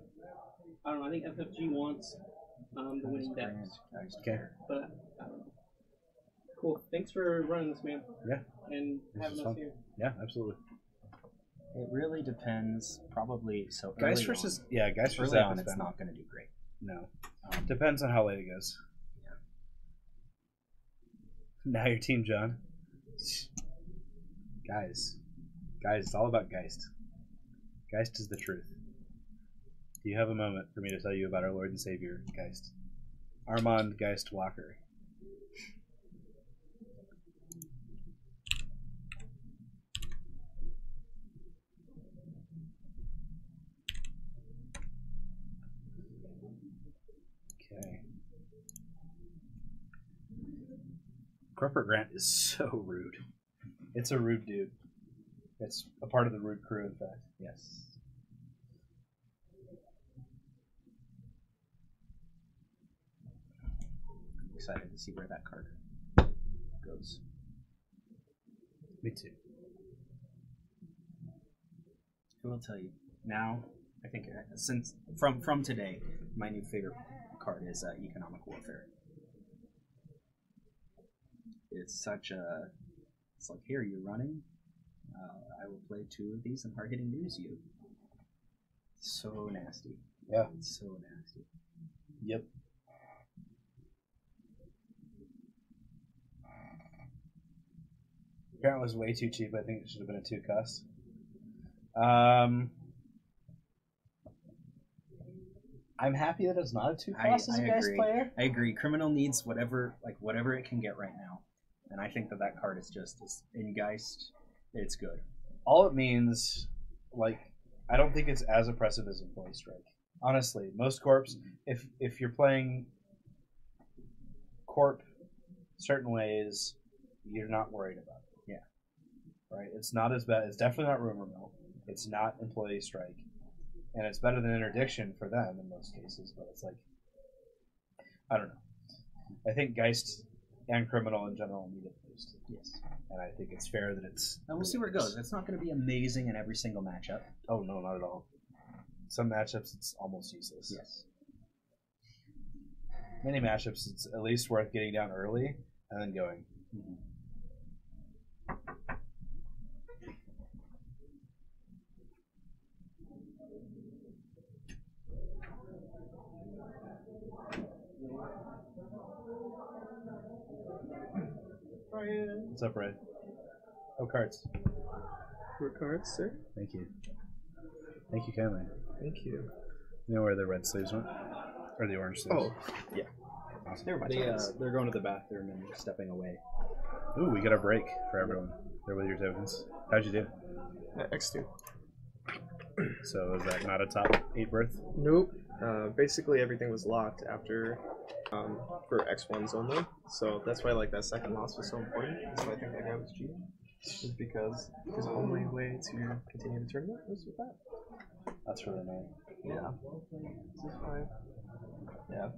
I don't know. I think FFG wants the winning deck, Okay. but I don't know. Cool. Thanks for running this, man. Yeah. And This having is us fun. here. Yeah, absolutely. It really depends. Probably so. Guys early versus on, yeah, guys versus early Zap on, is it's fun. not going to do great. No. Depends on how late it goes. Now your team, John. Guys, it's all about Geist. Geist is the truth. Do you have a moment for me to tell you about our Lord and Savior, Geist? Armand Geist Walker. Okay. Corporate Grant is so rude. It's a rude dude. It's a part of the rude crew, in fact. Yes. I'm excited to see where that card goes. Me too. I will tell you now. I think since from today, my new favorite card is Economic Warfare. It's such a. It's like, here, you're running. I will play 2 of these and hard hitting news you. So nasty. Yeah. It's so nasty. Yep. Grant was way too cheap. I think it should have been a 2 cost. I'm happy that it's not a 2 cost as a Geist agree. player. I agree. Criminal needs whatever it can get right now, and I think that card is just in Geist. It's good. All it means, I don't think it's as oppressive as Employee Strike. Honestly, most corps, if you're playing corp certain ways, you're not worried about it. Yeah. Right? It's not as bad. It's definitely not Rumor Mill. It's not Employee Strike. And it's better than Interdiction for them in most cases, but it's I don't know. I think Geist and Criminal in general need a boost. Yes. And I think it's fair that it's... And we'll see where it goes. It's not going to be amazing in every single matchup. Oh, no, not at all. Some matchups, it's almost useless. Yes. Many matchups, it's at least worth getting down early and then going. Mm-hmm. What's up, Red? Oh, cards. More cards, sir? Thank you. Thank you kindly. Thank you. You know where the red sleeves went? Or the orange sleeves? Oh, yeah. Awesome. They were my tokens. They're going to the bathroom and stepping away. Ooh, we got a break for everyone. They're with your tokens. How'd you do? X2. So is that not a top 8 berth? Nope. Basically, everything was locked after for X1s only. So that's why that second loss was so important. So I think that guy was cheating. Just because his only way to continue the tournament was with that. That's really annoying. Yeah. This is fine. Yeah.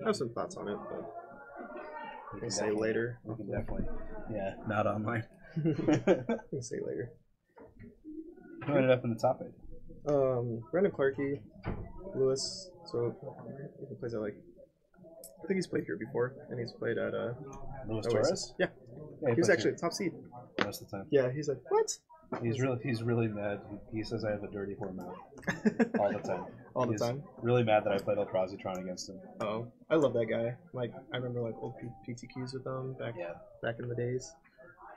I have some thoughts on it, but We'll say later. We can definitely. Yeah, not online. We'll say later. Who ended up in the top 8? Brandon Clarkey, Lewis. So he plays at I think he's played here before, and he's played at Luis Oasis. Torres? Yeah, he was actually top seed most of the time. Yeah, he's like, what? He's really mad. He says I have a dirty whore mouth all the time. All the He's time. really mad that I played Eltrazitron against him. Oh, I love that guy. I remember old PTQs with him back in the days.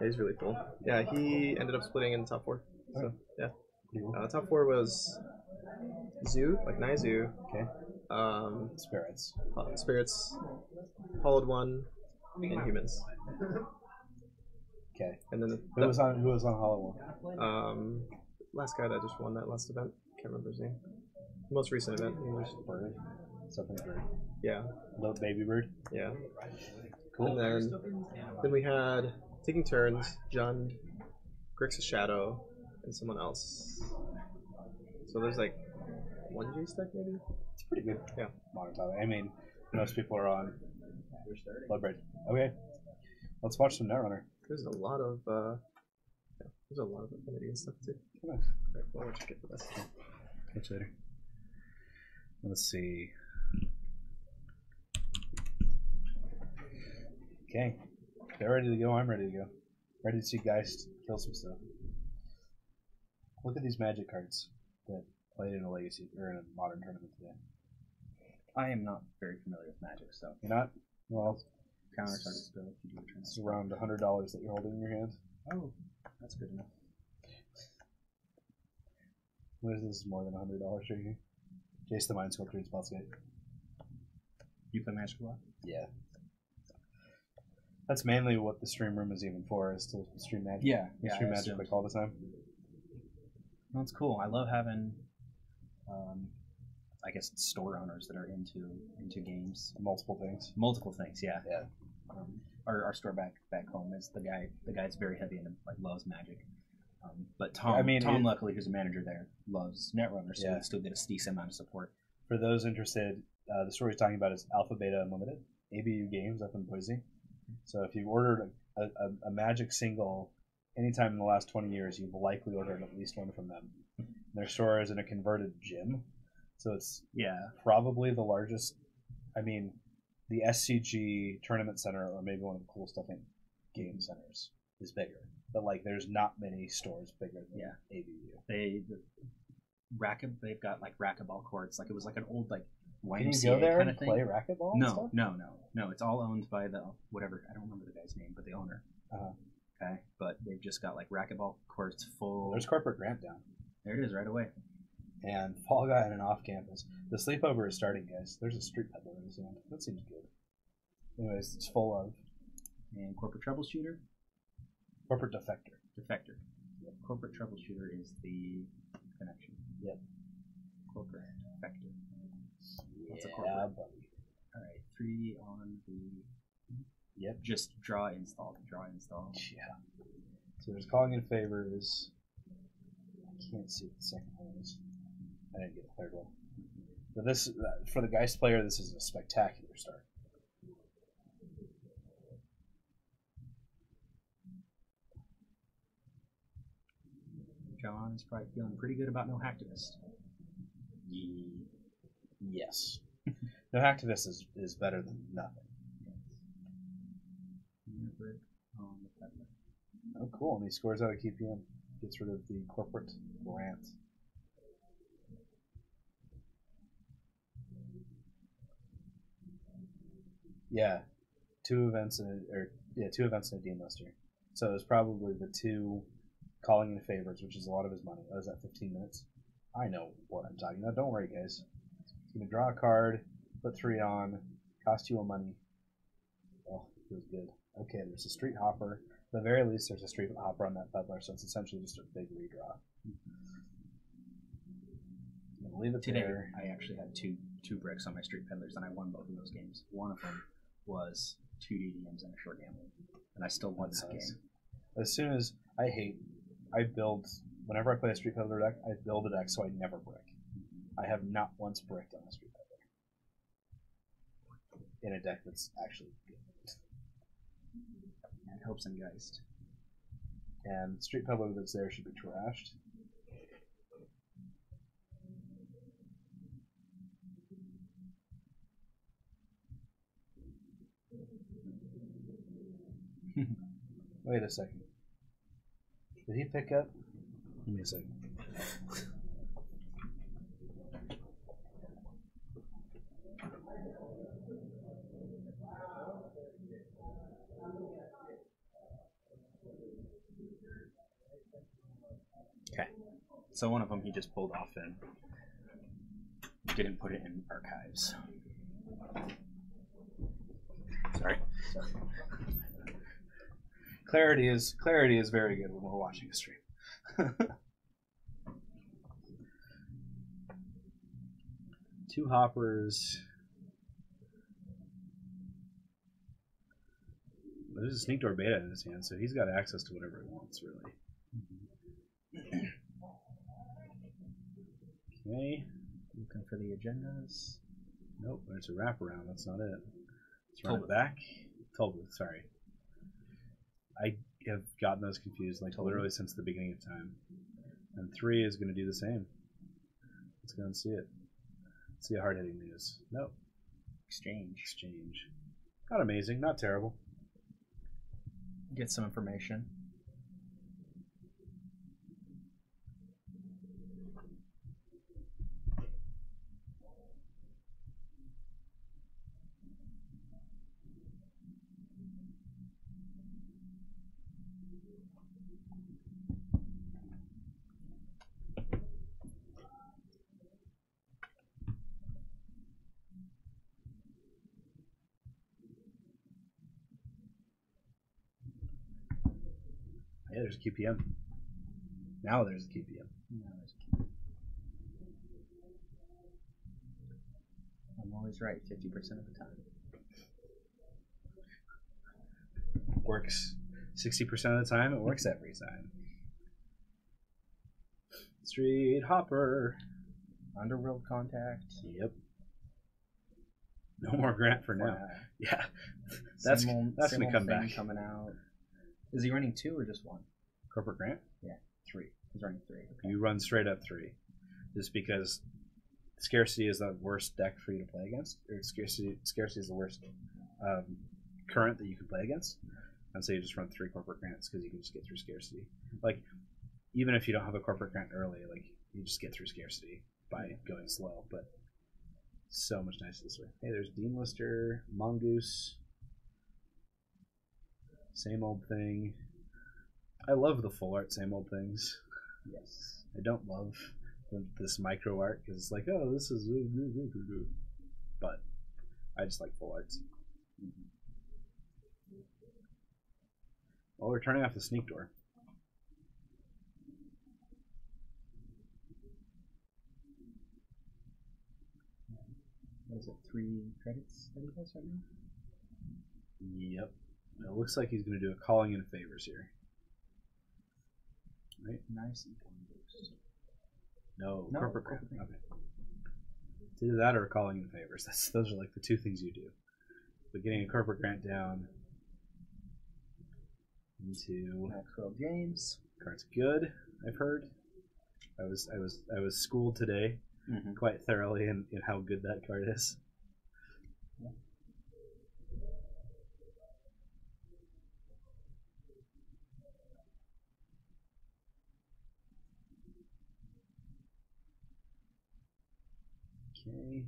Yeah, he's really cool. Yeah, he ended up splitting in the top 4. So yeah, Cool. top 4 was Zoo, Naizu. Okay. Spirits, Hollowed One, and Humans. Okay. And then who was on Hollow One? Last guy that just won that last event. Can't remember his name. Most recent event. Bird. Something Bird. Yeah. Little baby bird. Yeah. Cool. And then we had Taking Turns, Jund, Grixis Shadow, and someone else. So there's 1 J stack maybe. It's pretty good. Yeah. Modern time. I mean, most people are on Bloodbraid. Okay. Let's watch some Netrunner. There's a lot of affinity and stuff too. Nice. Right, well, we'll get to this. Catch you later. Let's see. Okay. They're ready to go. I'm ready to go. Ready to see guys kill some stuff. Look at these magic cards that played in a legacy or in a modern tournament today. I am not very familiar with Magic, so You're not? Well, counters are just if you do a it's transfer. around $100 that you're holding in your hand. Oh, that's good enough. What is this? More than $100 for you? Jace the Mind Sculptor and Spellskate. You play Magic a lot? Yeah. That's mainly what the stream room is even for, is to stream Magic. Yeah, We yeah, stream I Magic assumed. all the time. No, it's cool. I love having, I guess, store owners that are into games. Multiple things. Multiple things, yeah. Yeah. Our store back home is the guy's very heavy and loves Magic. But Tom, luckily, who's a manager there, loves Netrunner, so we still get a decent amount of support. For those interested, the store he's talking about is Alpha Beta Unlimited, ABU Games up in Boise. So if you've ordered a Magic single anytime in the last 20 years, you've likely ordered at least one from them. Their store is in a converted gym, so it's probably the largest. I mean, the SCG Tournament Center, or maybe one of the cool stuff in Game Centers, is bigger. But there's not many stores bigger than ABU. They've got racquetball courts. It was an old YMCA Can you go there kind and of thing. play racquetball? and stuff? No. It's all owned by the whatever. I don't remember the guy's name, but the owner. Okay, but they've just got racquetball courts full. There's Corporate Grant down. There it is, right away. And Fall Guy and an off campus. The sleepover is starting, guys. There's a street peddler in this end. That seems good. Anyways, it's full of And corporate troubleshooter. Corporate Defector. Defector. Yep. Corporate troubleshooter is the connection. Yep. Corporate defector. What's a Yeah, corporate? buddy. All right, 3 on the. Yep. Just draw install. Draw install. Yeah. So there's calling in favors. I can't see what the second one is. I didn't get a third one. But this, for the Geist player, this is a spectacular start. John is probably feeling pretty good about no hacktivist. Yes. No Hacktivist is better than nothing. Oh, cool. And he scores out a KPM. Gets rid of the Corporate Grant. Yeah. Two events in a Dean Lister. So it was probably the 2 calling in favors, which is a lot of his money. Oh, is that 15 minutes? I know what I'm talking about. Don't worry, guys. He's going to draw a card, put 3 on, cost you a money. Oh, feels good. Okay, there's a Street Hopper. At the very least, there's a Street Hopper on that Peddler, so it's essentially just a big redraw. I'm going to leave it Today, there. I actually had two bricks on my Street Peddlers, and I won both of those games. One of them was 2 DDMs and a short gambling, and I still won that game. As soon as I build, whenever I play a Street Peddler deck, I build a deck so I never brick. I have not once bricked on a Street Peddler in a deck that's actually good. Hopes and Geist. And Street Peddler that's there should be trashed. Wait a second. Did he pick up? Give me a second. Okay. So one of them he just pulled off and didn't put it in archives. Sorry. Clarity is very good when we're watching a stream. Two hoppers. There's a sneak door beta in his hand, so he's got access to whatever he wants, really. Okay. Looking for the agendas. Nope, there's a wraparound. That's not it. Let's run it back. Tollbooth, sorry. I have gotten those confused like literally since the beginning of time. And 3 is going to do the same. Let's go and see it. Let's see a hard-hitting news. Nope. Exchange. Not amazing, not terrible. Get some information. Yeah, there's a QPM. Now there's a QPM. I'm always right 50% of the time. Works 60% of the time. It works every time. Street Hopper. Underworld Contact. Yep. No more Grant for now. Yeah. That's going to come back. Coming out. Is he running 2 or just 1? Corporate Grant? Yeah, 3. He's running 3. Okay. You run straight up 3. Just because Scarcity is the worst deck for you to play against. Or Scarcity is the worst current that you can play against. And so you just run 3 Corporate Grants because you can just get through Scarcity. Like, even if you don't have a Corporate Grant early, like, you just get through Scarcity by going slow. But so much nicer this way. Hey, there's Dean Lister, Mongoose. Same old thing. I love the full art same old things. Yes. I don't love this micro art because it's like, oh, this is... But I just like full arts. Well, we're turning off the sneak door. What is it, 3 credits that he has right now? Yep. It looks like he's going to do a calling in favors here. Right? Nice income boost. No, corporate grant. Okay. It's either that or calling in favors. Those are like the 2 things you do. But getting a corporate grant down into Maxwell James. Card's good, I've heard. I was schooled today quite thoroughly in how good that card is. Yeah. Okay.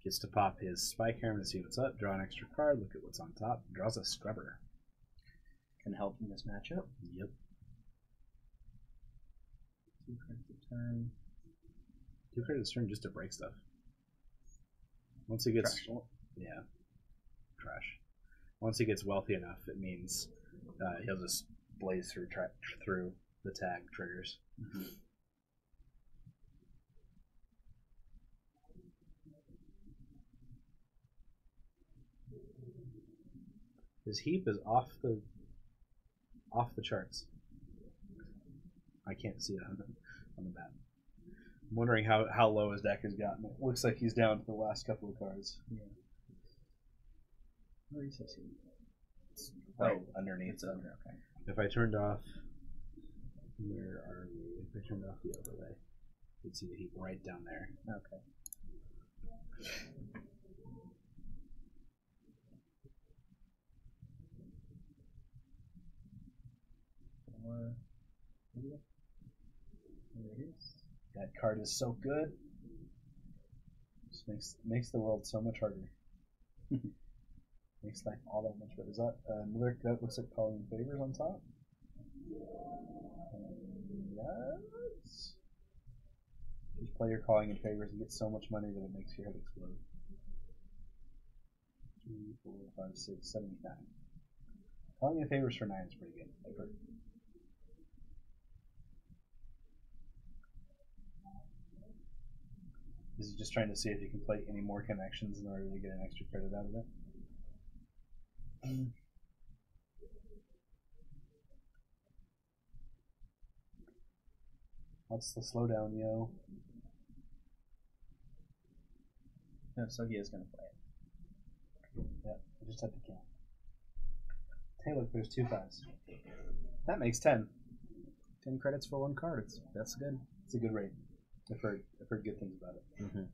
Gets to pop his Spike Hammer to see what's up, draw an extra card, look at what's on top, draws a Scrubber. Can help in this matchup. Yep. 2 credits a turn. 2 credits a turn just to break stuff. Once he gets... Trash. Yeah. Trash. Once he gets wealthy enough, it means he'll just blaze through the tag triggers. His heap is off the charts. I can't see it on the map. I'm wondering how low his deck has gotten. It looks like he's down to the last couple of cards. Yeah. Where is he? It's right underneath. It's under. Okay. If I turned off, where are we? If I turned off the overlay, you'd see the heap right down there. Okay. There it is. That card is so good. Just makes the world so much harder. Makes life all that much better. Is that another that looks like calling favors on top? Yes. Just play your calling in favors and get so much money that it makes your head explode. 3, 4, 5, 6, 7, 8, 9. Calling in favors for 9 is pretty good. I've heard. Is he just trying to see if he can play any more connections in order to get an extra credit out of it? What's the slowdown, yo? No, so he is going to play it. Yeah, I just have to count. Hey, look, there's 2 5s. That makes 10. 10 credits for 1 card. That's good. It's a good rate. I've heard good things about it. Mm-hmm.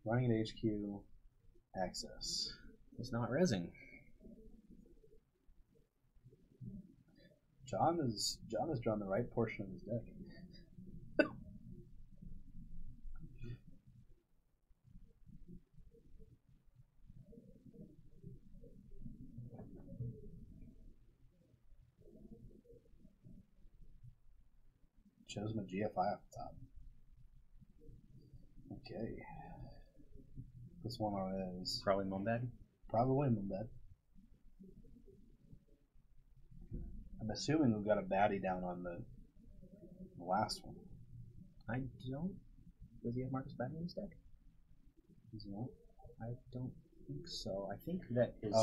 Running at HQ, access. It's not rezzing. John has drawn the right portion of his deck. Shows him a GFI off the top. Okay. This one is Probably Mombad. probably Moonbed. I'm assuming we got a baddie down on the last one. I don't. Does he have Marcus Batten in his deck? Does he not? I don't think so. I think that his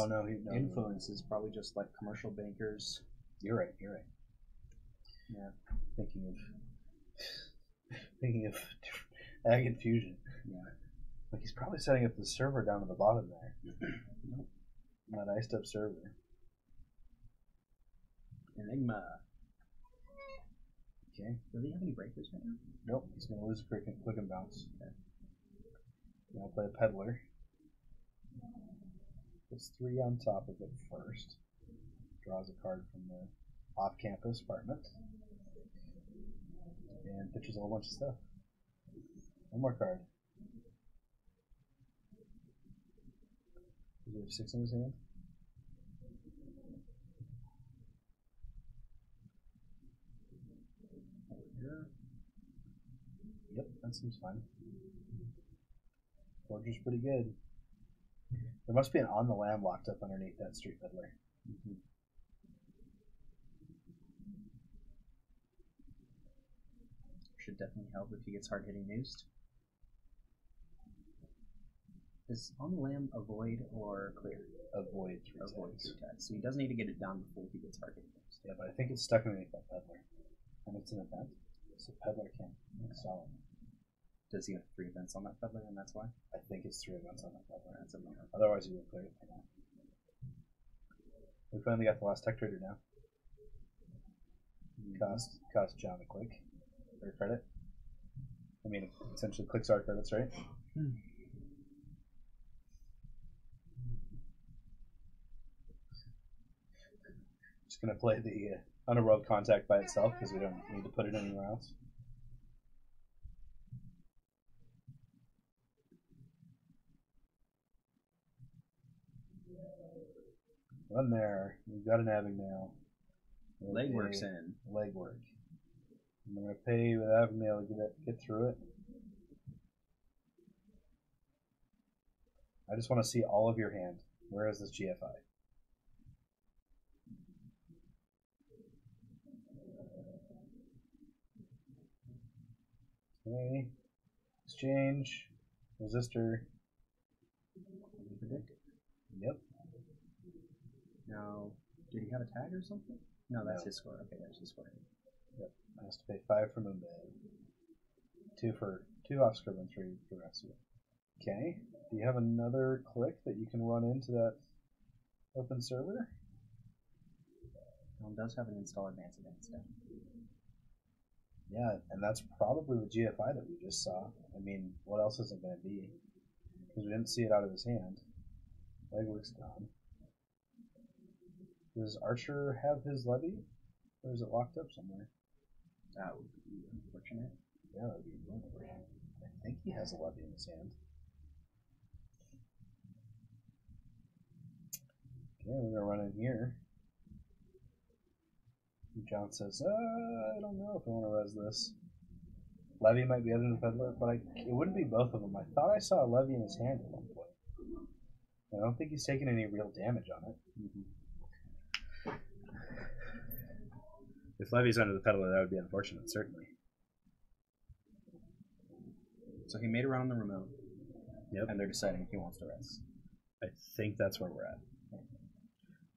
influence is probably just like commercial bankers. You're right. Yeah. Thinking of Ag Infusion. Yeah. Like he's probably setting up the server down at the bottom there. Nope. That iced up server. Enigma. Okay. Does he have any breakers right now? Nope. He's gonna lose a click and bounce. Okay. Now play a peddler. Puts 3 on top of it first. Draws a card from the off-campus apartment. And pitches a whole bunch of stuff. One more card. Does he have 6 in his hand? Yep, that seems fine. Forger's pretty good. There must be an on the lamb locked up underneath that street peddler. Mm-hmm. Should definitely help if he gets hard hitting noosed. Is on the lamb avoid or clear? Avoid 3 Avoid times. 3 times. So he does need to get it down before he gets hard hitting noosed. Yeah, but I think it's stuck underneath that peddler. And it's an event. So peddler can't sell it. Does he have 3 events on that peddler, and that's why? I think it's 3 events on that peddler. That's a bummer. Otherwise, he would clear it for now. We finally got the last tech trader now. Cost John a click. Or credit. I mean, essentially clicks our credits, right? Just gonna play the Underworld Contact by itself because we don't need to put it anywhere else. Run there. We've got an Abigail. Legwork's in. Legwork. I'm gonna pay with Abigail to get through it. I just want to see all of your hand. Where is this GFI? Okay. Exchange. Resistor. Predict. Yep. Now, did he have a tag or something? No, that's his score. Okay, that's his score. Yep. Has to pay 5 for Moonbed. 2 for 2 off script and 3 for the rest of it. Okay. Do you have another click that you can run into that open server? It does have an install advanced event step. Yeah, and that's probably the GFI that we just saw. I mean, what else is it going to be? Because we didn't see it out of his hand. Legwork's gone. Does Archer have his levy? Or is it locked up somewhere? That would be unfortunate. Yeah, that would be really unfortunate. I think he has a levy in his hand. Okay, we're going to run in here. John says, I don't know if I want to res this. Levy might be other than the peddler, but it wouldn't be both of them. I thought I saw a levy in his hand at one point. I don't think he's taken any real damage on it. If Levy's under the peddler, that would be unfortunate, certainly. So he made a run on the remote. Yep. And they're deciding if he wants to rest. I think that's where we're at.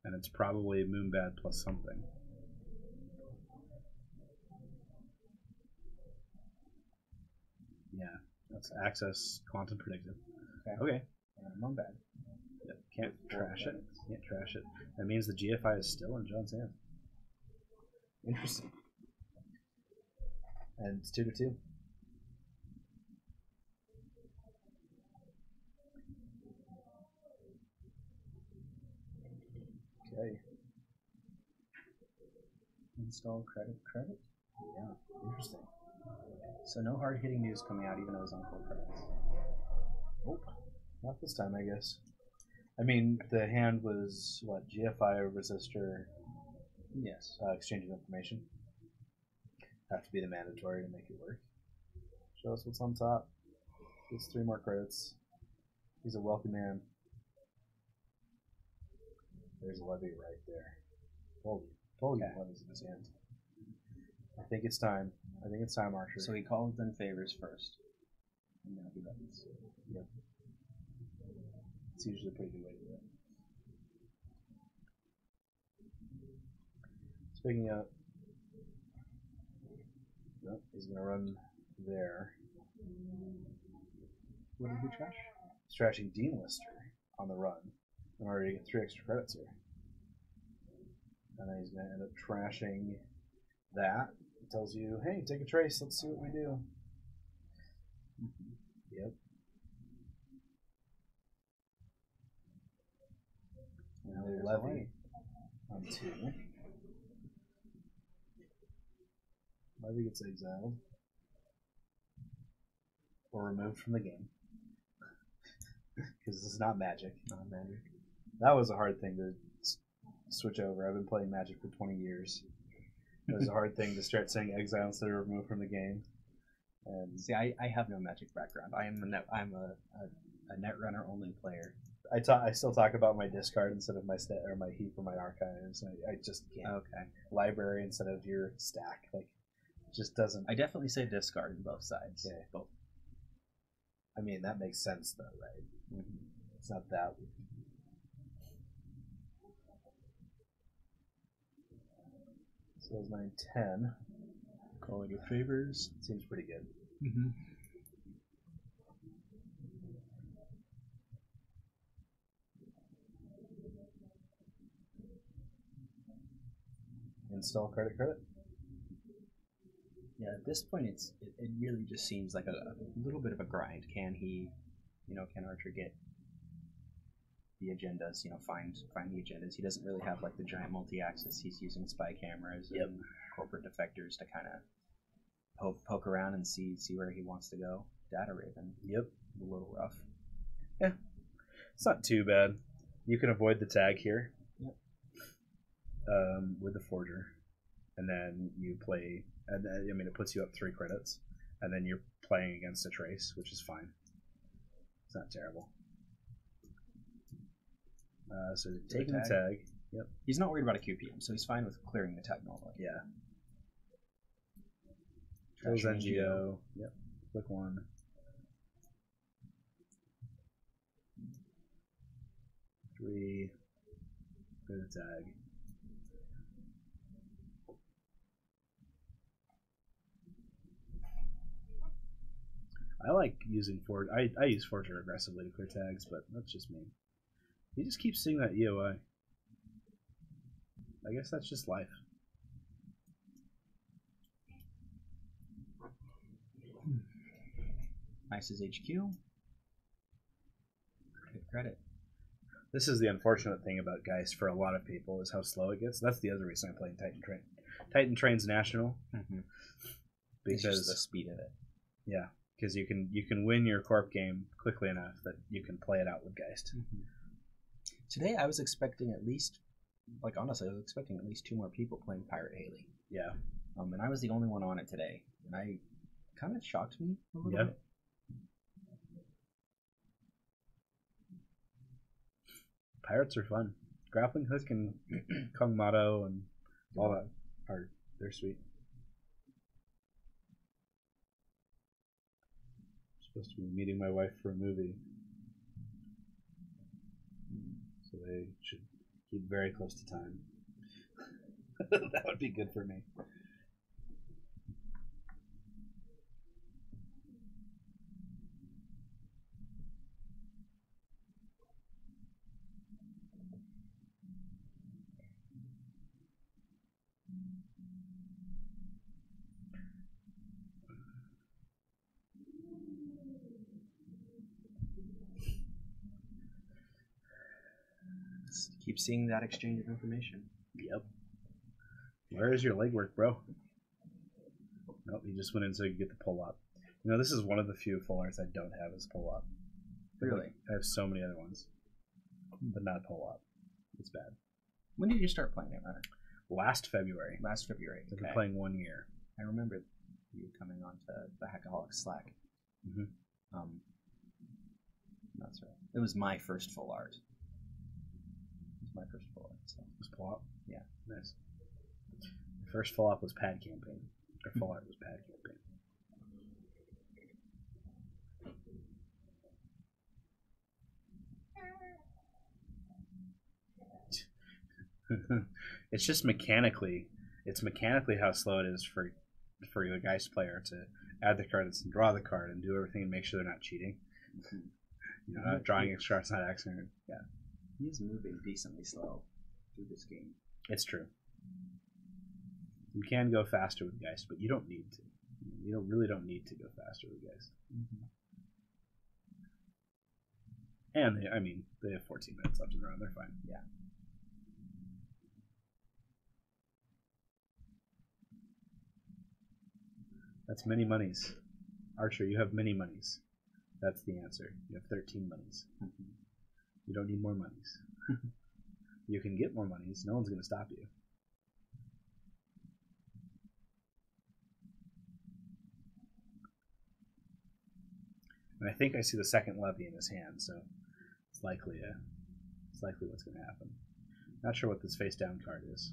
And it's probably Moonbad plus something. Yeah, that's access quantum predictive. Okay. Moonbad. Yep. Can't trash it. Can't trash it. That means the GFI is still in John's hand. Interesting. And it's 2-2. Okay. Install credit. Yeah, interesting. So no hard-hitting news coming out, even though it's on full credits. Nope. Not this time, I guess. I mean, the hand was, what, GFI resistor? Yes. Exchange of information. Have to be the mandatory to make it work. Show us what's on top. Gets 3 more credits. He's a wealthy man. There's a levy right there. Told you levy's in his hand. I think it's time. Archer. So he calls in favors first. And now he levies. Yep. It's usually a pretty good way to do it. Speaking of, nope, he's gonna run there. What did he trash? He's trashing Dean Lister on the run in order to get 3 extra credits here. And then he's gonna end up trashing that. It tells you, hey, take a trace, let's see what we do. Yep. Now levy on 2. Levy gets exiled. Or removed from the game. Because this is not Magic. Not Magic. That was a hard thing to switch over. I've been playing Magic for 20 years. It was a hard thing to start saying exile instead of removed from the game. And see, I have no Magic background. I'm a Netrunner only player. I still talk about my discard instead of my my heap or my archives. I just can't. Okay. Library instead of your stack. Like, it just doesn't. I definitely say discard on both sides. Okay. Both. I mean, that makes sense though, right? Mm-hmm. It's not that weird. So it's 9-10. Call it with favors. Seems pretty good. Mm-hmm. Install credit. Yeah, at this point, it really just seems like a little bit of a grind. Can he, can Archer get the agendas? Find the agendas. He doesn't really have like the giant multi-axis. He's using spy cameras and corporate defectors to kind of poke around and see where he wants to go. Data Raven. Yep. A little rough. Yeah, it's not too bad. You can avoid the tag here. Yep. With the Forger, and then you play. And then, it puts you up 3 credits, and then you're playing against a trace, which is fine. It's not terrible. So taking the tag. Yep. He's not worried about a QPM, so he's fine with clearing the tag normally. Yeah. Kills NGO. Yep. Click 1. Three. Clear the tag. I like using Forge. I use Forger aggressively to clear tags, but that's just me. He just keeps seeing that EOI. I guess that's just life. Ice's HQ. Credit. This is the unfortunate thing about Geist for a lot of people is how slow it gets. That's the other reason I'm playing Titan Train. Titan Train's national It's just the because speed of it. yeah, because you can win your corp game quickly enough that you can play it out with Geist. Today I was expecting at least, like honestly, I was expecting at least 2 more people playing Pirate Haley. Yeah, And I was the only one on it today, and I kind of shocked me a little bit. Pirates are fun. Grappling Hook and Kung Mado and all that they're sweet. I'm supposed to be meeting my wife for a movie, so they should keep very close to time. That would be good for me. Keep seeing that exchange of information. Yep. Where is your legwork, bro? Nope, he just went in so he could get the pull up. You know, this is one of the few full arts I don't have as pull up. Really? I have so many other ones, but not pull up. It's bad. When did you start playing Netrunner? Last February. Last February. I've been playing 1 year. I remember you coming on to the Hackaholic Slack. That's right. It was my first full art. My first full art. So. Was pull up? Yeah. Nice. The first full up was pad campaign. Or full art was pad campaign. It's just mechanically how slow it is for the Geist player to add the cards and draw the card and do everything and make sure they're not cheating. You know, not drawing extra cards, not accident. Yeah. He's moving decently slow through this game. It's true. You can go faster with Geist, but you don't need to. You really don't need to go faster with Geist. And they have 14 minutes left in the round. They're fine. Yeah. That's many monies. Archer, you have many monies. That's the answer. You have 13 monies. You don't need more monies. You can get more monies. No one's going to stop you. And I think I see the second levy in his hand, so it's likely what's going to happen. Not sure what this face down card is.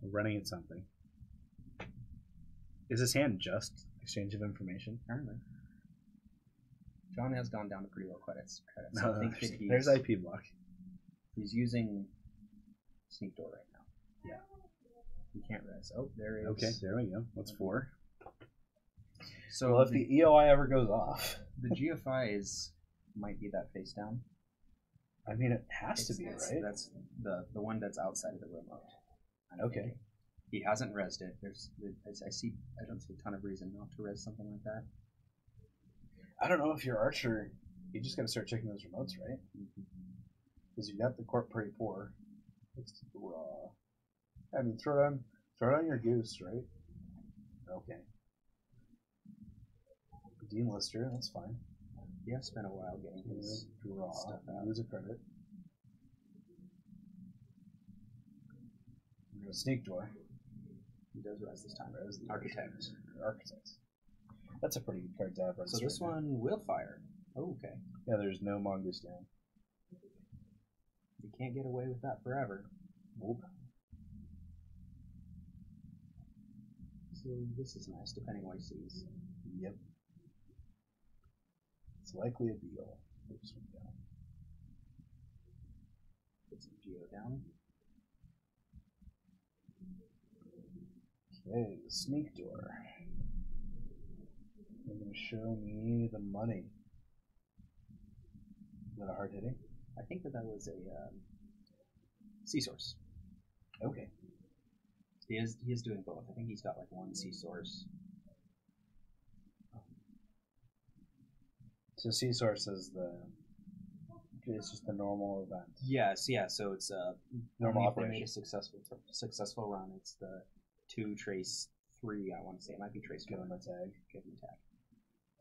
We're running at something. Is his hand just exchange of information? Apparently. John has gone down to pretty low credits. No, I think that there's IP block. He's using Sneak Door right now. Yeah. He can't res. Oh, there is. Okay, there we go. What's 4? So well, if the EOI ever goes off, the GFI might be that face down. I mean, it has to be, right? That's the one that's outside of the remote. Okay. He hasn't resed it. I don't see a ton of reason not to res something like that. I don't know if you're Archer. You just got to start checking those remotes, right? Because you got the corp pretty poor. It's raw. I mean, throw it on your goose, right? Okay. Dean Lister, that's fine. He has spent a while getting his draw stuff out. Lose a credit. We're going to Sneak Door. He does res this time. Res the Architect. Architect. That's a pretty good card to have. So this one will fire. Oh, okay. Yeah, there's no Mongoose down. You can't get away with that forever. Nope. So this is nice, depending what he sees. Yep. It's likely a deal. Oops, down. Put some Geo down. Okay, the Sneak Door. Show me the money. Is that a hard hitting? I think that was a sea source. Okay. He is doing both. I think he's got like one sea source. So sea source is it's just the normal event. Yes, yeah. So it's Normal only if they operation. made a successful run. It's the 2 trace 3. I want to say it might be trace Give 4. him a tag. Give him a tag.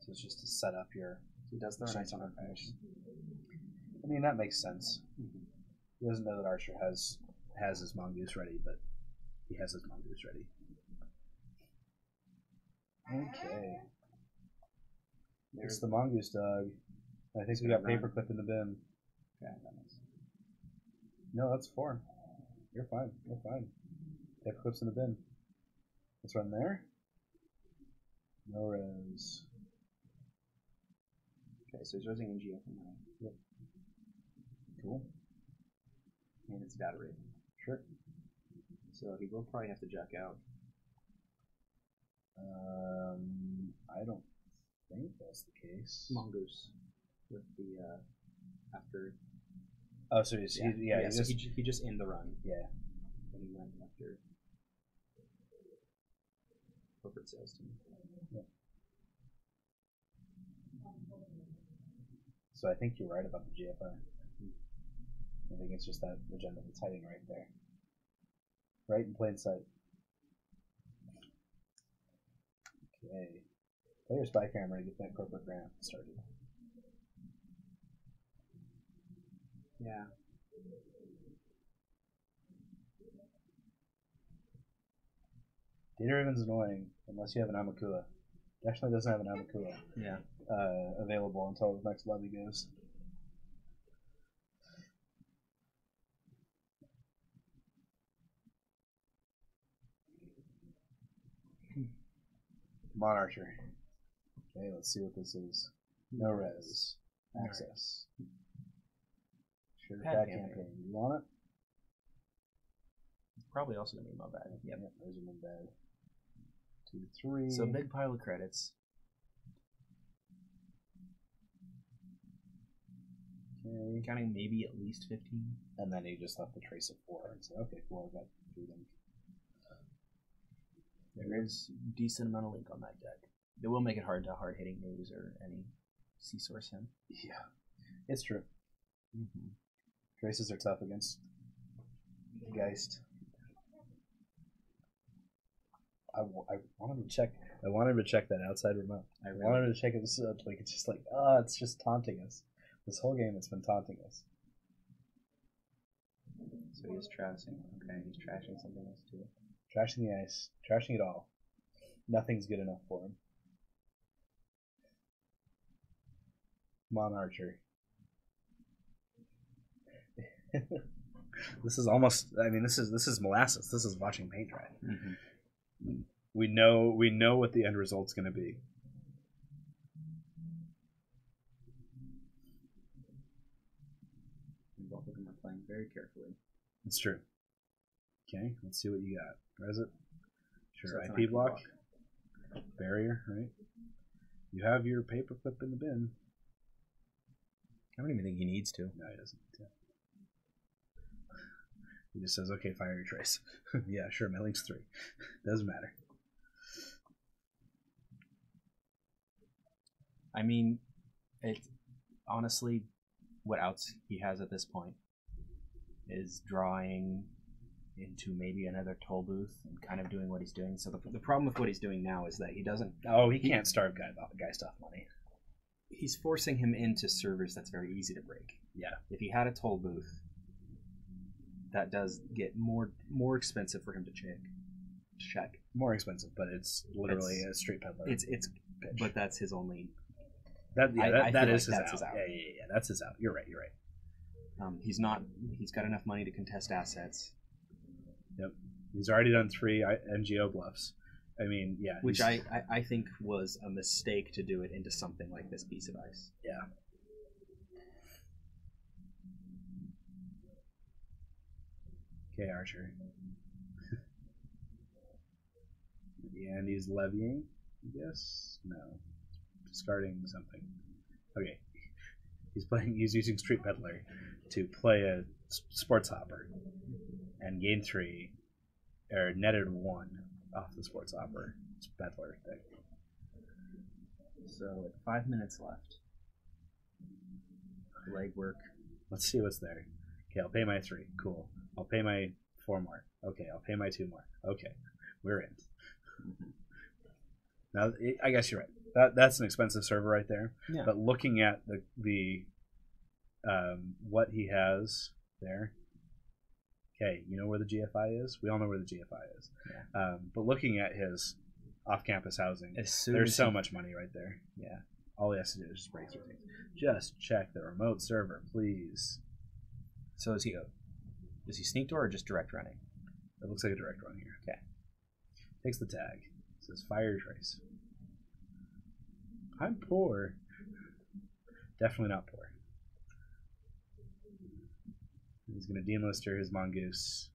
So it's just to set up your. He does throw a nice on our finish. I mean, that makes sense. Mm-hmm. He doesn't know that Archer has his mongoose ready, but he has his mongoose ready. Okay. It's the mongoose dog. I think we got paperclip in the bin. Yeah, that makes. No, that's 4. You're fine. You're fine. Paperclip's in the bin. Let's run there. No res. Okay, so he's using NGO from that. Yep. Cool. And it's data rate. Sure. So he will probably have to jack out. I don't think that's the case. Mongoose with the after. Oh, so he's he just in the run. Yeah. And he went after corporate sales team. Yeah. So I think you're right about the GFR. I think it's just that agenda that's hiding right there. Right in plain sight. Okay. Play your spy camera to get that corporate grant started. Yeah. Data Ribbon's annoying unless you have an Amakua. It actually doesn't have an Amakua Yeah. available until the next levy goes. Come on, Archer. Okay, let's see what this is. No res. Access. Sure, Pad campaign. campaign. You want it? It's probably also going to be my bad. Yep. There's a bad. 2, 3. So big pile of credits. Okay. Counting maybe at least 15. And then he just left the trace of 4 and said, okay, cool, I got 3 then. There is a decent amount of link on that deck. It will make it hard to hard-hitting news or any sea source him. Yeah, it's true. Mm-hmm. Traces are tough against Geist. I wanted to check. I wanted to check that outside remote. I wanted to check it. Like it's just like, it's just taunting us. This whole game, it's been taunting us. So he's trashing. Okay, he's trashing something else too. Trashing the ice. Trashing it all. Nothing's good enough for him. Come on, Archer. This is almost. I mean, this is molasses. This is watching paint dry. Mm-hmm. We know what the end result's going to be. And both of them are playing very carefully. It's true. Okay, let's see what you got. Where is it? Sure, So it's an IP block. Barrier, right? You have your paperclip in the bin. I don't even think he needs to. No, he doesn't. Yeah. He just says, okay, fire your trace. Yeah, sure, my link's 3. Doesn't matter. I mean, it's honestly, what outs he has at this point is drawing into maybe another toll booth and kind of doing what he's doing. So the problem with what he's doing now is that he doesn't... Oh, he can't starve guy stuff money. He's forcing him into servers that's very easy to break. Yeah. If he had a toll booth, that does get more expensive for him to check. More expensive, but it's literally a street peddler. It's pitch. But that's his only... That is like his out. Yeah, that's his out. You're right. He's got enough money to contest assets. Yep. He's already done 3 NGO bluffs. I mean, yeah. Which I think was a mistake to do it into something like this piece of ice. Yeah. Okay, Archer. And he's levying, I guess? No. discarding something. Okay, he's using Street Peddler to play a Sports Hopper and gain 3, or netted 1 off the Sports Hopper Peddler thing. So 5 minutes left. Legwork. Let's see what's there. Okay, I'll pay my 3. Cool. I'll pay my 4 more. Okay, I'll pay my 2 more. Okay, we're in. Now, I guess you're right. That's an expensive server right there. Yeah. But looking at the what he has there. Okay, you know where the GFI is? We all know where the GFI is. Yeah. But looking at his off-campus housing, There's so much money right there. Yeah. All he has to do is just break through things. Just check the remote server, please. So is he sneak door or just direct running? It looks like a direct run here. Okay. Takes the tag. It says fire trace. I'm poor. Definitely not poor. He's going to de-enlister his mongoose.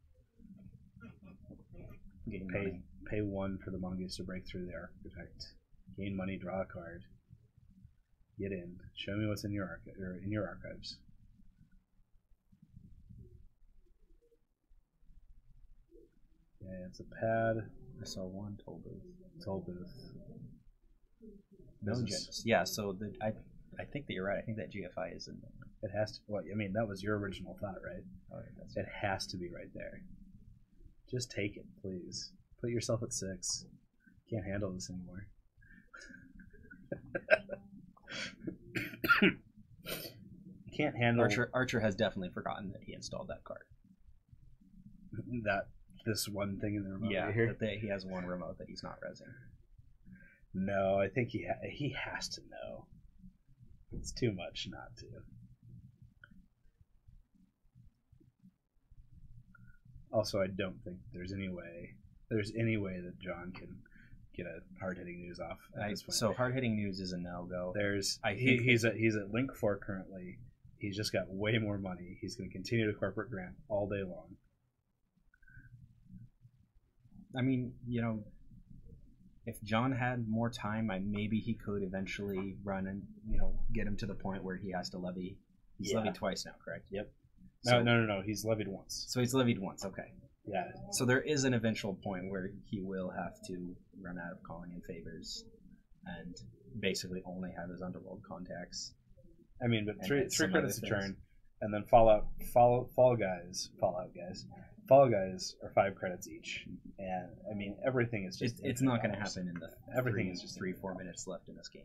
Pay 1 for the mongoose to break through the architect. Gain money, draw a card. Get in. Show me what's in your archives. Yeah, it's a pad. I saw 1 toll booth. Toll booth. No Business. gens. Yeah, so I think that you're right. I think that GFI is in there. It has to. Well, I mean, that was your original thought, right? Oh, that's It has to be right there. Just take it, please. Put yourself at 6. Can't handle this anymore. You can't handle Archer has definitely forgotten that he installed that card. that this one thing in the remote. Yeah, right here. that he has 1 remote that he's not rezzing. No, I think he has to know. It's too much not to. Also, I don't think there's any way that John can get a hard-hitting news off at this point. So hard-hitting news is a no-go. He's at Link 4 currently. He's just got way more money. He's going to continue to corporate grant all day long. I mean, if John had more time, maybe he could eventually run and get him to the point where he has to levy. He's levied twice now, correct? Yep. So, No. He's levied once. So he's levied once. Okay. Yeah. So there is an eventual point where he will have to run out of calling in favors, and basically only have his underworld contacts. I mean, but three credits a things. turn, and then Fall Guys are 5 credits each, and I mean everything is just. It's not going to happen in the everything is just 3-4 minutes left in this game.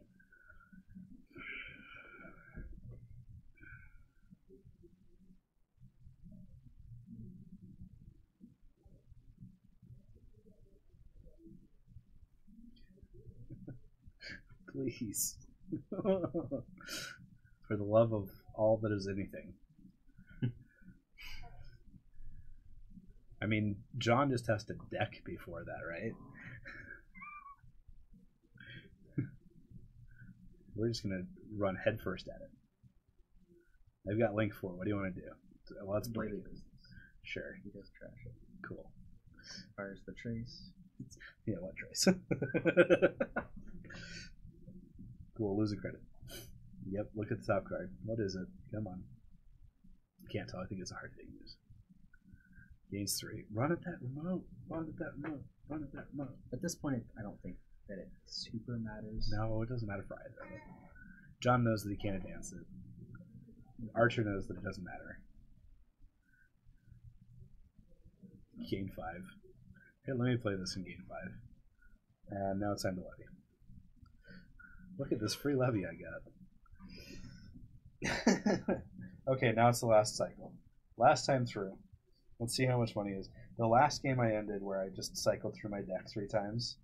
Please. For the love of all that is anything. I mean, John just has to deck before that, right? We're just going to run headfirst at it. They've got Link 4. What do you want to do? Well, let's break it. Sure. He does trash it. Cool. Fires the trace. Yeah, what trace? Cool, lose a credit. Yep, look at the top card. What is it? Come on. Can't tell. I think it's a hard thing to use. Gains 3. Run at that remote. Run at that remote. Run at that remote. At this point, I don't think that it super matters. No, it doesn't matter for either of them. John knows that he can't advance it. Archer knows that it doesn't matter. Gain 5. Here, let me play this in gain 5. And now it's time to levy. Look at this free levy I got. Okay, now it's the last cycle. Last time through. Let's see how much money is. The last game I ended where I just cycled through my deck 3 times,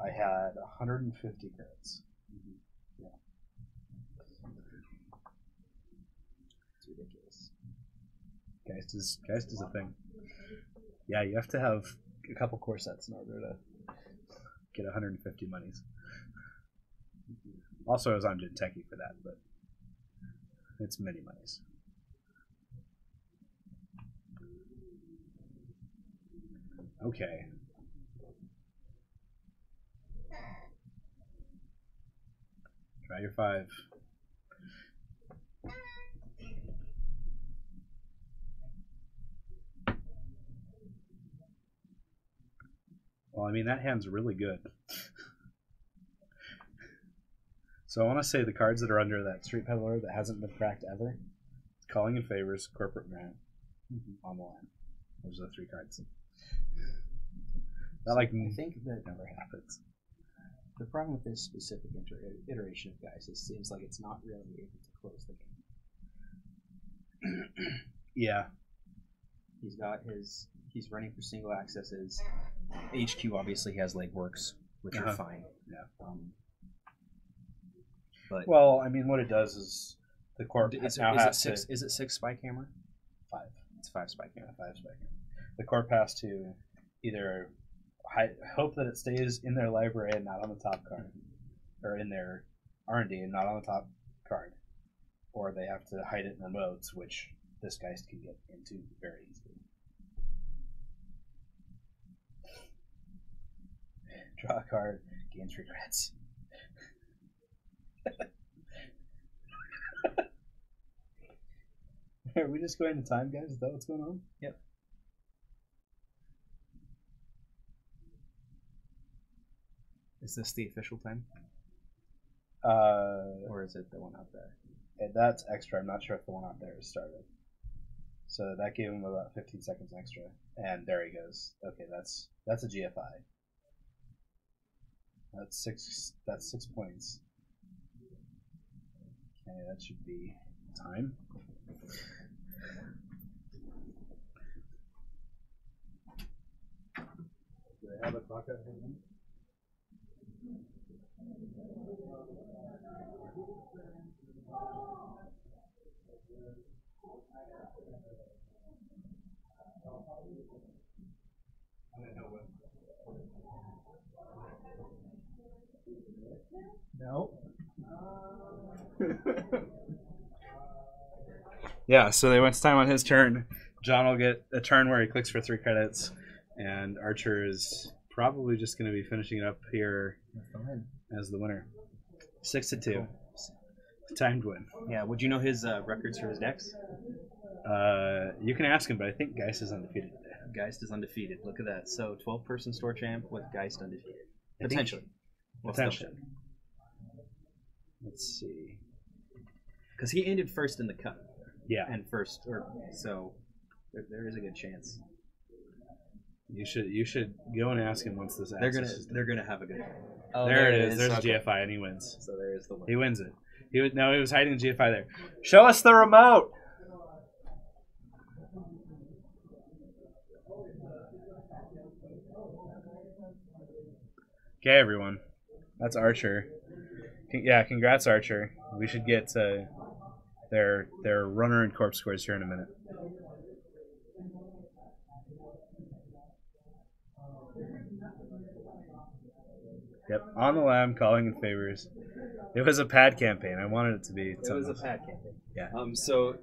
I had 150 credits. Mm-hmm. Yeah. It's ridiculous. Geist is a thing. Yeah, you have to have a couple core sets in order to get 150 monies. Also, I was on Jinteki for that, but it's many monies. Okay. Try your 5. Well, I mean, that hand's really good. So I want to say the cards that are under that Street Peddler that hasn't been cracked ever. Calling in Favors, Corporate Grant, on the line. Those are the 3 cards. That, like, I think that never happens. the problem with this specific iteration of Geist is it seems like it's not really able to close the game. Yeah. He's running for single accesses. HQ obviously has legworks, which are fine. Yeah. But Well, I mean, what it does is the corp now has to... Is it 6 spy camera? 5. It's 5 spy camera. 5 spec. The corp has to either hope that it stays in their library and not on the top card, or in their R&D and not on the top card, or they have to hide it in remotes, which this Geist can get into very easily. Draw a card, gains regrets. Are we just going to time, guys? Is that what's going on? Yep. Is this the official time? Or is it the one out there? That's extra. I'm not sure if the one out there is started. So that gave him about 15 seconds extra. And there he goes. Okay, that's a GFI. That's 6 points. Okay, that should be time. Do I have a clock out here? No. Yeah, so they went to time on his turn. John will get a turn where he clicks for 3 credits, and Archer is probably just going to be finishing it up here as the winner. 6-2. Cool. Timed win. Yeah, would you know his records for his decks? You can ask him, but I think Geist is undefeated today. Geist is undefeated. Look at that. So 12-person store champ with Geist undefeated. Potentially. Potentially. Let's see. Because he ended first in the cut. Yeah. And so there is a good chance. You should go and ask him once this. They're gonna have a good one. Oh, there it is. There's a GFI, and he wins. So there is the win. He wins it. He was hiding the GFI there. Show us the remote. Okay, everyone. That's Archer. Yeah, congrats, Archer. We should get their runner and corpse scores here in a minute. Yep, on the lam, calling in favors. It was a pad campaign. I wanted it to be. It was a pad campaign. Yeah. So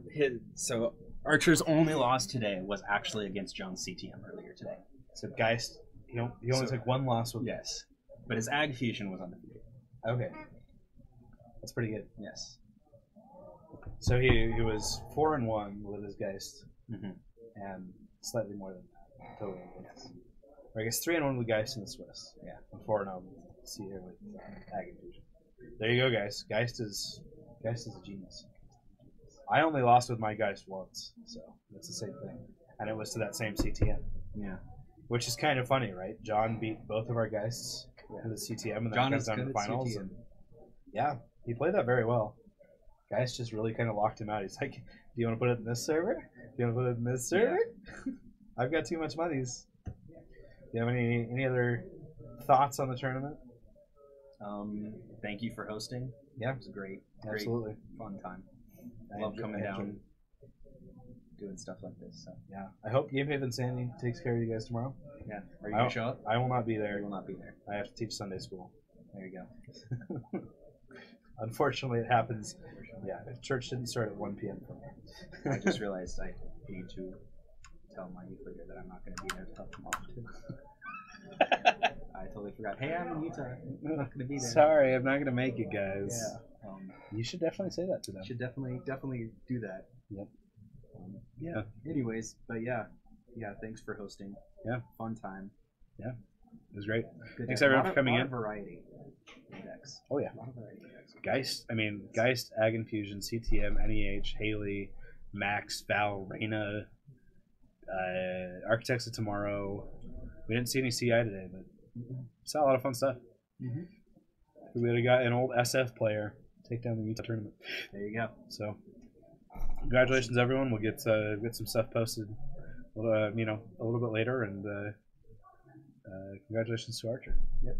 Archer's only loss today was actually against John's CTM earlier today. So Geist, he only took 1 loss with. Yes, but his Ag Fusion was undefeated. Okay. That's pretty good. Yes. So he was 4-1 with his Geist, and slightly more than that total. Or I guess 3-1 with Geist in the Swiss. Yeah, and 4-0 see here with Ag Fusion. There you go, guys. Geist is a genius. I only lost with my Geist once, so that's the same thing, and it was to that same CTM. Yeah. Which is kind of funny, right? John beat both of our Geists in the CTM, and then John comes is down to good the at finals. CTM. And yeah, he played that very well. Geist just really kind of locked him out. He's like, "Do you want to put it in this server? Do you want to put it in this server? Yeah. I've got too much monies." Do you have any other thoughts on the tournament? Thank you for hosting. Yeah, it was a great, absolutely fun time. I love coming down, doing stuff like this. So. Yeah, I hope Game Haven Sandy takes care of you guys tomorrow. Yeah, are you gonna show up? I will not be there. You will not be there. I have to teach Sunday school. There you go. Unfortunately, it happens. Yeah, church didn't start at 1 p.m. for me. I just realized I need to tell my youth leader that I'm not going to be there to help them off too. I totally forgot. Hey, I'm in Utah. I'm not going to be there. Sorry, I'm not going to make it, guys. Yeah, You should definitely say that to them. Should definitely do that. Yep. Yeah. Anyways, but yeah, thanks for hosting. Yeah. Fun time. Yeah. It was great. Good Thanks deck. everyone for coming lot in. Of variety in decks. Oh yeah. A lot of variety in decks. Geist, Ag Infusion, CTM, NEH, Haley, Max, Val, Reyna, Architects of Tomorrow. We didn't see any CI today, but saw a lot of fun stuff. Mm-hmm. We had an old SF player take down the Utah tournament. There you go. So, congratulations, everyone. We'll get some stuff posted, a little bit later, and congratulations to Archer. Yep.